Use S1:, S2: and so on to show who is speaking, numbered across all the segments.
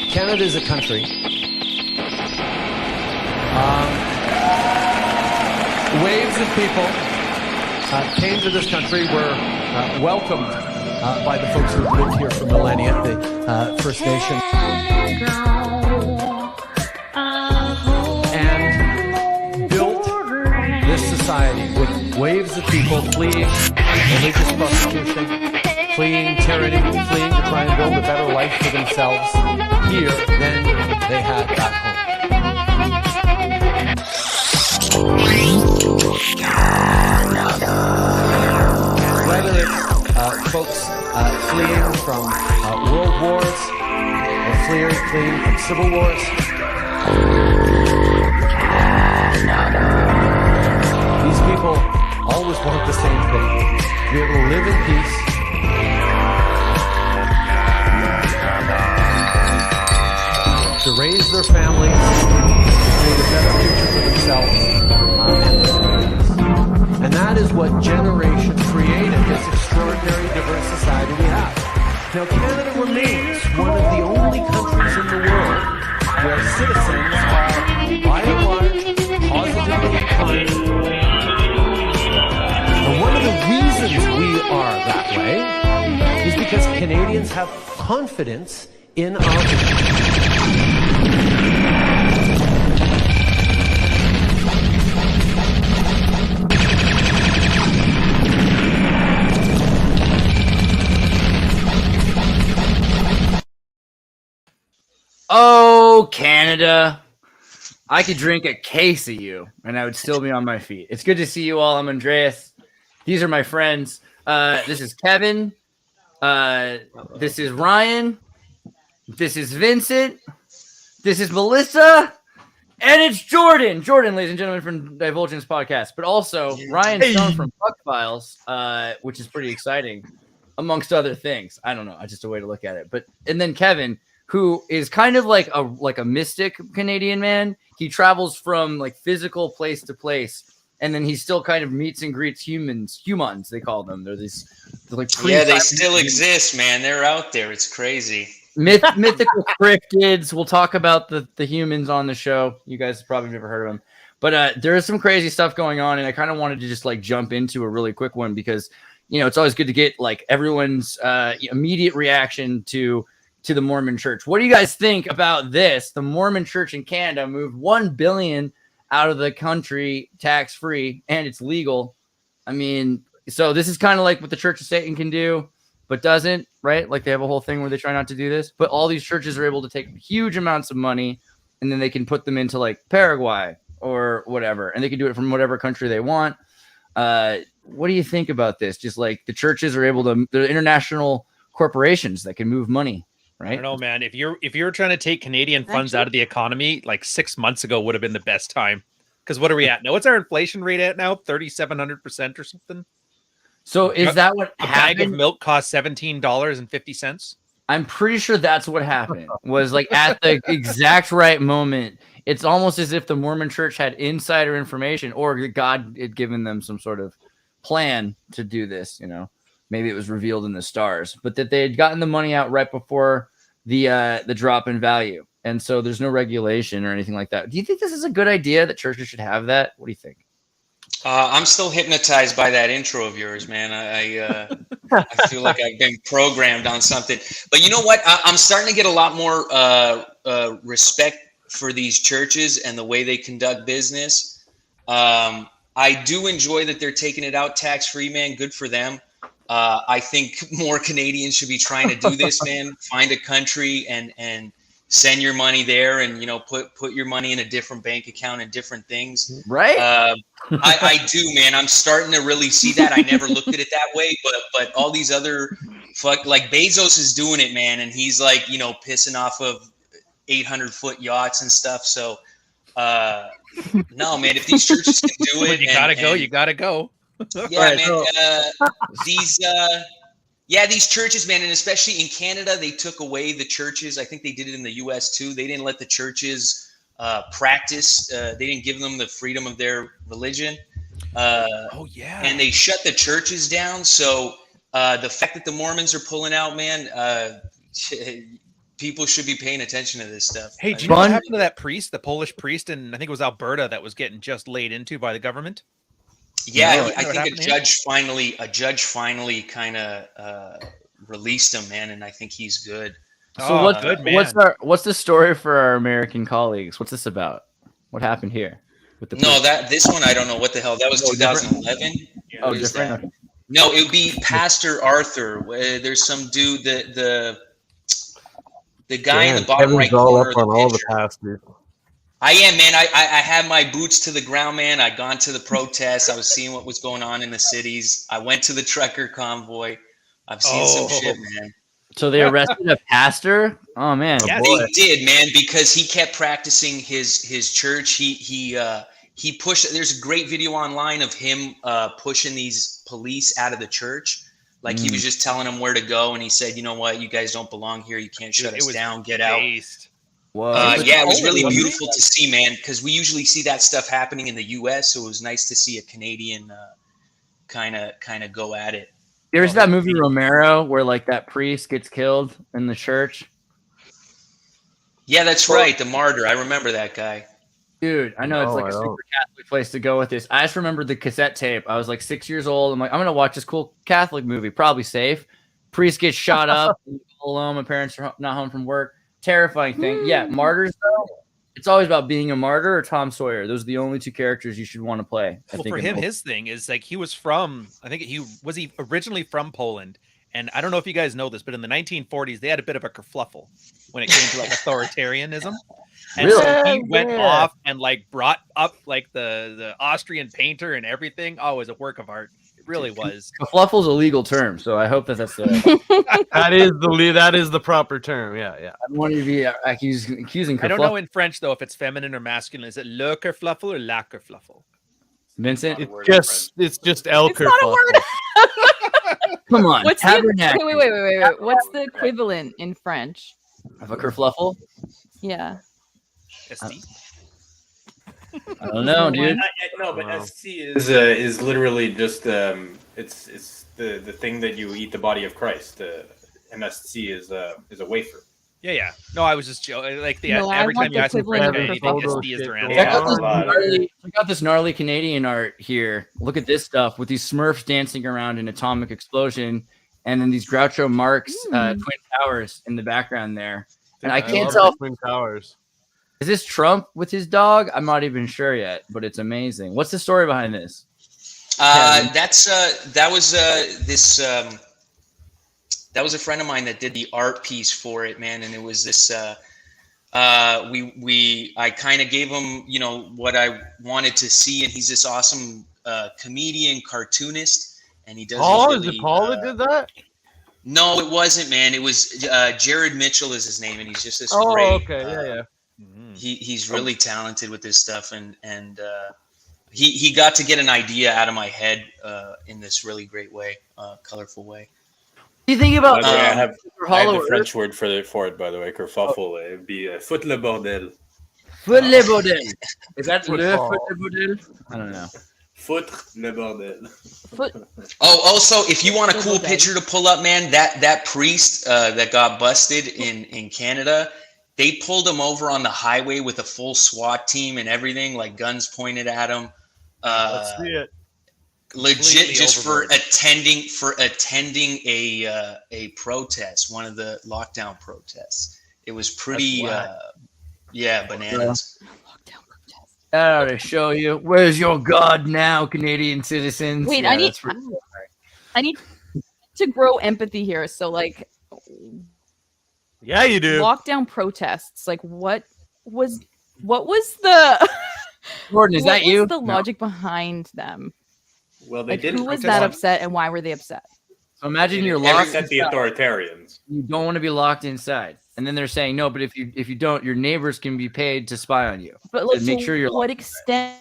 S1: Canada is a country. Waves of people came to this country, were welcomed by the folks who have lived here for millennia, the First Nation. And built this society with waves of people fleeing religious persecution, fleeing tyranny, fleeing to try and build a better life for themselves here than they had back home. Whether it's folks fleeing from world wars or fleeing from civil wars, these people always want the same thing: to be able to live in peace, to raise their families, to create a better future for themselves and their communities. And that is what generation created this extraordinary diverse society we have. Now, Canada remains one of the only countries in the world where citizens are, by and large, positively kind. And one of the reasons we are that way is because Canadians have confidence in our country.
S2: Oh, Canada. I could drink a case of you and I would still be on my feet. It's good to see you all. I'm Andreas. These are my friends. This is Kevin. This is Ryan. This is Vincent. This is Melissa. And it's Jordan. Jordan, ladies and gentlemen, from Divulgence Podcast. But also Ryan Stone from Buck Files, which is pretty exciting, amongst other things. I don't know. Just a way to look at it. And then Kevin, who is kind of like a mystic Canadian man. He travels from like physical place to place, and then he still kind of meets and greets humans, they call them. They're like
S3: they still exist, man. They're out there. It's crazy.
S2: Mythical cryptids. We'll talk about the humans on the show. You guys probably never heard of them. But there is some crazy stuff going on, and I kind of wanted to just like jump into a really quick one because, you know, it's always good to get like everyone's immediate reaction to the Mormon Church. What do you guys think about this? The Mormon Church in Canada moved $1 billion out of the country tax-free, and it's legal. I mean, so this is kind of like what the Church of Satan can do, but doesn't, right? Like they have a whole thing where they try not to do this, but all these churches are able to take huge amounts of money, and then they can put them into like Paraguay or whatever, and they can do it from whatever country they want. What do you think about this? Just like the churches are able to, they're international corporations that can move money. Right?
S4: I don't know, man. If you're trying to take Canadian funds out of the economy, like 6 months ago would have been the best time. Because what are we at now? What's our inflation rate at now? 3,700% or something.
S2: So is that what happened?
S4: A bag of milk costs $17.50.
S2: I'm pretty sure that's what happened. Was like at the exact right moment. It's almost as if the Mormon Church had insider information, or God had given them some sort of plan to do this. You know. Maybe it was revealed in the stars, but that they had gotten the money out right before the drop in value. And so there's no regulation or anything like that. Do you think this is a good idea that churches should have that? What do you think?
S3: I'm still hypnotized by that intro of yours, man. I feel like I've been programmed on something. But you know what? I'm starting to get a lot more respect for these churches and the way they conduct business. I do enjoy that they're taking it out tax-free, man. Good for them. I think more Canadians should be trying to do this, man. Find a country and send your money there, and, you know, put your money in a different bank account and different things.
S2: Right.
S3: I do, man. I'm starting to really see that. I never looked at it that way, but all these other like Bezos is doing it, man. And he's like, you know, pissing off of 800-foot yachts and stuff. So, no, man, if these churches can do it,
S4: you gotta go.
S3: Yeah, right, man. These churches, man, and especially in Canada, they took away the churches. I think they did it in the U.S. too. They didn't let the churches practice. They didn't give them the freedom of their religion. And they shut the churches down. So the fact that the Mormons are pulling out, man, people should be paying attention to this stuff.
S4: Hey, do you know what happened to that priest, the Polish priest, and I think it was Alberta that was getting just laid into by the government?
S3: Yeah, I think a judge finally kind of released him, man, and I think he's good.
S2: So what's the story for our American colleagues? What's this about? What happened here? With the
S3: this one I don't know what the hell. That was 2011.
S2: Yeah, oh, different. Okay.
S3: No, it would be Pastor Arthur. There's some dude the guy in the bottom right corner.
S5: Up on all the pastors.
S3: I am, man. I had my boots to the ground, man. I'd gone to the protests. I was seeing what was going on in the cities. I went to the trucker convoy. I've seen some shit, man.
S2: So they arrested a pastor? Oh man,
S3: yeah, they did, man, because he kept practicing his church. He pushed. There's a great video online of him pushing these police out of the church. Like he was just telling them where to go, and he said, "You know what? You guys don't belong here. You can't shut us down. Get out."
S2: Whoa.
S3: Yeah, it was really beautiful to see, man, because we usually see that stuff happening in the U.S. So it was nice to see a Canadian kind of go at it.
S2: There's that movie Romero where like that priest gets killed in the church.
S3: Yeah, that's right. The martyr. I remember that guy.
S2: Dude, I know it's like a super Catholic place to go with this. I just remember the cassette tape. I was like 6 years old. I'm like, I'm going to watch this cool Catholic movie. Probably safe. Priest gets shot up. Alone. My parents are not home from work. Terrifying thing. Yeah, martyrs though. It's always about being a martyr or Tom Sawyer. Those are the only two characters you should want to play.
S4: Well, for him, his thing is like he was from, I think he was originally from Poland. And I don't know if you guys know this, but in the 1940s, they had a bit of a kerfluffle when it came to like authoritarianism. And so he went off and like brought up like the Austrian painter and everything. Oh, it was a work of art. It really was.
S2: Kerfluffle's a legal term, so I hope that's the
S5: that is the proper term. Yeah.
S2: I don't want you to be accusing kerfluffle.
S4: I don't know in French though if it's feminine or masculine. Is it le kerfluffle or la kerfluffle?
S2: Vincent,
S5: it's just el kerfluffle.
S6: Not a word.
S2: Come on.
S6: Wait. What's the equivalent in French
S2: of a kerfluffle?
S6: Yeah.
S4: ST.
S2: I don't know, dude.
S7: No, but ST is literally just it's the thing that you eat the body of Christ. MSC is a wafer.
S4: Yeah. No, I was just joking. Like every time you ask me for anything, ST is their answer.
S2: Check out this gnarly Canadian art here. Look at this stuff with these Smurfs dancing around an atomic explosion, and then these Groucho Marx Twin Towers in the background there. And I can't tell.
S5: Twin Towers.
S2: Is this Trump with his dog? I'm not even sure yet, but it's amazing. What's the story behind this?
S3: That was a friend of mine that did the art piece for it, man. And it was this, I kind of gave him, what I wanted to see. And he's this awesome comedian, cartoonist. And he does.
S5: Is it Paul that did that?
S3: No, it wasn't, man. It was Jared Mitchell is his name. And he's just this
S5: great. Okay. Yeah.
S3: He's really talented with this stuff, and he got to get an idea out of my head in this really great way, colorful way.
S2: Do you think about?
S7: I have the French word for it, by the way. Kerfuffle. It'd be foot le bordel.
S2: Foot le bordel. Is that le foot le bordel? I don't know.
S7: Foot le bordel.
S3: Oh, also, if you want a cool picture to pull up, man, that priest that got busted in Canada. They pulled him over on the highway with a full SWAT team and everything, like guns pointed at him.
S5: Let's see it.
S3: Legit, just for attending a protest, one of the lockdown protests. It was pretty, bananas.
S2: That ought to show you. Where's your God now, Canadian citizens?
S6: Wait, I need to grow empathy here. So, like.
S5: Yeah, you do.
S6: Lockdown protests. Like, what was the
S2: Gordon? Is that you?
S6: What was the logic behind them?
S7: Well, they didn't.
S6: Who was that upset, and why were they upset?
S2: So imagine you're locked.
S7: Except the authoritarians.
S2: You don't want to be locked inside, and then they're saying no. But if you don't, your neighbors can be paid to spy on you.
S6: But like,
S2: make sure you're.
S6: What extent?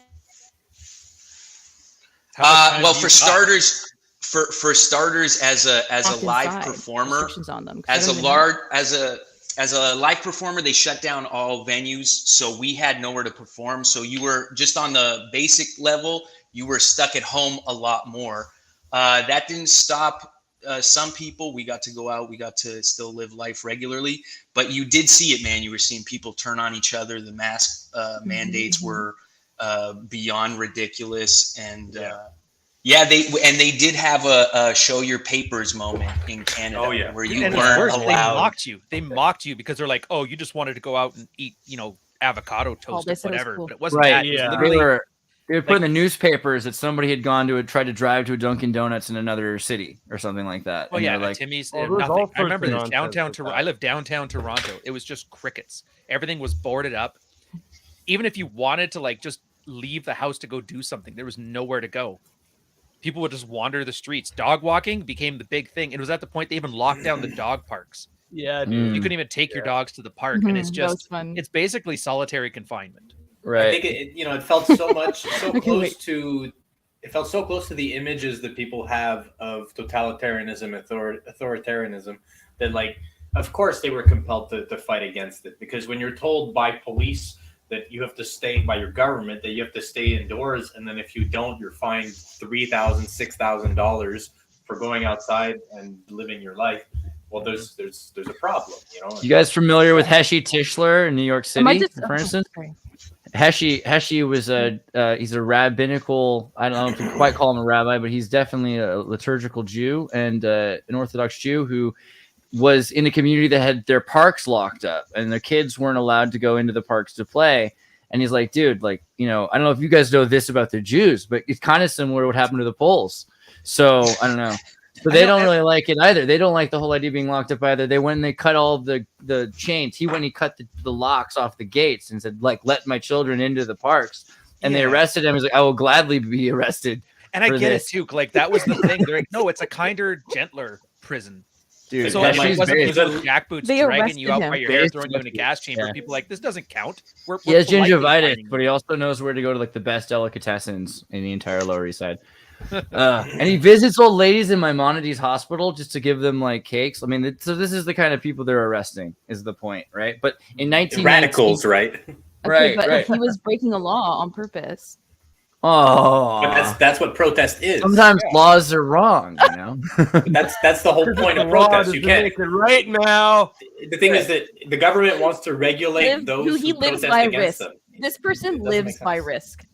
S3: Well, for starters. For starters, as a live performer, as a live performer, they shut down all venues, so we had nowhere to perform. So you were just on the basic level. You were stuck at home a lot more. That didn't stop some people, we got to go out, we got to still live life regularly, but you did see it, man. You were seeing people turn on each other. The mask mandates were beyond ridiculous, and they did have a show your papers moment in Canada.
S7: Oh, yeah.
S3: Where you
S4: And
S3: weren't
S4: worse,
S3: allowed.
S4: They mocked you because they're like, oh, you just wanted to go out and eat, avocado toast
S6: they
S4: or
S6: said it was
S4: whatever.
S6: cool.
S4: But it wasn't
S5: Right,
S4: that. It was
S5: yeah.
S4: literally
S2: They would put in the newspapers that somebody had gone to tried to drive to a Dunkin' Donuts in another city or something like that.
S4: Oh
S2: And
S4: yeah,
S2: they're like,
S4: Timmy's.
S5: Oh, there's
S4: Nothing.
S5: all
S4: I remember
S5: sorts of
S4: this downtown
S5: nonsense
S4: Toronto.
S5: like
S4: I live downtown Toronto. It was just crickets. Everything was boarded up. Even if you wanted to just leave the house to go do something, there was nowhere to go. People would just wander the streets. Dog walking became the big thing. It was at the point they even locked down the dog parks.
S5: Yeah,
S2: Mm.
S5: dude.
S4: You couldn't even take your dogs to the park, and it's
S6: Mhm, that was
S4: just
S6: fun.
S4: it's basically solitary confinement.
S7: I
S2: right.
S7: think it felt so much
S6: Okay,
S7: close
S6: wait.
S7: to it felt so close to the images that people have of totalitarianism, authoritarianism, that of course they were compelled to fight against it, because when you're told by police that you have to stay, by your government that you have to stay indoors, and then if you don't, you're fined $3,000, $6,000 for going outside and living your life. Well, there's a problem,
S2: You guys familiar with Heshi Tischler in New York
S6: Am I
S2: City,
S6: just-
S2: for instance?
S6: sorry.
S2: Heshi was he's a rabbinical, I don't know if you quite call him a rabbi, but he's definitely a liturgical Jew and an Orthodox Jew who was in a community that had their parks locked up and their kids weren't allowed to go into the parks to play. And he's like, dude, I don't know if you guys know this about the Jews, but it's kind of similar to what happened to the Poles. So I don't know. But they don't really like it either. They don't like the whole idea of being locked up either. They went and they cut all the chains. He went and he cut the locks off the gates and said, let my children into the parks. And they arrested him. He's like, I will gladly be arrested.
S4: And I
S2: for
S4: get
S2: this.
S4: it too. That was the thing. They're like, no, it's a kinder, gentler prison.
S2: Dude,
S4: So
S2: Heshi's
S4: it wasn't
S2: based-
S4: people with jackboots
S6: They
S4: dragging you out
S6: arrested
S4: by
S6: him.
S4: your hair,
S2: Based
S4: throwing you in a gas chamber.
S2: yeah.
S4: People this doesn't count. We're
S2: He has
S4: politely
S2: gingivitis,
S4: fighting
S2: but he also knows where to go to the best delicatessens in the entire Lower East Side. And he visits old ladies in Maimonides Hospital just to give them cakes. I mean, so this is the kind of people they're arresting, is the point, right? But in 1919,
S7: radicals, right?
S6: Okay,
S2: Right,
S6: but
S2: right.
S6: he was breaking the law on purpose.
S2: Oh,
S7: But that's what protest is.
S2: sometimes laws are wrong,
S7: That's the whole point of
S5: Law
S7: protest.
S5: is
S7: You
S5: to
S7: can't.
S5: make it right now.
S7: The thing is that the government wants to regulate those
S6: He
S7: who
S6: lives
S7: protest
S6: by
S7: against
S6: risk.
S7: them.
S6: This person
S7: It doesn't
S6: lives
S7: make
S6: by
S7: sense.
S6: risk.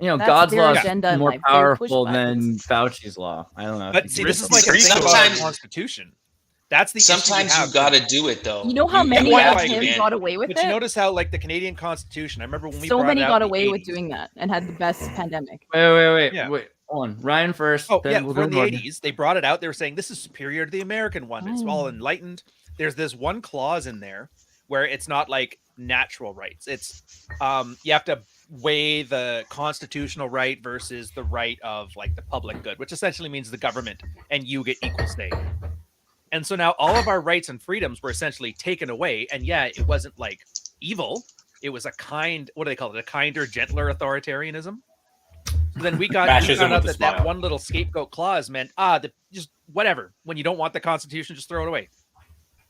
S6: That's
S2: God's
S6: their
S2: law is
S6: agenda in
S2: more
S6: life. They push
S2: powerful than
S6: buttons.
S2: Fauci's law. I don't know.
S4: But see, this is
S3: Risk-
S4: like a thing about
S3: sometimes-
S4: the Constitution. That's the issue we
S3: Sometimes
S4: have.
S3: you got to do it, though.
S6: You know how many
S4: have
S6: of
S4: to,
S6: him
S3: man.
S6: got away with
S4: But
S6: it?
S4: you notice how the Canadian Constitution. I remember when we
S6: So
S4: brought
S6: many
S4: it out
S6: got
S4: in the
S6: away with
S4: 80s.
S6: doing that and had the best pandemic.
S2: Wait.
S4: Yeah.
S2: Hold on. Ryan first.
S4: Oh
S2: then
S4: yeah,
S2: we'll
S4: for
S2: go
S4: the
S2: to
S4: 80s, they brought it out. They were saying this is superior to the American one. It's all enlightened. There's this one clause in there where it's not like natural rights. It's you have to weigh the constitutional right versus the right of the public good, which essentially means the government and you get equal say. And so now all of our rights and freedoms were essentially taken away. And yeah, it wasn't evil. It was what do they call it? A kinder, gentler authoritarianism. So then we found
S7: Fascism
S4: out
S7: with a
S4: that
S7: smile.
S4: one little scapegoat clause meant just whatever. When you don't want the Constitution, just throw it away.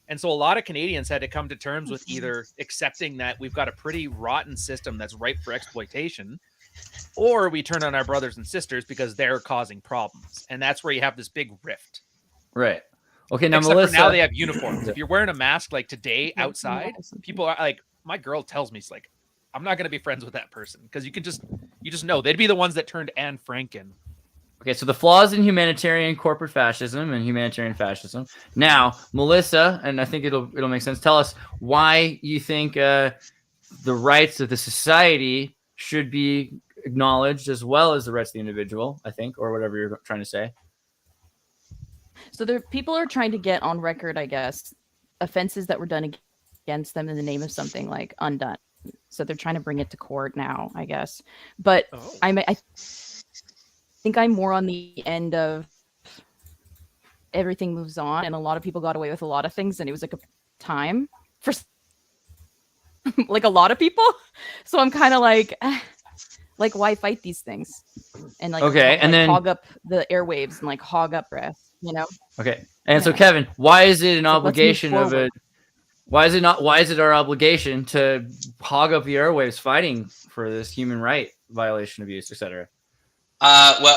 S4: And so a lot of Canadians had to come to terms with either accepting that we've got a pretty rotten system that's ripe for exploitation, or we turn on our brothers and sisters because they're causing problems. And that's where you have this big rift.
S2: Right. Okay, now
S4: Except
S2: Melissa.
S4: for now they have uniforms. If you're wearing a mask today outside, people are my girl tells me, she's I'm not going to be friends with that person because you just know they'd be the ones that turned Anne Franken.
S2: Okay, so the flaws in humanitarian corporate fascism and humanitarian fascism. Now, Melissa, and I think it'll make sense. Tell us why you think the rights of the society should be acknowledged as well as the rights of the individual, I think, or whatever you're trying to say.
S6: So people are trying to get on record, I guess, offenses that were done against them in the name of something undone. So they're trying to bring it to court now, I guess. But I think I'm more on the end of everything moves on, and a lot of people got away with a lot of things, and it was a time for a lot of people. So I'm kind of why fight these things? And
S2: okay, and then
S6: hog up the airwaves and hog up breath.
S2: Okay. And so Kevin, why is it an
S6: So let's move
S2: obligation of
S6: forward.
S2: it? Why is it our obligation to hog up the airwaves fighting for this human right violation, abuse, etc.?
S3: One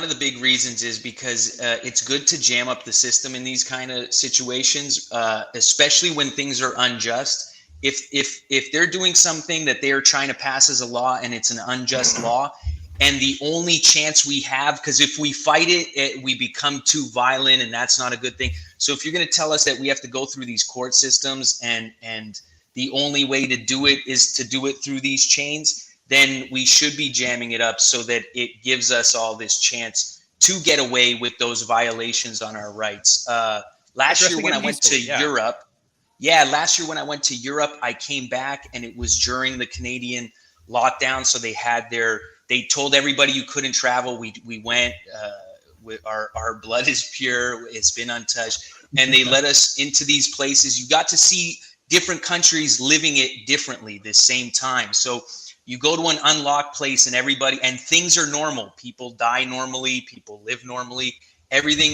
S3: of the big reasons is because it's good to jam up the system in these kind of situations, especially when things are unjust. If they're doing something that they are trying to pass as a law and it's an unjust law, and the only chance we have, because if we fight it, we become too violent, and that's not a good thing. So if you're going to tell us that we have to go through these court systems and the only way to do it is to do it through these chains, then we should be jamming it up so that it gives us all this chance to get away with those violations on our rights. Last year when I went to Europe, I came back and it was during the Canadian lockdown. So they told everybody you couldn't travel. We went, our blood is pure. It's been untouched. And they let us into these places. You got to see different countries living it differently the same time. So you go to an unlocked place and things are normal. People die normally. People live normally. Everything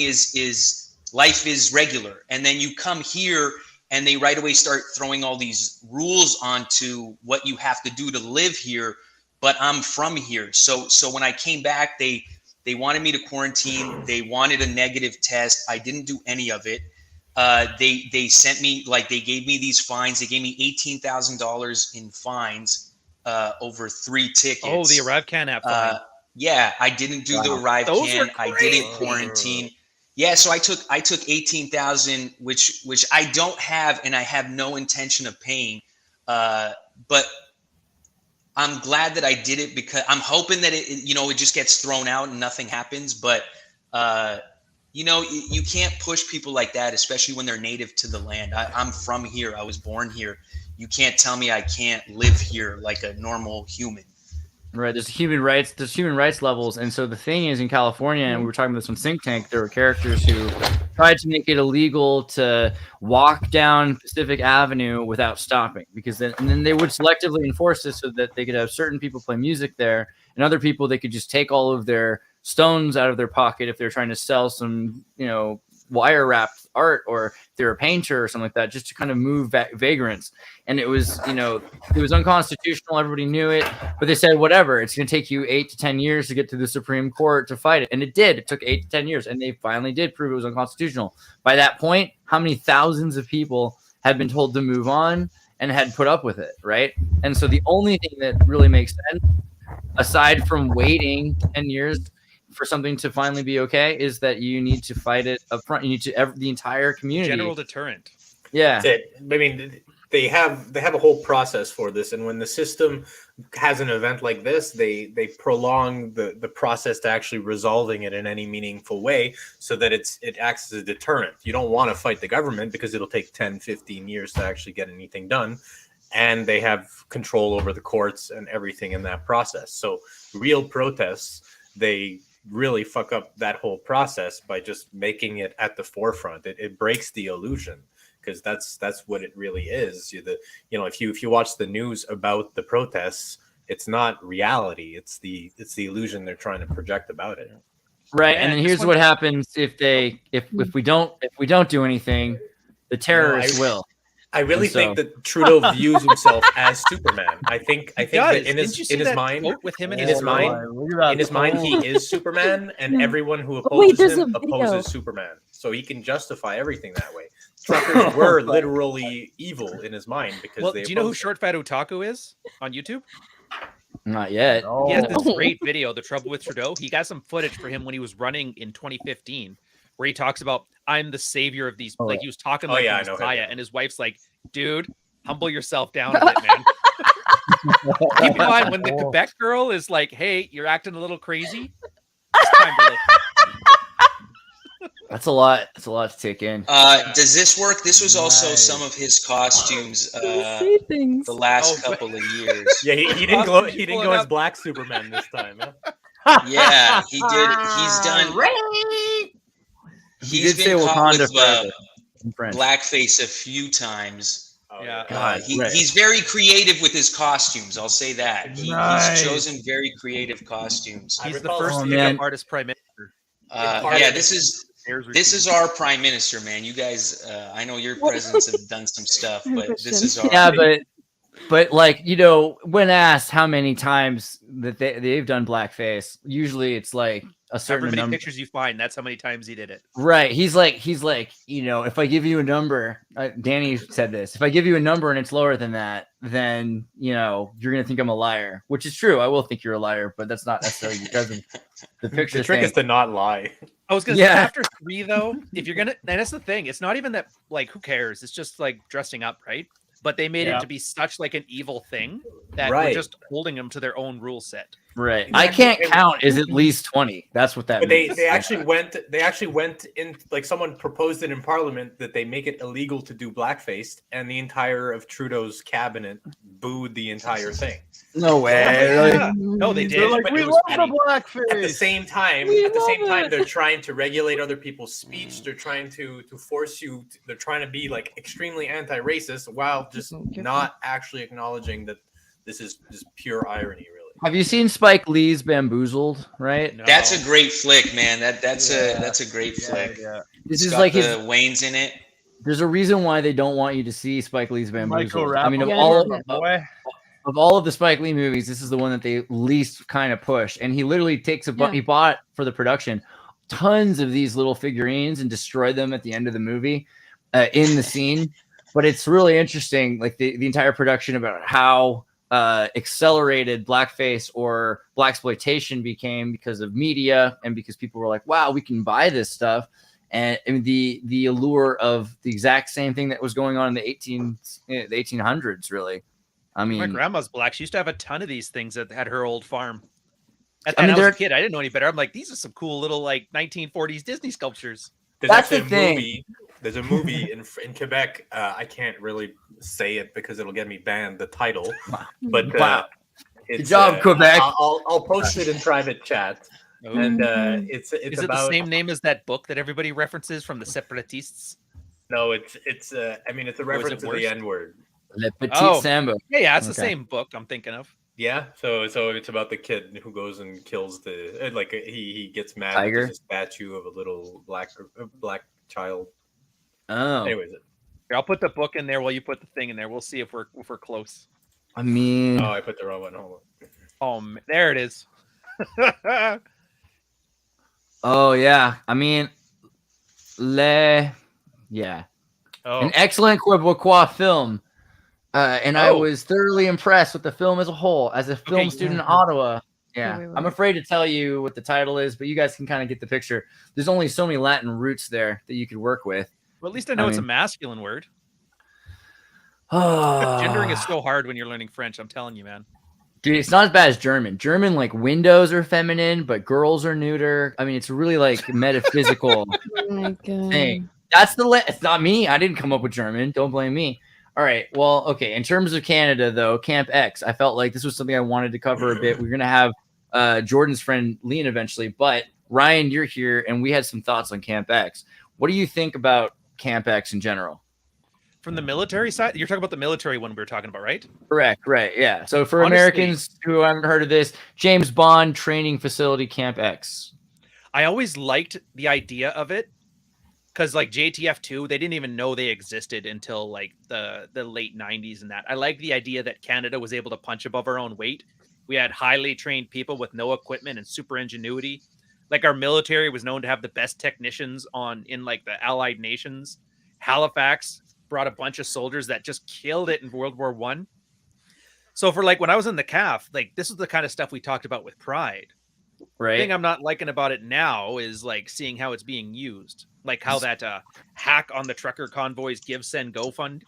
S3: life is regular. And then you come here and they right away start throwing all these rules onto what you have to do to live here. But I'm from here. So when I came back, they wanted me to quarantine. They wanted a negative test. I didn't do any of it. They sent me, they gave me these fines. They gave me $18,000 in fines over 3 tickets.
S4: Oh, the ArriveCan app fine.
S3: Yeah, I didn't do the ArriveCan. I didn't quarantine. Yeah, so I took 18,000, which I don't have, and I have no intention of paying. But I'm glad that I did it because I'm hoping that it just gets thrown out and nothing happens. But you can't push people like that, especially when they're native to the land. I'm from here. I was born here. You can't tell me I can't live here like a normal human.
S2: Right. There's human rights levels. And so the thing is, in California, and we were talking about this on Think Tank, there were characters who tried to make it illegal to walk down Pacific Avenue without stopping, because then they would selectively enforce this so that they could have certain people play music there, and other people, they could just take all of their stones out of their pocket if they're trying to sell some, wire wrapped art, or if they're a painter or something like that, just to kind of move vagrants. And it was unconstitutional. Everybody knew it, but they said, whatever, it's going to take you 8 to 10 years to get to the Supreme Court to fight it. And it did. It took 8 to 10 years, and they finally did prove it was unconstitutional. By that point, how many thousands of people had been told to move on and had put up with it, right? And so the only thing that really makes sense, aside from waiting 10 years for something to finally be okay, is that you need to fight it up front. You need to the entire community.
S4: General deterrent.
S2: Yeah.
S7: I mean, they have a whole process for this, and when the system has an event like this, they prolong the process to actually resolving it in any meaningful way, so that it acts as a deterrent. You don't want to fight the government because it'll take 10, 15 years to actually get anything done, and they have control over the courts and everything in that process. So real protests, they really fuck up that whole process by just making it at the forefront. It breaks the illusion, because that's what it really is. If you watch the news about the protests, it's not reality. It's the illusion they're trying to project about it.
S2: Right. And then here's what happens if we don't do anything, the terrorists will.
S7: I really think that Trudeau views himself as Superman. I think that in his mind, he is Superman, and everyone who opposes him opposes Superman. So he can justify everything that way. Truckers were literally evil in his mind because
S4: do you know who Short Fat Otaku is on YouTube?
S2: Not yet.
S4: He has this great video, The Trouble with Trudeau. He got some footage for him when he was running in 2015, where he talks about, I'm the savior of these. He was talking like Messiah, and his wife's like, dude, humble yourself down a bit, man. Keep in mind, when the Quebec girl is like, hey, you're acting a little crazy, it's time to
S2: That's a lot. That's a lot to take in.
S3: Does this work? This was also some of his costumes the last couple of years.
S7: Yeah, he didn't go. He didn't go as Black Superman this time.
S3: Huh? Yeah, he did. He's done. He's been caught with blackface a few times.
S4: Yeah,
S2: God,
S3: he's very creative with his costumes. I'll say that. He's chosen very creative costumes.
S4: He's the first makeup artist prime minister.
S3: This is our prime minister, man. You guys, I know your presidents have done some stuff, but this is our.
S2: Yeah, but But like, you know, when asked how many times that they've done blackface, usually it's like a certain
S4: However many
S2: number.
S4: pictures you find, that's how many times he did it.
S2: Right. He's like, you know, if I give you a number, Danny said this, if I give you a number and it's lower than that, then, you know, you're going to think I'm a liar, which is true. I will think you're a liar, but that's not necessarily because of the picture.
S7: The trick is to not lie.
S4: I was going to say, after 3, though, if you're going to, and that's the thing, it's not even that, like, who cares? It's just like dressing up, right? But they made it to be such like an evil thing that we're just holding them to their own rule set.
S2: Right. I can't count is at least 20. That's what that means.
S7: They actually went in, like, someone proposed it in Parliament that they make it illegal to do blackface, and the entire of Trudeau's cabinet booed the entire thing.
S2: No way.
S4: Really? No, they did.
S5: Like, we love the blackface.
S7: At the same time, they're trying to regulate other people's speech. They're trying to force you. They're trying to be like extremely anti-racist while just not actually acknowledging that this is just pure irony, really.
S2: Have you seen Spike Lee's Bamboozled? Right.
S3: No. That's a great flick, man. That's a great flick.
S2: Yeah.
S3: This is like the Wayne's in it.
S2: There's a reason why they don't want you to see Spike Lee's Bamboozled. I mean, of all of the Spike Lee movies, this is the one that they least kind of push. And he literally takes he bought for the production tons of these little figurines and destroyed them at the end of the movie in the scene. But it's really interesting, like the entire production about how accelerated blackface or blaxploitation became because of media and because people were like, wow, we can buy this stuff. And the allure of the exact same thing that was going on in the 1800s, really. I mean,
S4: my grandma's black. She used to have a ton of these things at her old farm. I was a kid. I didn't know any better. I'm like, these are some cool little like 1940s Disney sculptures.
S2: That's the thing.
S7: There's a movie in Quebec. I can't really say it because it'll get me banned. The title, but
S2: good job, Quebec.
S7: I'll post it in private chat.
S4: Ooh.
S7: And it's
S4: is it
S7: about
S4: the same name as that book that everybody references from the Separatists?
S7: No, it's I mean, it's a reference to the N-word.
S2: Le Petit Sambo.
S4: Yeah, it's the same book I'm thinking of.
S7: Yeah, so it's about the kid who goes and kills he gets mad
S2: tiger.
S7: There's a statue of a little black child.
S2: Oh,
S7: anyways,
S4: here, I'll put the book in there while you put the thing in there. We'll see if we're close.
S2: I mean,
S7: I put the wrong one. Hold
S4: on. Oh, there it is.
S2: Oh yeah, I mean, an excellent Quebecois film. And I was thoroughly impressed with the film as a whole. As a film student in Ottawa, I'm afraid to tell you what the title is, but you guys can kind of get the picture. There's only so many Latin roots there that you could work with.
S4: Well, at least I know it's a masculine word. Gendering is so hard when you're learning French. I'm telling you, man.
S2: Dude, it's not as bad as German. German, like, windows are feminine, but girls are neuter. I mean, it's really like metaphysical thing. It's not me. I didn't come up with German. Don't blame me. All right. Well, okay. In terms of Canada, though, Camp X, I felt like this was something I wanted to cover a bit. We're going to have Jordan's friend Lian eventually, but Ryan, you're here, and we had some thoughts on Camp X. What do you think about Camp X in general?
S4: From the military side? You're talking about the military one we were talking about, right?
S2: Correct. Right. Yeah. So for Americans who haven't heard of this, James Bond training facility Camp X.
S4: I always liked the idea of it. Because like JTF2, they didn't even know they existed until like the late 90s and that. I like the idea that Canada was able to punch above our own weight. We had highly trained people with no equipment and super ingenuity. Like our military was known to have the best technicians in like the Allied nations. Halifax brought a bunch of soldiers that just killed it in World War I. So for like when I was in the CAF, like this is the kind of stuff we talked about with Pride.
S2: Right.
S4: The thing I'm not liking about it now is like seeing how it's being used. Like how that hack on the trucker convoys give, send, go fund.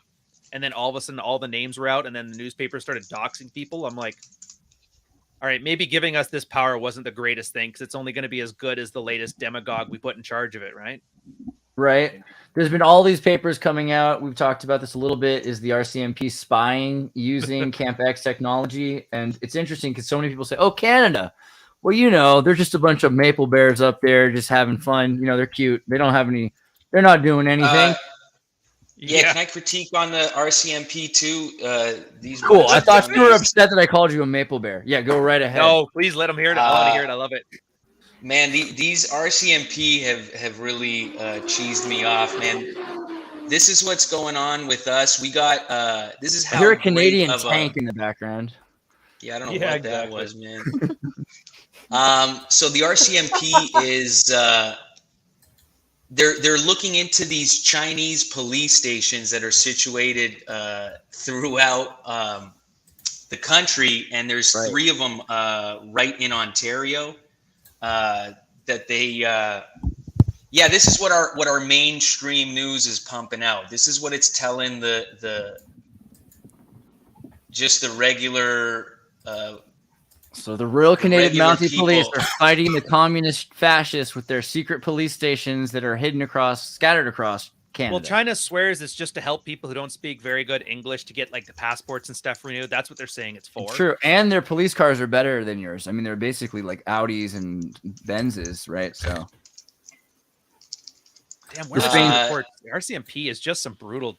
S4: And then all of a sudden all the names were out and then the newspaper started doxing people. I'm like, all right, maybe giving us this power wasn't the greatest thing because it's only going to be as good as the latest demagogue we put in charge of it, right?
S2: Right. There's been all these papers coming out. We've talked about this a little bit. Is the RCMP spying using Camp X technology? And it's interesting because so many people say, oh, Canada. Well, you know, they're just a bunch of maple bears up there just having fun. You know, they're cute. They don't have any, they're not doing anything.
S3: Can I critique on the RCMP too? These
S2: cool. I thought you were upset that I called you a maple bear. Yeah, go right ahead.
S4: No, please let them hear it. I want to hear it. I love it.
S3: Man, these RCMP have really cheesed me off, man. this is what's going on with us. We got this is
S2: I
S3: how
S2: hear a
S3: great
S2: Canadian
S3: of a-
S2: tank in the background.
S3: Yeah, I don't know
S4: Yeah,
S3: what that
S4: exactly.
S3: was, man. So the RCMP is they're looking into these Chinese police stations that are situated throughout the country, and there's
S2: Right.
S3: 3 of them right in Ontario that they. Yeah, this is what our mainstream news is pumping out. This is what it's telling the just the regular.
S2: So the Royal Canadian
S3: regular
S2: Mounted Police
S3: people.
S2: are fighting the communist fascists with their secret police stations that are scattered across Canada.
S4: Well, China swears it's just to help people who don't speak very good English to get like the passports and stuff renewed. That's what they're saying it's for.
S2: True, and their police cars are better than yours. I mean, they're basically like Audis and Benzes, right? So.
S4: Damn, where are
S2: Spain-
S4: the reports? The RCMP is just some brutal.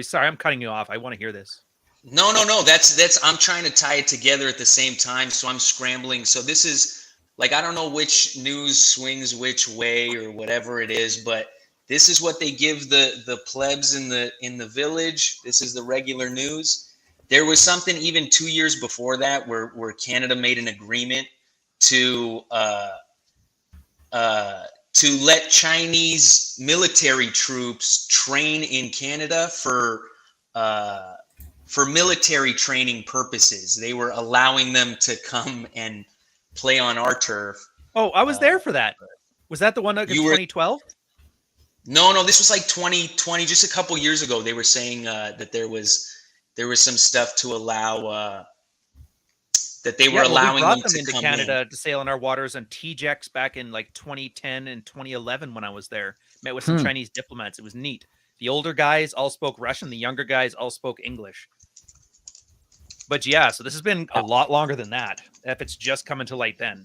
S4: Sorry, I'm cutting you off. I want to hear this.
S3: No. That's. I'm trying to tie it together at the same time, so I'm scrambling. So this is like I don't know which news swings which way or whatever it is, but this is what they give the plebs in the village. This is the regular news. There was something even 2 years before that where Canada made an agreement to let Chinese military troops train in Canada for military training purposes. They were allowing them to come and play on our turf.
S4: Oh, I was there for that. Was that the one like in
S3: You were-
S4: 2012?
S3: No, this was like 2020, just a couple years ago. They were saying that there was some stuff to allow that they were allowing
S4: we brought
S3: them to
S4: into
S3: come
S4: Canada
S3: in.
S4: to sail in our waters on TJEX back in like 2010 and 2011 when I was there. Met with some Chinese diplomats. It was neat. The older guys all spoke Russian. The younger guys all spoke English. But yeah, so this has been a lot longer than that. If it's just coming to light then.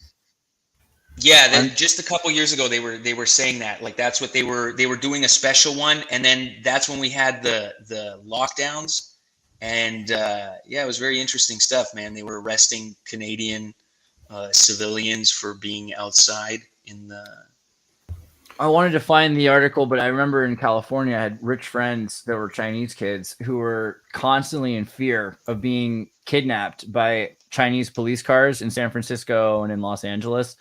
S3: Yeah, just a couple years ago they were saying that, like that's what they were doing a special one, and then that's when we had the lockdowns, and yeah, it was very interesting stuff, man. They were arresting Canadian civilians for being outside in the.
S2: I wanted to find the article, but I remember in California, I had rich friends that were Chinese kids who were constantly in fear of being kidnapped by Chinese police cars in San Francisco and in Los Angeles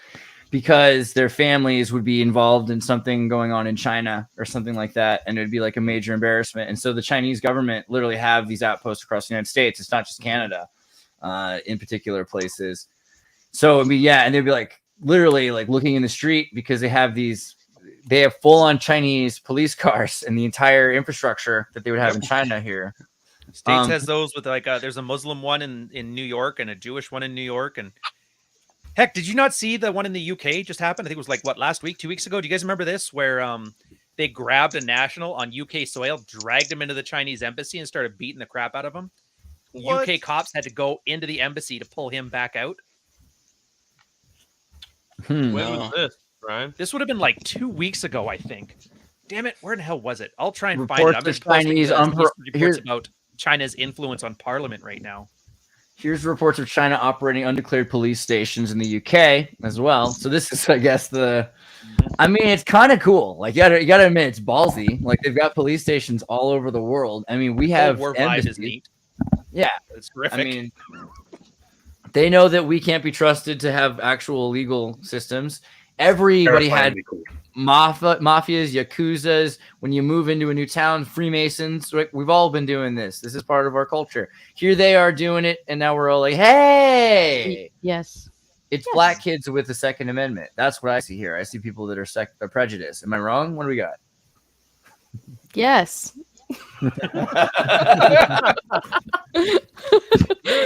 S2: because their families would be involved in something going on in China or something like that. And it would be like a major embarrassment. And so the Chinese government literally have these outposts across the United States. It's not just Canada in particular places. So it'd be, yeah. And they'd be like literally like looking in the street because they have full on Chinese police cars and the entire infrastructure that they would have in China here.
S4: States has those with like there's a Muslim one in New York and a Jewish one in New York. And heck, did you not see the one in the UK just happened? I think it was like last week, 2 weeks ago. Do you guys remember this? Where they grabbed a national on UK soil, dragged him into the Chinese embassy and started beating the crap out of him.
S5: What?
S4: UK cops had to go into the embassy to pull him back out.
S5: When
S3: No.
S5: was this, Brian?
S4: This would have been like 2 weeks ago, I think. Damn it, where the hell was it? I'll try and find
S2: Reports
S4: it. I've been
S2: of
S4: posting
S2: Chinese
S4: reports
S2: here's-
S4: about China's influence on Parliament right now.
S2: Here's reports of China operating undeclared police stations in the UK as well. So this is, I guess, I mean, it's kind of cool. Like you gotta admit, it's ballsy. Like they've got police stations all over the world. I mean, we have
S4: Cold War vibe is
S2: embassies.
S4: neat.
S2: Yeah,
S4: It's terrific.
S2: I mean, they know that we can't be trusted to have actual legal systems. Everybody had
S8: Terrifyingly cool.
S2: mafias, yakuzas. When you move into a new town, Freemasons. We've all been doing this. This is part of our culture. Here they are doing it, and now we're all like, "Hey,
S6: Yes.
S2: it's
S6: Yes.
S2: black kids with the Second Amendment." That's what I see here. I see people that are prejudiced. Am I wrong? What do we got?
S6: Yes.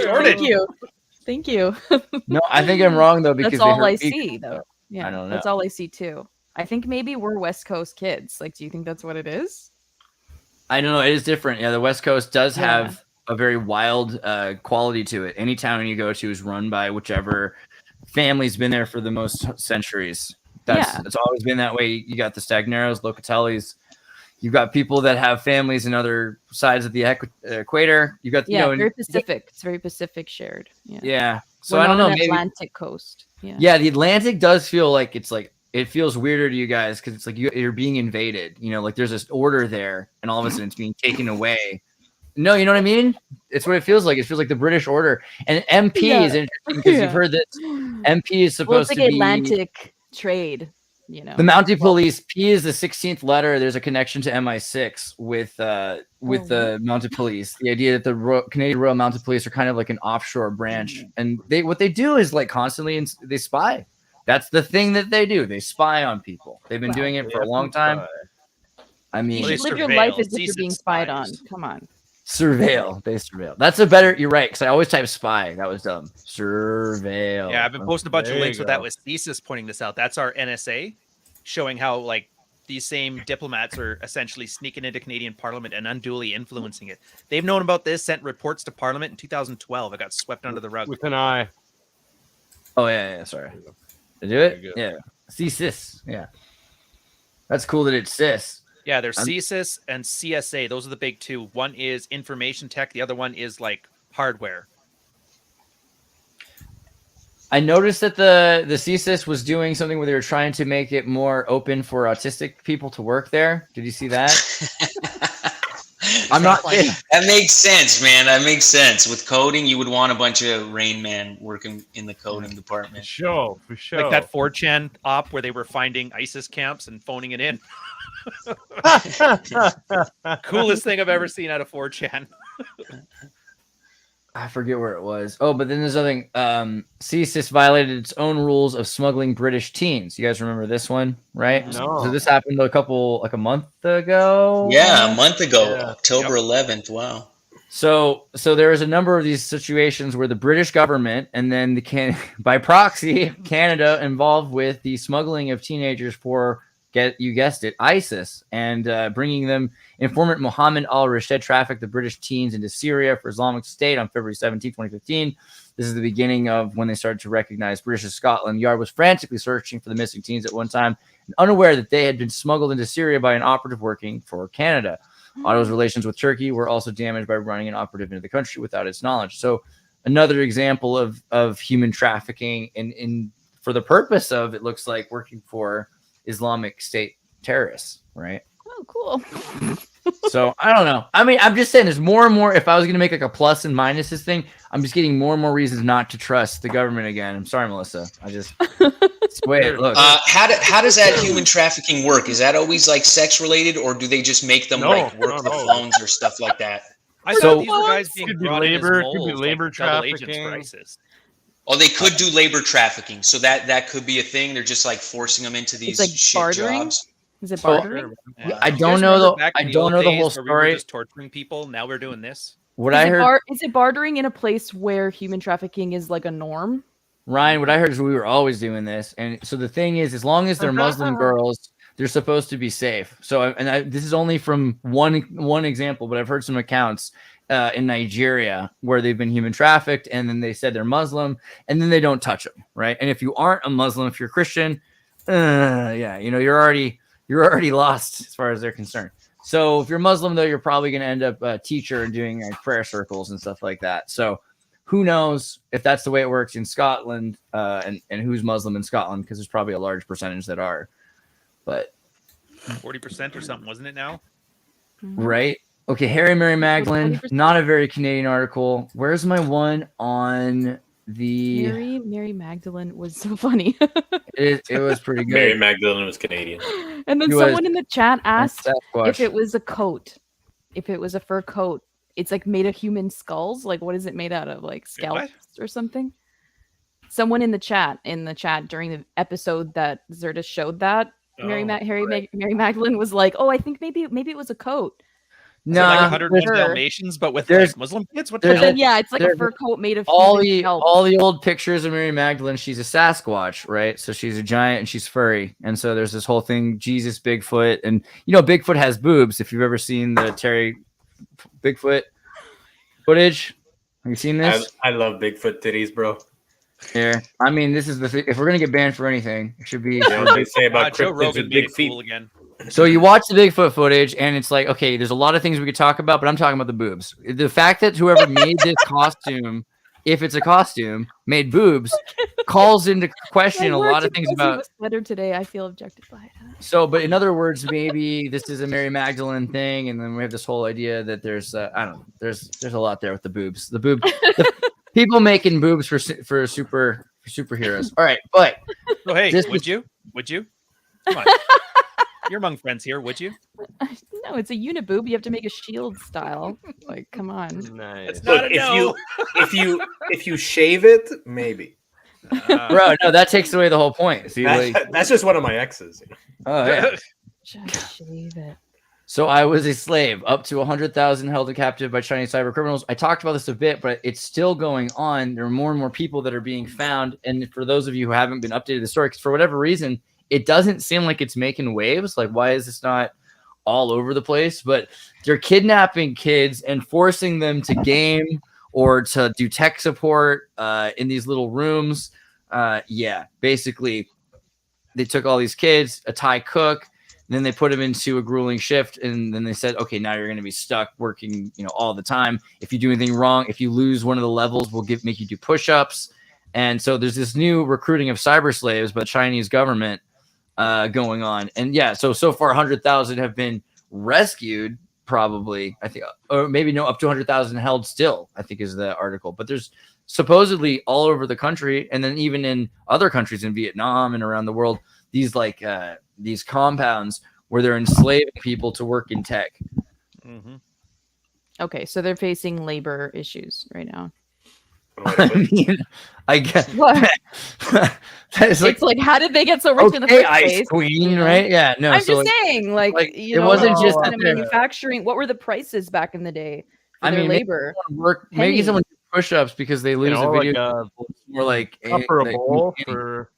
S4: Jordan.
S6: Thank you.
S2: No, I think I'm wrong though because
S6: That's
S2: they
S6: all
S2: hurt
S6: I
S2: me.
S6: see, though. Yeah,
S2: I don't
S6: that's
S2: know.
S6: all I see too. I think maybe we're West Coast kids. Like, do you think that's what it is?
S2: I don't know. It is different. Yeah, the West Coast does
S6: Yeah.
S2: have a very wild quality to it. Any town you go to is run by whichever family's been there for the most centuries. It's always been that way. You got the Stagneros, Locatellis. You've got people that have families in other sides of the equator. You got
S6: Very Pacific. It's very Pacific shared. Yeah.
S2: yeah. So
S6: We're
S2: I don't
S6: not
S2: know.
S6: an
S2: Maybe
S6: Atlantic coast. Yeah.
S2: yeah, the Atlantic does feel like it's like it feels weirder to you guys because it's like you're being invaded. You know, like there's this order there, and all of a sudden it's being taken away. No, you know what I mean? It's what it feels like. It feels like the British order. And MP is interesting because you've heard that MP is supposed
S6: it's
S2: to
S6: like
S2: be
S6: Atlantic trade. You know,
S2: the Mountie Police. P is the 16th letter. There's a connection to MI6 with the Mounted Police. The idea that the Canadian Royal Mounted Police are kind of like an offshore branch, and what they do is like constantly they spy. That's the thing that they do. They spy on people. They've been doing it for a long time. I mean,
S6: you should live your life as if you're being spied on. Come on.
S2: Surveil. They surveil. That's a better. You're right. Because I always type spy. That was dumb. Surveil.
S4: Yeah, I've been posting a bunch of links with that
S5: go.
S4: with CSIS pointing this out. That's our NSA showing how like these same diplomats are essentially sneaking into Canadian Parliament and unduly influencing it. They've known about this, sent reports to Parliament in 2012. It got swept under the rug.
S5: With an eye.
S2: Oh yeah. Sorry. To do it. Yeah. CSIS. Yeah. That's cool that it's cis.
S4: Yeah, there's CSIS and CSA. Those are the big two. One is information tech. The other one is like hardware.
S2: I noticed that the CSIS was doing something where they were trying to make it more open for autistic people to work there. Did you see that? I'm not.
S3: That makes sense, man. That makes sense. With coding, you would want a bunch of Rain Man working in the coding department.
S5: For sure.
S4: Like that 4chan op where they were finding ISIS camps and phoning it in. Coolest thing I've ever seen out of 4chan.
S2: I forget where it was. Oh, but then there's something. CSIS violated its own rules of smuggling British teens. You guys remember this one, right?
S5: No.
S2: So this happened a month ago.
S3: Yeah, a month ago,
S5: Yeah.
S3: October 11th. Wow.
S2: So there was a number of these situations where the British government and then by proxy Canada involved with the smuggling of teenagers for, you guessed it, ISIS, and bringing them. Informant Mohammed al-Rashid trafficked the British teens into Syria for Islamic State on February 17, 2015. This is the beginning of when they started to recognize British Scotland Yard was frantically searching for the missing teens at one time, and unaware that they had been smuggled into Syria by an operative working for Canada. Otto's relations with Turkey were also damaged by running an operative into the country without its knowledge. So another example of human trafficking in for the purpose of, it looks like, working for Islamic State terrorists, right?
S6: Oh, cool.
S2: So I don't know. I mean, I'm just saying there's more and more. If I was going to make like a plus and minuses thing, I'm just getting more and more reasons not to trust the government again. I'm sorry, Melissa. It's the way it looks.
S3: How does that human trafficking work? Is that always like sex related, or do they just make them work the phones or stuff like that?
S4: I thought these were guys being
S5: Could be
S4: brought in as
S5: labor,
S4: moles,
S5: could be labor
S4: like double agents
S5: trafficking.
S4: for ISIS.
S3: Oh, they could do labor trafficking, so that could be a thing. They're just like forcing them into these
S6: like
S3: shit
S6: bartering?
S3: jobs.
S6: Is it bartering?
S3: Wow.
S2: I
S4: You
S2: don't
S4: guys
S2: know
S4: remember
S2: the
S4: back
S2: I
S4: in
S2: don't know
S4: old
S2: the whole
S4: days where we were
S2: story.
S4: just torturing people. Now we're doing this.
S2: What I heard,
S6: Is it bartering in a place where human trafficking is like a norm?
S2: Ryan, what I heard is we were always doing this, and so the thing is, as long as they're Muslim girls, they're supposed to be safe. So, this is only from one example, but I've heard some accounts in Nigeria where they've been human trafficked, and then they said they're Muslim, and then they don't touch them, right? And if you aren't a Muslim, if you're Christian, you're already lost as far as they're concerned. So if you're Muslim, though, you're probably going to end up a teacher and doing like prayer circles and stuff like that. So who knows if that's the way it works in Scotland, and who's Muslim in Scotland, because there's probably a large percentage that are. But
S4: 40% or something, wasn't it now?
S2: right? Okay, Harry Mary Magdalene,
S6: 40%.
S2: not a very Canadian article. Where's my one on the?
S6: Mary Magdalene was so funny.
S2: It was pretty good.
S7: Mary Magdalene was Canadian.
S6: And then
S2: He was-
S6: someone in the chat asked
S2: Sasquatch.
S6: if it was a coat, if it was a fur coat. It's like made of human skulls. Like, what is it made out of? Like scalps or something? Someone in the chat during the episode that Xirtus showed that Mary Magdalene was like, "Oh, I think maybe it was a coat."
S4: Is it like
S2: No,
S4: 101
S6: sure.
S4: Dalmatians, but with
S2: There's-
S4: like Muslim kids? What
S6: But
S4: the
S2: there's
S4: hell?
S6: then, yeah, it's like a
S2: there's
S6: fur coat made of
S2: all
S6: human
S2: the
S6: scalps.
S2: all the old pictures of Mary Magdalene, she's a Sasquatch, right? So she's a giant and she's furry, and so there's this whole thing, Jesus, Bigfoot, and Bigfoot has boobs. If you've ever seen the Terry Bigfoot footage, have you seen this?
S7: I love Bigfoot titties, bro.
S2: Here, I mean, this is the thing. If we're gonna get banned for anything, it should be.
S7: You know what they say about
S4: Joe
S7: cryptids
S4: Rogan
S7: with
S4: made
S7: big
S4: it
S7: feet.
S4: cool again.
S2: So you watch the Bigfoot footage, and it's like, okay, there's a lot of things we could talk about, but I'm talking about the boobs. The fact that whoever made this costume if it's a costume, made boobs, calls into question a lot of things about
S6: a sweater today. I feel objectified.
S2: So, but in other words, maybe this is a Mary Magdalene thing, and then we have this whole idea that there's I don't know, there's a lot there with the boobs, the people making boobs for superheroes. All right, but
S4: Oh, hey, would you? Come on. You're among friends here, would you?
S6: No, it's a uniboob. You have to make a shield style. Like, come on.
S5: Nice.
S4: Not
S7: Look,
S4: a no.
S7: if you shave it, maybe.
S2: bro, no, that takes away the whole point. See, like,
S7: That's just one of my exes.
S2: oh yeah.
S6: Just shave it.
S2: So I was a slave, up to 100,000 held captive by Chinese cyber criminals. I talked about this a bit, but it's still going on. There are more and more people that are being found. And for those of you who haven't been updated the story, because for whatever reason, it doesn't seem like it's making waves. Like, why is this not all over the place? But they're kidnapping kids and forcing them to game or to do tech support in these little rooms. Yeah, basically, they took all these kids, a Thai cook, then they put them into a grueling shift, and then they said, okay, now you're going to be stuck working, all the time. If you do anything wrong, if you lose one of the levels, we'll make you do push-ups. And so there's this new recruiting of cyber slaves by the Chinese government going on. And yeah, so far 100,000 have been rescued, probably, I think, or maybe no, up to 100,000 held still, I think is the article. But there's supposedly all over the country, and then even in other countries in Vietnam and around the world, these compounds where they're enslaving people to work in tech.
S4: Mm-hmm.
S6: Okay, so they're facing labor issues right now.
S2: I mean, I guess
S6: What?
S2: it's
S6: It's like, how did they get so rich in the
S2: okay,
S6: first
S2: Ice
S6: place?
S2: Queen, right? Yeah, no.
S6: I'm
S2: so
S6: just saying,
S2: it wasn't just
S6: kind
S2: that
S6: of
S2: they're-
S6: manufacturing. What were the prices back in the day for
S2: I
S6: their
S2: mean, maybe
S6: labor?
S2: maybe
S6: Pennies.
S2: someone do push-ups because they lose a
S5: like
S2: video. More like
S5: cup or a
S2: like-
S5: bowl for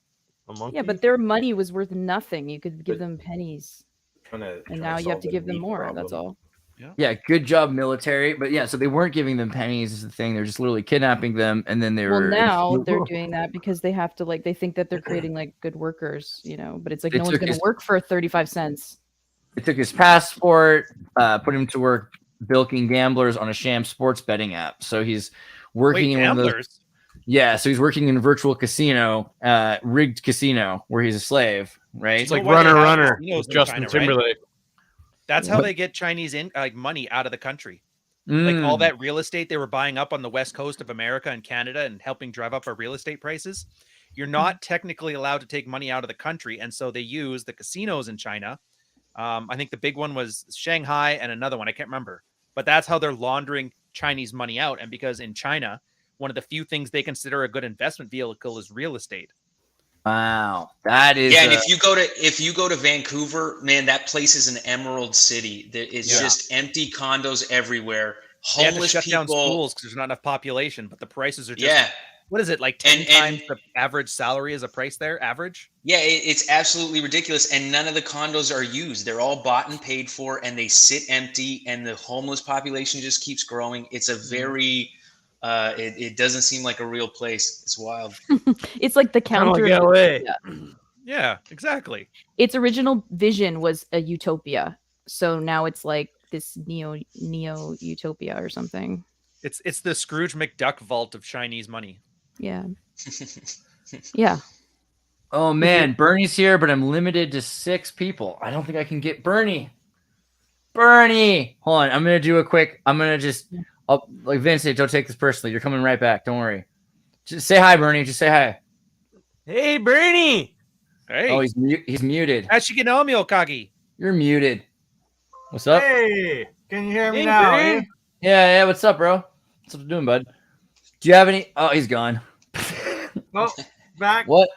S5: a monkey.
S6: Yeah, but their money was worth nothing. You could give them pennies, and now you have to give them more. That's all.
S2: Yeah, good job, military. But yeah, so they weren't giving them pennies is the thing. They're just literally kidnapping them, and then they
S6: Well,
S2: were.
S6: now they're doing that because they have to, they think that they're creating good workers, but it's like
S2: They
S6: no one's
S2: took
S6: going to
S2: his-
S6: work for 35 cents.
S2: They took his passport, put him to work bilking gamblers on a sham sports betting app. So he's working in one of those.
S4: gamblers.
S2: Yeah, so he's working in a virtual casino, rigged casino, where he's a slave, right?
S5: It's like
S4: why they have
S5: Runner
S4: casinos
S5: with
S4: in
S5: Justin
S4: China, right?
S5: Timberlake.
S4: That's how
S2: What?
S4: they get Chinese money out of the country. Like all that real estate they were buying up on the west coast of America and Canada and helping drive up our real estate prices. You're not technically allowed to take money out of the country. And so they use the casinos in China. I think the big one was Shanghai and another one. I can't remember. But that's how they're laundering Chinese money out. And because in China, one of the few things they consider a good investment vehicle is real estate.
S2: Wow, that is.
S3: Yeah, and if you go to Vancouver, man, that place is an emerald city. It's just empty condos everywhere.
S4: They have to
S3: Homeless
S4: shut down
S3: people.
S4: schools because there's not enough population, but the prices are just,
S3: Yeah,
S4: what is it, like 10
S3: And-
S4: times the average salary is a price there? Average?
S3: yeah, it's absolutely ridiculous. And none of the condos are used. They're all bought and paid for, and they sit empty. And the homeless population just keeps growing. It's a very it doesn't seem like a real place. It's wild.
S6: It's like the counter.
S5: Like LA.
S4: Yeah, exactly.
S6: Its original vision was a utopia, so now it's like this neo utopia or something.
S4: It's the Scrooge McDuck vault of Chinese money.
S6: Yeah. Yeah.
S2: Oh man, Bernie's here, but I'm limited to 6 people. I don't think I can get Bernie. Bernie, hold on. I'm gonna do a quick. Like Vincent, don't take this personally. You're coming right back. Don't worry. Just say hi, Bernie. Just say hi.
S5: Hey, Bernie.
S4: Hey,
S2: Oh, he's muted.
S4: Ashikinomi Okagi.
S2: You're muted. What's up?
S8: Hey, can you hear me
S5: Hey,
S8: now?
S5: Bernie.
S8: eh?
S2: Yeah. What's up, bro? What's up you doing, bud? Do you have any? Oh, he's gone.
S8: Oh, back.
S2: What?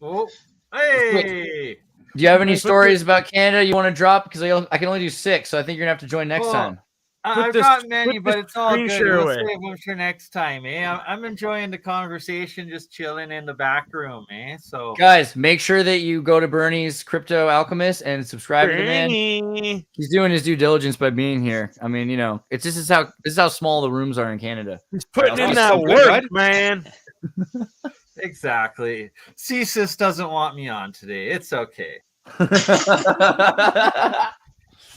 S8: Oh, hey.
S2: Do you have any stories about Canada you want to drop? Because I can only do 6, so I think you're gonna have to join next
S8: Well,
S2: time.
S8: I've
S5: this-
S8: got many,
S5: put
S8: but
S5: this
S8: it's all
S5: screen
S8: good.
S5: share
S8: We'll
S5: away.
S8: save them for next time, eh? I'm enjoying the conversation, just chilling in the back room, eh? So
S2: Guys, make sure that you go to Bernie's Crypto Alchemist and subscribe to the man.
S5: Bernie.
S2: He's doing his due diligence by being here. I mean, it's this is how small the rooms are in Canada.
S5: He's putting in
S4: He's
S5: that
S4: so good,
S5: work,
S4: bud.
S5: man.
S8: exactly. CSIS doesn't want me on today. It's okay.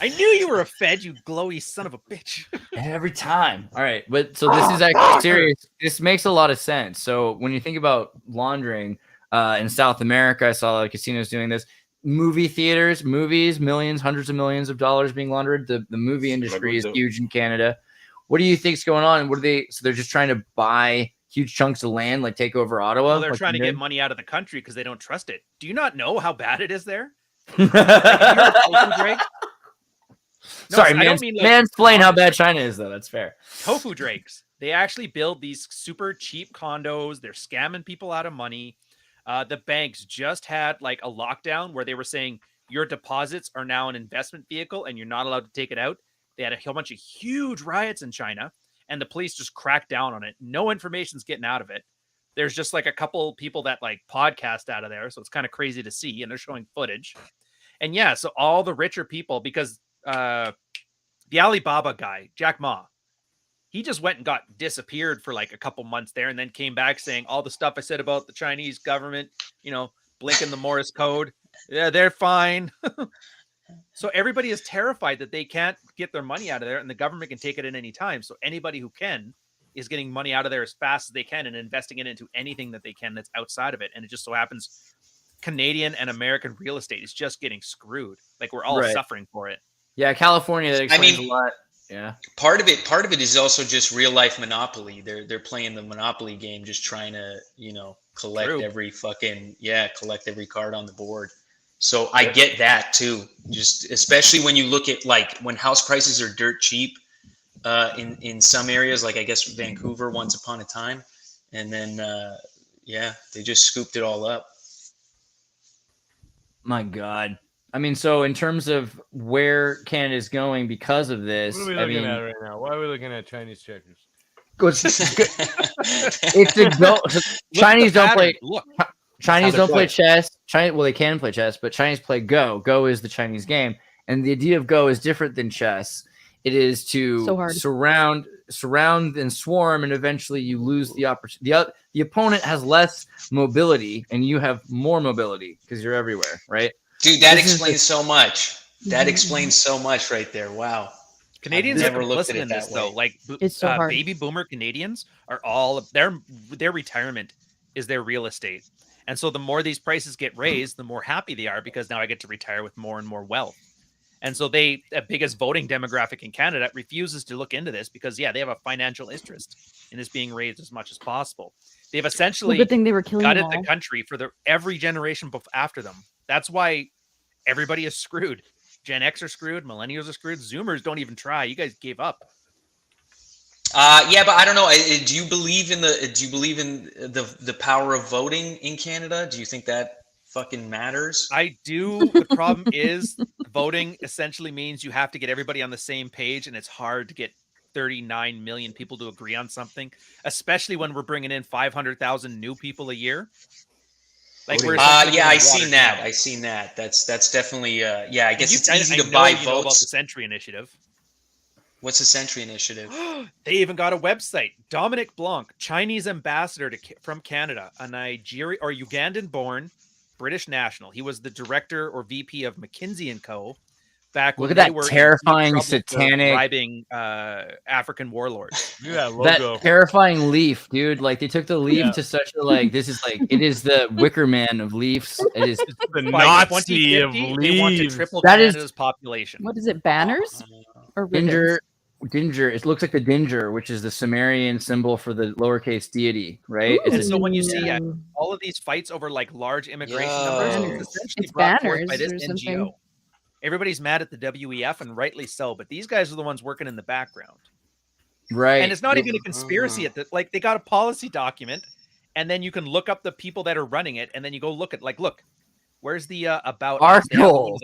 S4: I knew you were a Fed, you glowy son of a bitch.
S2: Every time. All right, but so this is actually serious. This makes a lot of sense. So when you think about laundering in South America, I saw a lot of casinos doing this. Movie theaters, movies, millions, hundreds of millions of dollars being laundered. The movie industry is huge in Canada. What do you think's going on? And what are they? So they're just trying to buy huge chunks of land, like take over Ottawa.
S4: Well, they're
S2: like
S4: trying to get money out of the country because they don't trust it. Do you not know how bad it is there?
S2: Sorry, mansplain how bad China is, though. That's fair.
S4: Tofu drakes. They actually build these super cheap condos. They're scamming people out of money. The banks just had like a lockdown where they were saying your deposits are now an investment vehicle and you're not allowed to take it out. They had a whole bunch of huge riots in China and the police just cracked down on it. No information's getting out of it. There's just like a couple people that like podcast out of there. So it's kind of crazy to see. And they're showing footage. And yeah, so all the richer people, because the Alibaba guy, Jack Ma, he just went and got disappeared for like a couple months there and then came back saying all the stuff I said about the Chinese government, you know, blinking the Morse code. Yeah, they're fine. So everybody is terrified that they can't get their money out of there and the government can take it at any time. So anybody who can is getting money out of there as fast as they can and investing it into anything that they can that's outside of it. And it just so happens Canadian and American real estate is just getting screwed. Like we're all suffering for it.
S2: Yeah, California, that explains a lot. Yeah.
S3: Part of it is also just real life monopoly. They're playing the monopoly game, just trying to, you know, collect every card on the board. So I get that too. Just especially when you look at like when house prices are dirt cheap in some areas, like I guess Vancouver once upon a time. And then they just scooped it all up.
S2: My God. I mean, so in terms of where Canada is going because of this,
S5: what are we looking at right now? Why are we looking at Chinese checkers?
S2: It's a go. Chinese don't play. Chinese don't play chess. Well, they can play chess, but Chinese play Go. Go is the Chinese game, and the idea of Go is different than chess. It is to surround and swarm, and eventually you lose the opportunity. The opponent has less mobility, and you have more mobility because you're everywhere, right?
S3: Dude, that explains so much. That explains so much right there. Wow.
S4: Canadians have never looked at it this though. Like
S6: it's so hard.
S4: Baby boomer Canadians are all their retirement is their real estate. And so the more these prices get raised, the more happy they are because now I get to retire with more and more wealth. And so the biggest voting demographic in Canada refuses to look into this because they have a financial interest in this being raised as much as possible. They've essentially
S6: good thing they were killing
S4: gutted the country for every generation after them. That's why everybody is screwed. Gen X are screwed. Millennials are screwed. Zoomers don't even try. You guys gave up.
S3: But I don't know. Do you believe in the power of voting in Canada? Do you think that fucking matters?
S4: I do. The problem is voting essentially means you have to get everybody on the same page, and it's hard to get 39 million people to agree on something, especially when we're bringing in 500,000 new people a year. Like
S3: I seen that. That's definitely I guess it's easy to buy votes.
S4: Know about the Century Initiative.
S3: What's the Century Initiative?
S4: They even got a website. Dominic Blanc, Chinese ambassador from Canada, a Nigerian or Ugandan-born British national. He was the director or VP of McKinsey & Co. Back
S2: Look
S4: when
S2: at
S4: they
S2: that
S4: were
S2: terrifying satanic
S4: bribing African warlords.
S2: That terrifying leaf, dude. Like they took the leaf to such a this is like it is the Wicker Man of leafs. It is
S5: the Nazi of leaves.
S4: They want to triple Canada's population.
S6: What is it? Banners or
S2: Dinger? It looks like the Dinger, which is the Sumerian symbol for the lowercase deity, right?
S4: And so when you see all of these fights over like large immigration numbers, it's essentially brought forth by this NGO. Everybody's mad at the WEF, and rightly so. But these guys are the ones working in the background,
S2: right?
S4: And it's not even a conspiracy at that. Like they got a policy document, and then you can look up the people that are running it, and then you go look at look, where's the about
S2: our goal?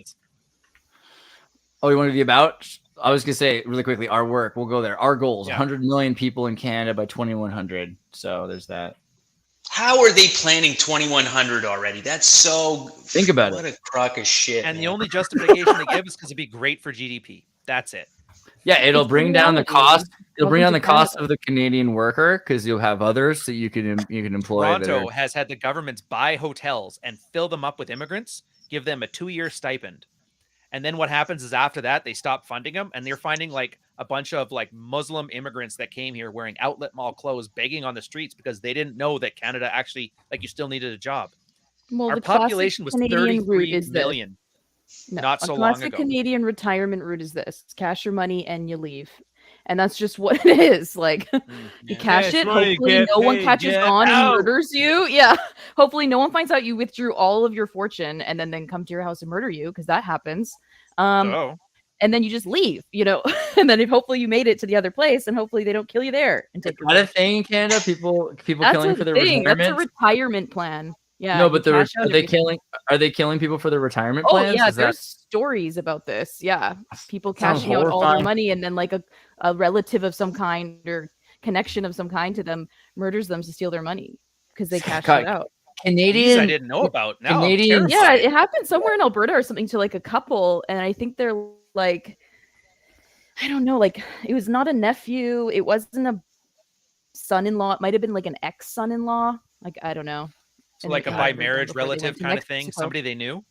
S2: Oh, you want to be about? I was gonna say really quickly, our work. We'll go there. Our goals: 100 million people in Canada by 2100. So there's that.
S3: How are they planning 2100 already? That's so.
S2: Think about
S3: what a crock of shit.
S4: And the only justification they give is because it'd be great for GDP. That's it.
S2: Yeah, it'll bring down the cost. It'll bring down the cost of the Canadian worker because you'll have others that you can employ.
S4: Toronto has had the governments buy hotels and fill them up with immigrants, give them a 2-year stipend, And then what happens is after that, they stop funding them, and they're finding like a bunch of like Muslim immigrants that came here wearing outlet mall clothes, begging on the streets because they didn't know that Canada actually, like, you still needed a job.
S6: Well,
S4: Our
S6: the classic
S4: population was
S6: Canadian route
S4: 33
S6: is this.
S4: million
S6: No,
S4: not
S6: a
S4: so long
S6: classic
S4: ago.
S6: Canadian retirement route is this: cash your money and you leave, and that's just what it is. Like, you cash
S5: Cash
S6: it.
S5: money,
S6: Hopefully,
S5: get
S6: no one
S5: paid,
S6: catches
S5: get
S6: on and
S5: out.
S6: murders you. Yeah. Hopefully, no one finds out you withdrew all of your fortune and then come to your house and murder you, because that happens.
S4: Oh.
S6: And then you just leave, and then if hopefully you made it to the other place, and hopefully they don't kill you there and take your
S2: Not a
S6: money.
S2: thing in Canada. People
S6: That's
S2: killing
S6: a
S2: for their
S6: thing. That's a
S2: retirement.
S6: retirement plan. Yeah.
S2: No,
S6: you
S2: but
S6: cash out
S2: are they
S6: everything.
S2: killing? Are they killing people for their retirement
S6: Oh
S2: plans?
S6: yeah,
S2: Is
S6: there's
S2: that
S6: stories about this. Yeah, people
S2: sounds
S6: cashing out all their
S2: horrifying.
S6: money, and then like a relative of some kind or connection of some kind to them murders them to steal their money because they cashed
S2: God,
S6: it out.
S4: These
S2: Canadian?
S4: I didn't know about. Now
S2: Canadian-
S4: I'm
S6: Yeah,
S4: terrified.
S6: it happened somewhere in Alberta or something to like a couple, and I think they're like, I don't know, like it was not a nephew, it wasn't a son-in-law, it might have been like an ex-son-in-law, like I don't know.
S4: So
S6: And
S4: like
S6: they
S4: a
S6: got rid
S4: by
S6: of them
S4: marriage
S6: before they went
S4: relative
S6: to
S4: kind of thing,
S6: Mexico.
S4: somebody they knew.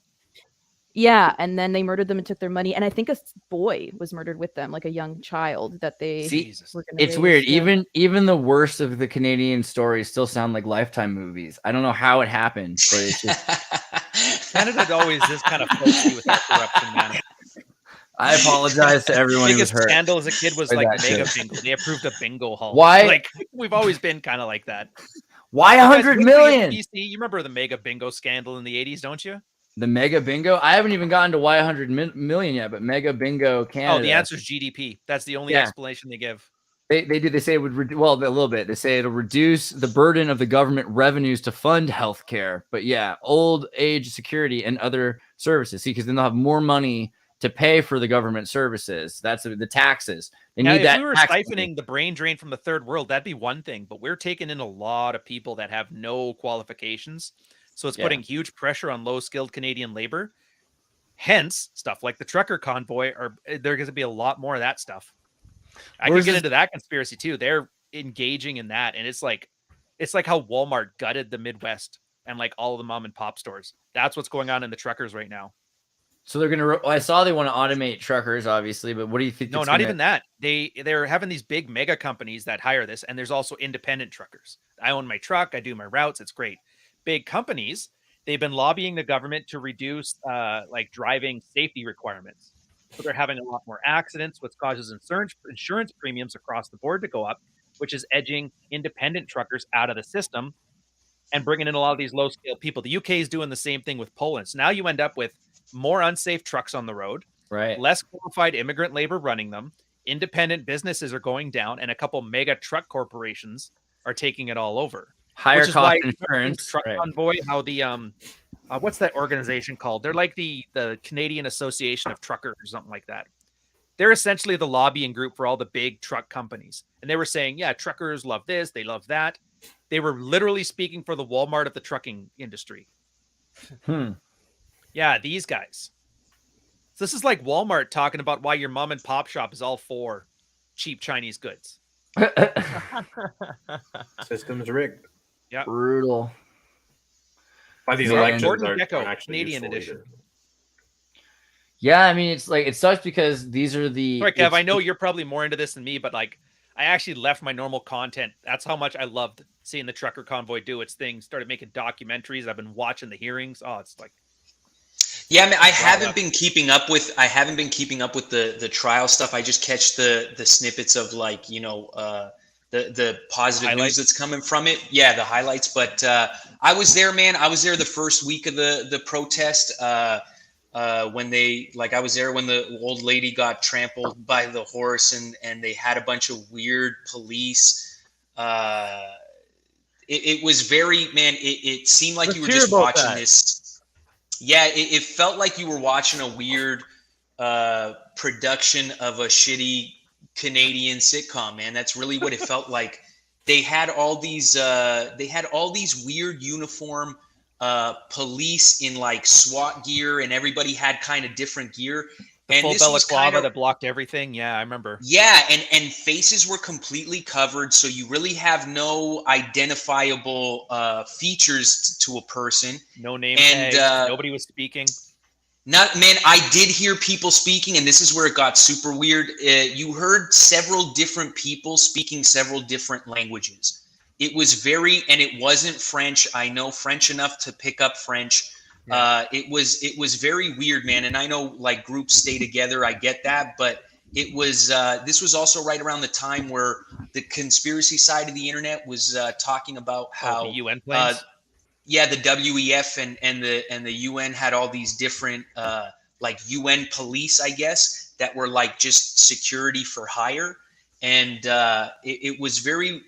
S6: Yeah, and then they murdered them and took their money, and I think a boy was murdered with them, like a young child that they
S2: See,
S4: Jesus.
S6: were gonna
S2: It's
S6: raise,
S2: weird.
S6: yeah.
S2: Even the worst of the Canadian stories still sound like Lifetime movies. I don't know how it happened, but it's just.
S4: Canada always is kind of folksy with our corruption, man.
S2: I apologize to everyone who was
S4: Biggest
S2: hurt.
S4: scandal as a kid was
S2: by
S4: like
S2: that
S4: the mega
S2: shit.
S4: bingo. They approved a bingo hall.
S2: Why-
S4: Like we've always been kind of like that.
S2: Why
S4: You guys
S2: 100
S4: lived in
S2: million?
S4: BC, you remember the mega bingo scandal in the 80s, don't you?
S2: The Mega Bingo. I haven't even gotten to why 100 million yet, but Mega Bingo Canada.
S4: Oh, the answer is GDP. That's the only
S2: Yeah.
S4: explanation they give.
S2: They do. They say it would a little bit. They say it'll reduce the burden of the government revenues to fund healthcare. But yeah, old age security and other services. See, because then they'll have more money to pay for the government services. That's the taxes. They
S4: Now,
S2: need
S4: if
S2: that.
S4: we were
S2: tax money.
S4: siphoning the brain drain from the third world, that'd be one thing. But we're taking in a lot of people that have no qualifications. So it's
S2: Yeah.
S4: putting huge pressure on low-skilled Canadian labor. Hence, stuff like the trucker convoy, there's going to be a lot more of that stuff. I
S2: Where's
S4: could get
S2: this-
S4: into that conspiracy too. They're engaging in that, and it's like how Walmart gutted the Midwest and like all of the mom and pop stores. That's what's going on in the truckers right now.
S2: So they're gonna. I saw they want to automate truckers, obviously, but what do you think?
S4: No,
S2: it's
S4: not
S2: gonna-
S4: even that. They're having these big mega companies that hire this, and there's also independent truckers. I own my truck, I do my routes, it's great. Big companies, they've been lobbying the government to reduce like driving safety requirements. So they're having a lot more accidents, which causes insurance premiums across the board to go up, which is edging independent truckers out of the system and bringing in a lot of these low-scale people. The UK is doing the same thing with Poland. So now you end up with more unsafe trucks on the road,
S2: Right.
S4: less qualified immigrant labor running them, independent businesses are going down, and a couple mega truck corporations are taking it all over.
S2: Higher
S4: Which is
S2: cost
S4: why
S2: insurance.
S4: Truck
S2: Right.
S4: Convoy, how the what's that organization called? They're like the Canadian Association of Truckers or something like that. They're essentially the lobbying group for all the big truck companies. And they were saying, yeah, truckers love this, they love that. They were literally speaking for the Walmart of the trucking industry. Yeah, these guys. So this is like Walmart talking about why your mom and pop shop is all for cheap Chinese goods.
S7: System's rigged.
S4: Yeah.
S2: Brutal.
S7: Why these
S2: Man.
S7: elections
S4: Gordon
S7: aren't
S4: Gekko,
S7: actually
S4: Canadian
S7: useful
S4: edition.
S7: either.
S2: Yeah, I mean, it's like it sucks because these are the.
S4: Sorry, Kev,
S2: it's-
S4: I know you're probably more into this than me, but like I actually left my normal content. That's how much I loved seeing the trucker convoy do its thing. Started making documentaries. I've been watching the hearings. Oh, it's like
S3: Yeah, I mean, I haven't been keeping up with the trial stuff. I just catch the snippets of like, the positive
S4: Highlights?
S3: news that's coming from it. Yeah, the highlights. But I was there, man. I was there the first week of the protest. When I was there when the old lady got trampled by the horse and they had a bunch of weird police. It was very, man, it seemed like you were just watching this. Yeah, it felt like you were watching a weird production of a shitty Canadian sitcom, man. That's really what it felt like. They had all these weird uniform police in like SWAT gear, and everybody had kind of different gear.
S4: the full
S3: this was
S4: balaclava that blocked everything. Yeah, I remember.
S3: Yeah, and faces were completely covered, so you really have no identifiable features to a person.
S4: No name
S3: And,
S4: tags. Nobody was speaking.
S3: Man, I did hear people speaking, and this is where it got super weird. You heard several different people speaking several different languages. It was and it wasn't French. I know French enough to pick up French. Yeah. It was very weird, man. And I know like groups stay together. I get that, but it was this was also right around the time where the conspiracy side of the internet was talking about how
S4: the UN planes.
S3: Yeah, the WEF and the UN had all these different like UN police, I guess, that were like just security for hire. And it was very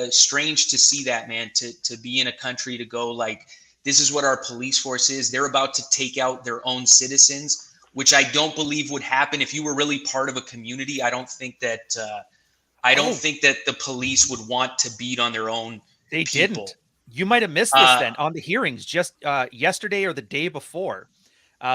S3: strange to see that, man, to be in a country to go like, this is what our police force is. They're about to take out their own citizens, which I don't believe would happen if you were really part of a community. I don't think that think that the police would want to beat on their own
S4: They
S3: people.
S4: didn't. You might have missed this then on the hearings just yesterday or the day before.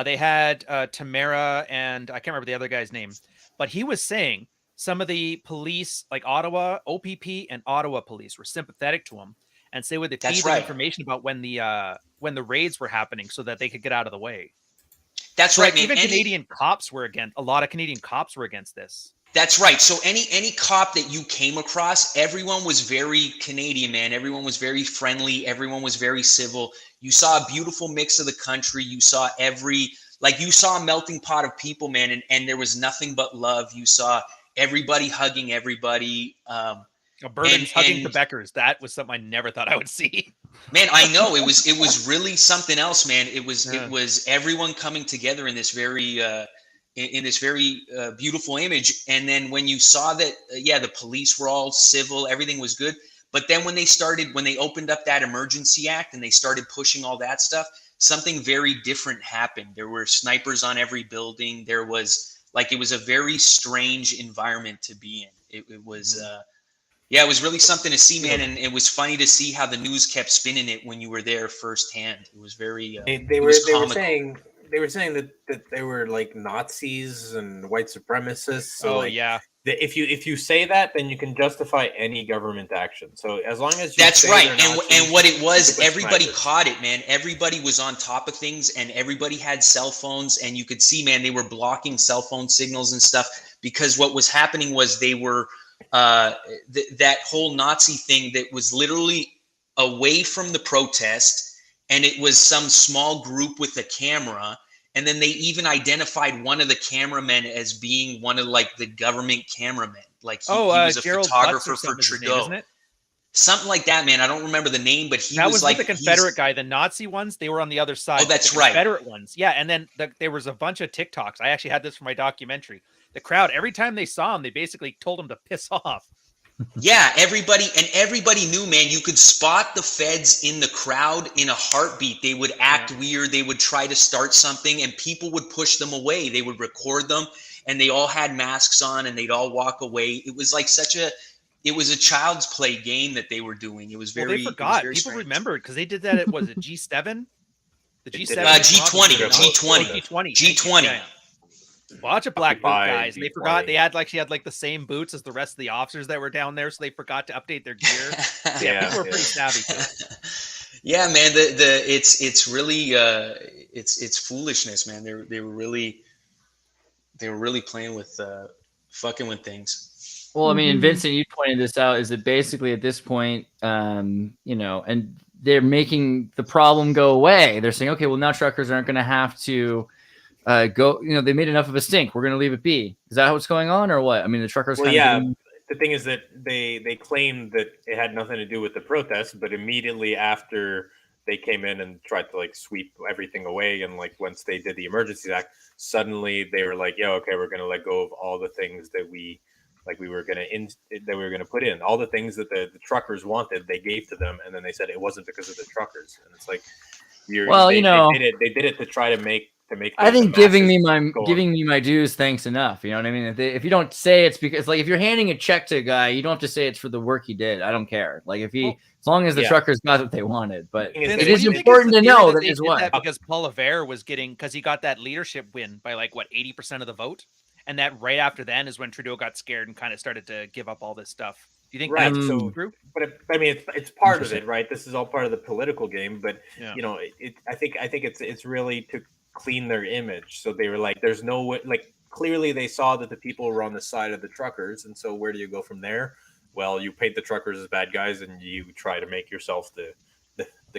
S4: They had Tamara and I can't remember the other guy's name, but he was saying some of the police, like Ottawa, OPP and Ottawa police, were sympathetic to him and say would they feed them information about when the raids were happening so that they could get out of the way.
S3: That's
S4: so
S3: right.
S4: Like, even Canadian cops were a lot of Canadian cops were against this.
S3: That's right. So any cop that you came across, everyone was very Canadian, man. Everyone was very friendly. Everyone was very civil. You saw a beautiful mix of the country. You saw you saw a melting pot of people, man. And there was nothing but love. You saw everybody hugging everybody.
S4: Bourbon's hugging Quebecers. That was something I never thought I would see.
S3: Man, I know it was really something else, man. It was everyone coming together in this very beautiful image. And then when you saw that, the police were all civil, everything was good. But then when they opened up that emergency act and they started pushing all that stuff, something very different happened. There were snipers on every building. There was it was a very strange environment to be in. It was, it was really something to see, man. And it was funny to see how the news kept spinning it when you were there firsthand. It was very,
S9: they were saying that they were like Nazis and white supremacists. So if you say that, then you can justify any government action. So as long as
S3: that's right. And what it was, everybody caught it, man. Everybody was on top of things, and everybody had cell phones, and you could see, man, they were blocking cell phone signals and stuff because what was happening was they were that whole Nazi thing that was literally away from the protest. And it was some small group with a camera. And then they even identified one of the cameramen as being one of the government cameramen. Like he was a photographer for Trudeau. Isn't it? Something like that, man. I don't remember the name, but
S4: that was like the Confederate guy. The Nazi ones, they were on the other side.
S3: Oh, that's
S4: right. Confederate ones. Yeah. And then there was a bunch of TikToks. I actually had this for my documentary. The crowd, every time they saw him, they basically told him to piss off.
S3: Yeah, everybody knew, man. You could spot the feds in the crowd in a heartbeat. They would act weird. They would try to start something, and people would push them away. They would record them, and they all had masks on, and they'd all walk away. It was like it was a child's play game that they were doing. It was very.
S4: They forgot. People
S3: strange.
S4: Remembered because they did that. It was a G7, the G7,
S3: G20.
S4: Yeah. Bunch of black boot guys. They forgot they had the same boots as the rest of the officers that were down there, so they forgot to update their gear. People were pretty savvy too.
S3: Yeah, man. It's really it's foolishness, man. They were really playing with fucking with things.
S2: Well, I mean, Vincent, you pointed this out. Is that basically at this point, and they're making the problem go away. They're saying, okay, well now truckers aren't going to have to. They made enough of a stink. We're going to leave it be. Is that what's going on or what? I mean, the truckers.
S9: The thing is that they claimed that it had nothing to do with the protest, but immediately after they came in and tried to sweep everything away, and once they did the Emergencies Act, suddenly they were like, "Yeah, okay, we're going to let go of all the things that we were going to put in, all the things that the truckers wanted, they gave to them, and then they said it wasn't because of the truckers." And it's like, they did it to try to make.
S2: I think giving me my dues, thanks enough. You know what I mean? If you don't say it's because if you're handing a check to a guy, you don't have to say it's for the work he did. I don't care. As long as the truckers got what they wanted. But it is important to know that is what
S4: because Paul Revere was getting because he got that leadership win by 80% of the vote, and that right after then is when Trudeau got scared and kind of started to give up all this stuff. Do you think that's true?
S9: But it's part of it, right? This is all part of the political game. But I think it's really to clean their image. So they were like, there's no way, like clearly they saw that the people were on the side of the truckers. And so where do you go from there? Well, you paint the truckers as bad guys and you try to make yourself the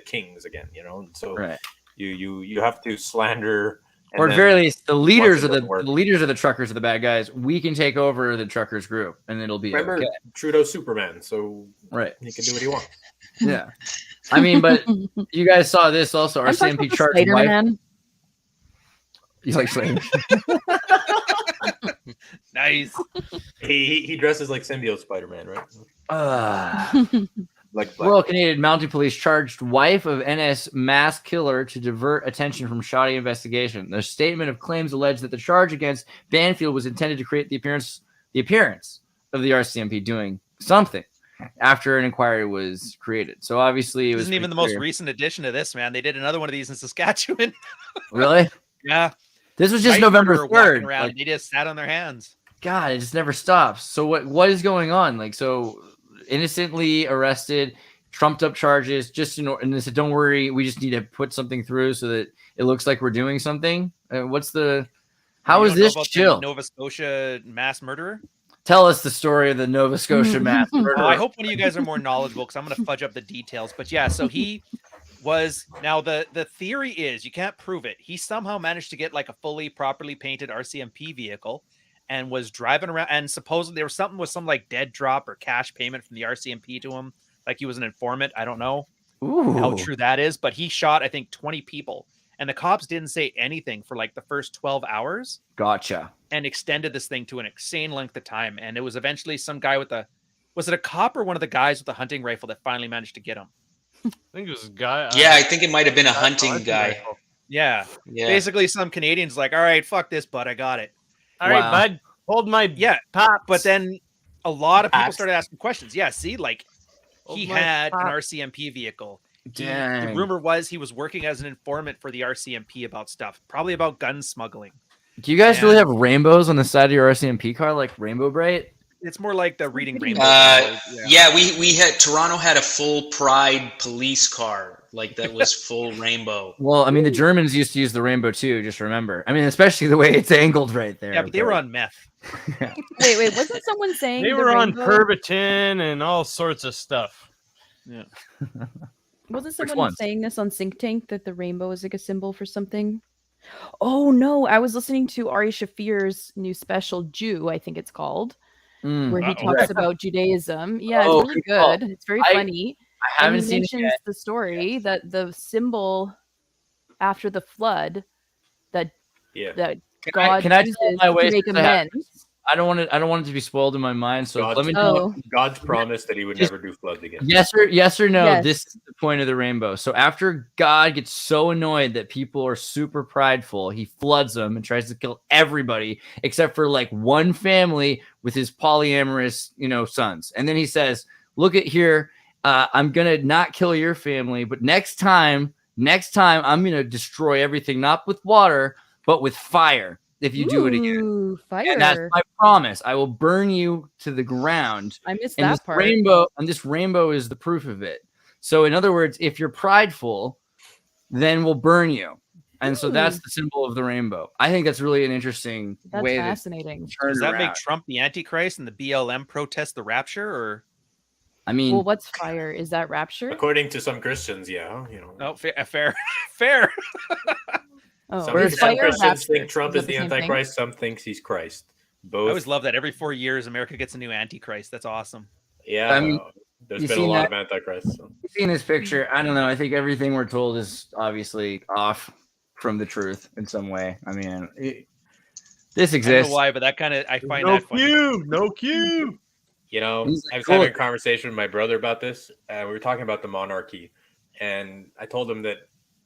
S9: kings again, you know? And so
S2: Right.
S9: you have to slander.
S2: Or at very least, the leaders
S9: once
S2: of
S9: it
S2: the
S9: doesn't work.
S2: leaders of the truckers are the bad guys. We can take over the truckers group, and it'll be
S9: Remember,
S2: okay.
S9: Trudeau's Superman, so
S2: Right.
S9: he can do what he wants.
S2: Yeah. I mean, but you guys saw this also.
S6: I'm talking
S2: RCMP
S6: about
S2: charged wife.
S6: Spider-Man.
S2: You like Slater?
S4: Nice.
S9: He dresses like symbiote Spider-Man, right? Like Black
S2: Royal
S9: Widow.
S2: Canadian Mounted Police charged wife of NS mass killer to divert attention from shoddy investigation. The statement of claims alleged that the charge against Banfield was intended to create the appearance of the RCMP doing something after an inquiry was created. So obviously, it
S4: This
S2: was
S4: isn't even the
S2: pretty
S4: most
S2: clear.
S4: recent edition of this, man. They did another one of these in Saskatchewan.
S2: Really?
S4: Yeah.
S2: This was just
S4: Knife
S2: November
S4: murderer walking
S2: 3rd.
S4: around,
S2: Like,
S4: they just sat on their hands.
S2: God, it just never stops. So what is going on? Like, so innocently arrested, trumped up charges, just and they said, don't worry, we just need to put something through so that it looks like we're doing something. How
S4: You
S2: is
S4: don't know
S2: this
S4: about the
S2: chill?
S4: Nova Scotia mass murderer?
S2: Tell us the story of the Nova Scotia mass murderer.
S4: Oh, I hope one of you guys are more knowledgeable because I'm going to fudge up the details. But yeah, so he was now the theory is you can't prove it. He somehow managed to get like a fully properly painted RCMP vehicle and was driving around. And supposedly there was something with some like dead drop or cash payment from the RCMP to him, like he was an informant. I don't know how
S2: Ooh.
S4: true that is, but he shot I think 20 people, and the cops didn't say anything for like the first 12 hours.
S2: Gotcha.
S4: And extended this thing to an insane length of time. And it was eventually some guy with was it a cop or one of the guys with a hunting rifle that finally managed to get him?
S5: I think it was a guy.
S3: Yeah, I think it might have been a hunting guy.
S5: rifle.
S4: Yeah.
S3: Yeah.
S4: Basically, some Canadians like, all right, fuck this, bud, I got it.
S5: All right,
S2: Wow.
S5: bud. Hold my
S4: Pops. But then a lot of people
S9: Pops.
S4: started asking questions. Yeah, see, like he
S5: Hold my
S4: had an
S5: pops.
S4: RCMP vehicle. The
S2: Dang.
S4: rumor was he was working as an informant for the RCMP about stuff, probably about gun smuggling.
S2: Do you guys
S4: Yeah.
S2: really have rainbows on the side of your RCMP car, like Rainbow Bright?
S4: It's more like the reading rainbow.
S3: Yeah, we had Toronto had a full Pride police car, like that was full rainbow.
S2: Well, I mean, the Germans used to use the rainbow too. Just remember. I mean, especially the way it's angled right there.
S4: Yeah, but they were on meth.
S6: Wait, wasn't someone saying
S5: They
S6: the
S5: were on
S6: rainbow-
S5: Pervitin and all sorts of stuff.
S4: Yeah.
S6: Wasn't
S2: Which
S6: someone
S2: ones?
S6: saying this on Think Tank that the rainbow is like a symbol for something? Oh no, I was listening to Ari Shafir's new special Jew, I think it's called,
S2: Mm.
S6: where he
S5: Uh-oh.
S6: talks about Judaism. Yeah,
S2: Oh,
S6: it's really
S2: good call.
S6: good. It's very
S2: I
S6: funny.
S2: I
S6: And
S2: haven't
S6: he
S2: seen it
S6: mentions
S2: yet.
S6: the story that the symbol after the flood that
S9: Yeah.
S6: God
S2: can I
S6: uses
S2: tell my
S6: to
S2: ways
S6: make
S2: since I have-
S6: amends.
S2: I don't want it to be spoiled in my mind. So
S9: God's,
S2: let me know.
S6: Oh,
S9: God's promise that he would
S2: Just-
S9: never do floods again.
S2: Yes or no.
S6: Yes.
S2: This is the point of the rainbow. So after God gets so annoyed that people are super prideful, he floods them and tries to kill everybody except for like one family with his polyamorous, sons. And then he says, "Look at here. I'm gonna not kill your family, but next time, I'm gonna destroy everything, not with water, but with fire. If you do it again."
S6: Ooh, fire.
S2: And that's my promise. I will burn you to the ground.
S6: I missed
S2: And
S6: that
S2: this
S6: part.
S2: rainbow is the proof of it. So in other words, if you're prideful, then we'll burn you. And so that's the symbol of the rainbow. I think that's really an interesting
S6: That's
S2: way
S6: fascinating.
S2: to turn
S4: Does
S2: it
S4: that make
S2: around.
S4: Trump the Antichrist and the BLM protest the rapture? Or
S2: I mean,
S6: Well, what's fire? Is that rapture?
S9: According to some Christians, yeah,
S4: no, fair, fair.
S6: Oh,
S9: Some,
S6: is
S9: some
S6: fire
S9: Christians
S6: rapture?
S9: think Trump
S6: Is
S9: is
S6: that
S9: the
S6: the same thing?
S9: Antichrist. Some thinks he's Christ.
S4: I
S9: Both.
S4: always love that every 4 years America gets a new Antichrist. That's awesome.
S9: Yeah,
S2: I mean,
S9: there's
S2: you
S9: been a
S2: seen
S9: lot
S2: that-
S9: of Antichrists. So.
S2: seeing this picture, I don't know. I think everything we're told is obviously off from the truth in some way. I mean, this
S4: I don't
S2: exists.
S4: know why, but that kind of I find
S5: No
S4: that funny.
S5: cue. No cue.
S9: You know,
S2: He's
S9: I was
S2: cool.
S9: having a conversation with my brother about this. We were talking about the monarchy, and I told him that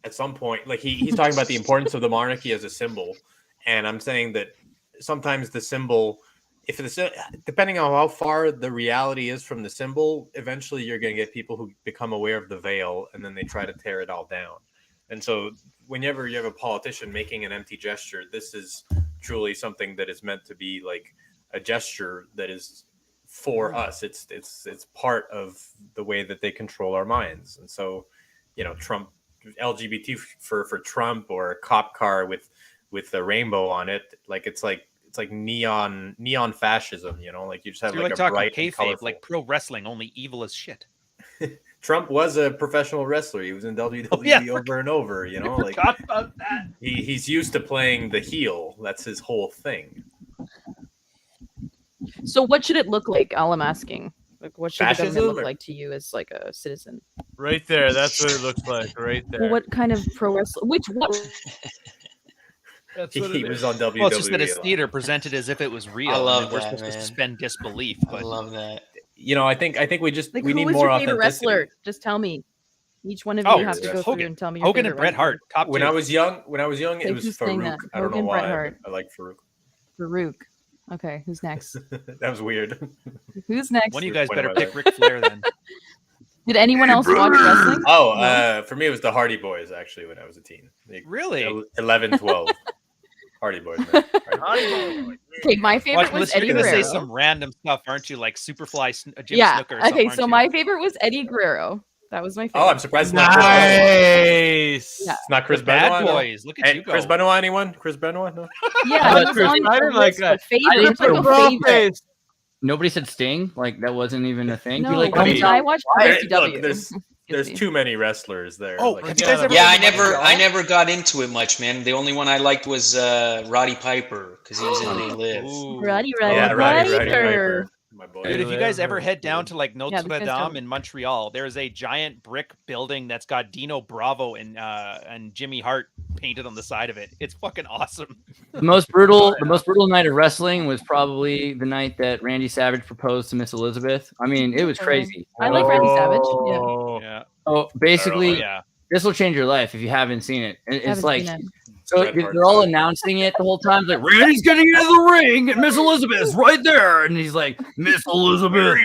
S9: at some point, like he's talking about the importance of the monarchy as a symbol, and I'm saying that sometimes the symbol, depending on how far the reality is from the symbol, eventually you're going to get people who become aware of the veil, and then they try to tear it all down. And so, whenever you have a politician making an empty gesture, this is truly something that is meant to be like a gesture that is for us. It's part of the way that they control our minds. And so, you know, Trump LGBT for Trump, or a cop car with a rainbow on it. Like it's like neon fascism, you know, like you just have
S4: You're
S9: like
S4: like
S9: a
S4: talking
S9: bright and
S4: kayfabe,
S9: colorful.
S4: like pro wrestling, only evil as shit.
S9: Trump was a professional wrestler. He was in WWE over and over, you know, like
S4: About that.
S9: he's used to playing the heel. That's his whole thing.
S6: So what should it look like? All I'm asking. Like, what should the government
S9: Fascism,
S6: look
S9: or-
S6: like to you as like a citizen?
S5: Right there. That's what it looks like. Right there.
S6: Well, what kind of pro wrestling? What?
S5: That's what
S9: He
S5: it
S9: was
S5: is.
S9: on WWE.
S4: Well, it's just that his
S9: a lot.
S4: theater presented as if it was real.
S3: I love
S4: and we're
S3: that,
S4: supposed to
S3: man.
S4: suspend disbelief.
S3: I
S4: But
S3: love that.
S9: You know, I think we just
S6: Like,
S9: we
S6: who
S9: need
S6: was
S9: more
S6: your favorite
S9: authenticity.
S6: wrestler? Just tell me. Each one of
S4: Oh,
S6: you have to go
S4: Hogan.
S6: through and tell me your
S4: Hogan
S6: favorite
S4: and Bret
S6: wrestler.
S4: Hart, top
S9: When
S4: two.
S9: I was young,
S6: Okay,
S9: it was
S6: who's saying
S9: Farouk.
S6: that?
S9: I don't know
S6: Hogan, Bret
S9: why.
S6: Hart.
S9: I like Farouk.
S6: Farouk. Okay, who's next?
S9: That was weird.
S6: Who's next?
S4: One of you guys
S9: When
S4: better
S9: am I
S4: pick Ric Flair then.
S6: Did anyone else watch wrestling?
S9: Oh, for me, it was the Hardy Boys, actually, when I was a teen. Like,
S4: Really?
S9: 11, 12. Hardy Boys, man.
S6: Okay, my favorite
S4: Watch,
S6: was
S4: you're
S6: Eddie
S4: gonna
S6: Guerrero.
S4: say some random stuff, aren't you? Like Superfly, Jim
S6: Yeah.
S4: Snooker. Or something,
S6: Okay,
S4: aren't
S6: so
S4: you?
S6: my favorite was Eddie Guerrero. That was my favorite.
S9: Oh, I'm surprised it's not
S5: Nice.
S6: Yeah.
S9: It's not Chris
S4: The Bad
S9: Benoit. no?
S4: Boys. Look at
S9: Hey,
S4: you go.
S9: Chris Benoit, anyone? Chris Benoit? No.
S6: Yeah,
S5: I
S6: it was
S5: like
S6: on
S5: I
S6: the
S5: didn't like
S6: list
S5: that.
S6: of favorites.
S5: I
S6: It's like a favorite.
S5: face.
S2: Nobody said Sting. Like that wasn't even a thing.
S6: No,
S2: You like
S6: when
S5: Hometown.
S6: I watched
S9: Hey,
S6: WCW.
S9: look, there's too many wrestlers there.
S4: Oh,
S9: Like,
S4: have you guys ever?
S3: Yeah,
S4: been to Montreal?
S3: I never got into it much, man. The only one I liked was Roddy Piper because he was in They Live.
S4: Ooh.
S6: Roddy
S9: yeah, Roddy
S6: Piper.
S9: Piper, my boy.
S4: Dude, if you guys ever head down to like
S6: Yeah,
S4: Notre
S6: these guys
S4: Dame
S6: don't-
S4: in Montreal, there is a giant brick building that's got Dino Bravo and Jimmy Hart painted on the side of it. It's fucking awesome.
S2: The most brutal night of wrestling was probably the night that Randy Savage proposed to Miss Elizabeth. I mean, it was crazy.
S6: I like Randy Savage. Yeah.
S5: Oh.
S4: Yeah.
S2: Oh, basically,
S4: Yeah.
S2: this will change your life if you haven't seen it. It's
S6: Haven't
S2: like
S6: seen it.
S2: so
S9: Bret Hart
S2: they're all
S9: fight.
S2: announcing it the whole time. Like Randy's getting into the ring, and Miss Elizabeth's right there, and he's like, Miss Elizabeth,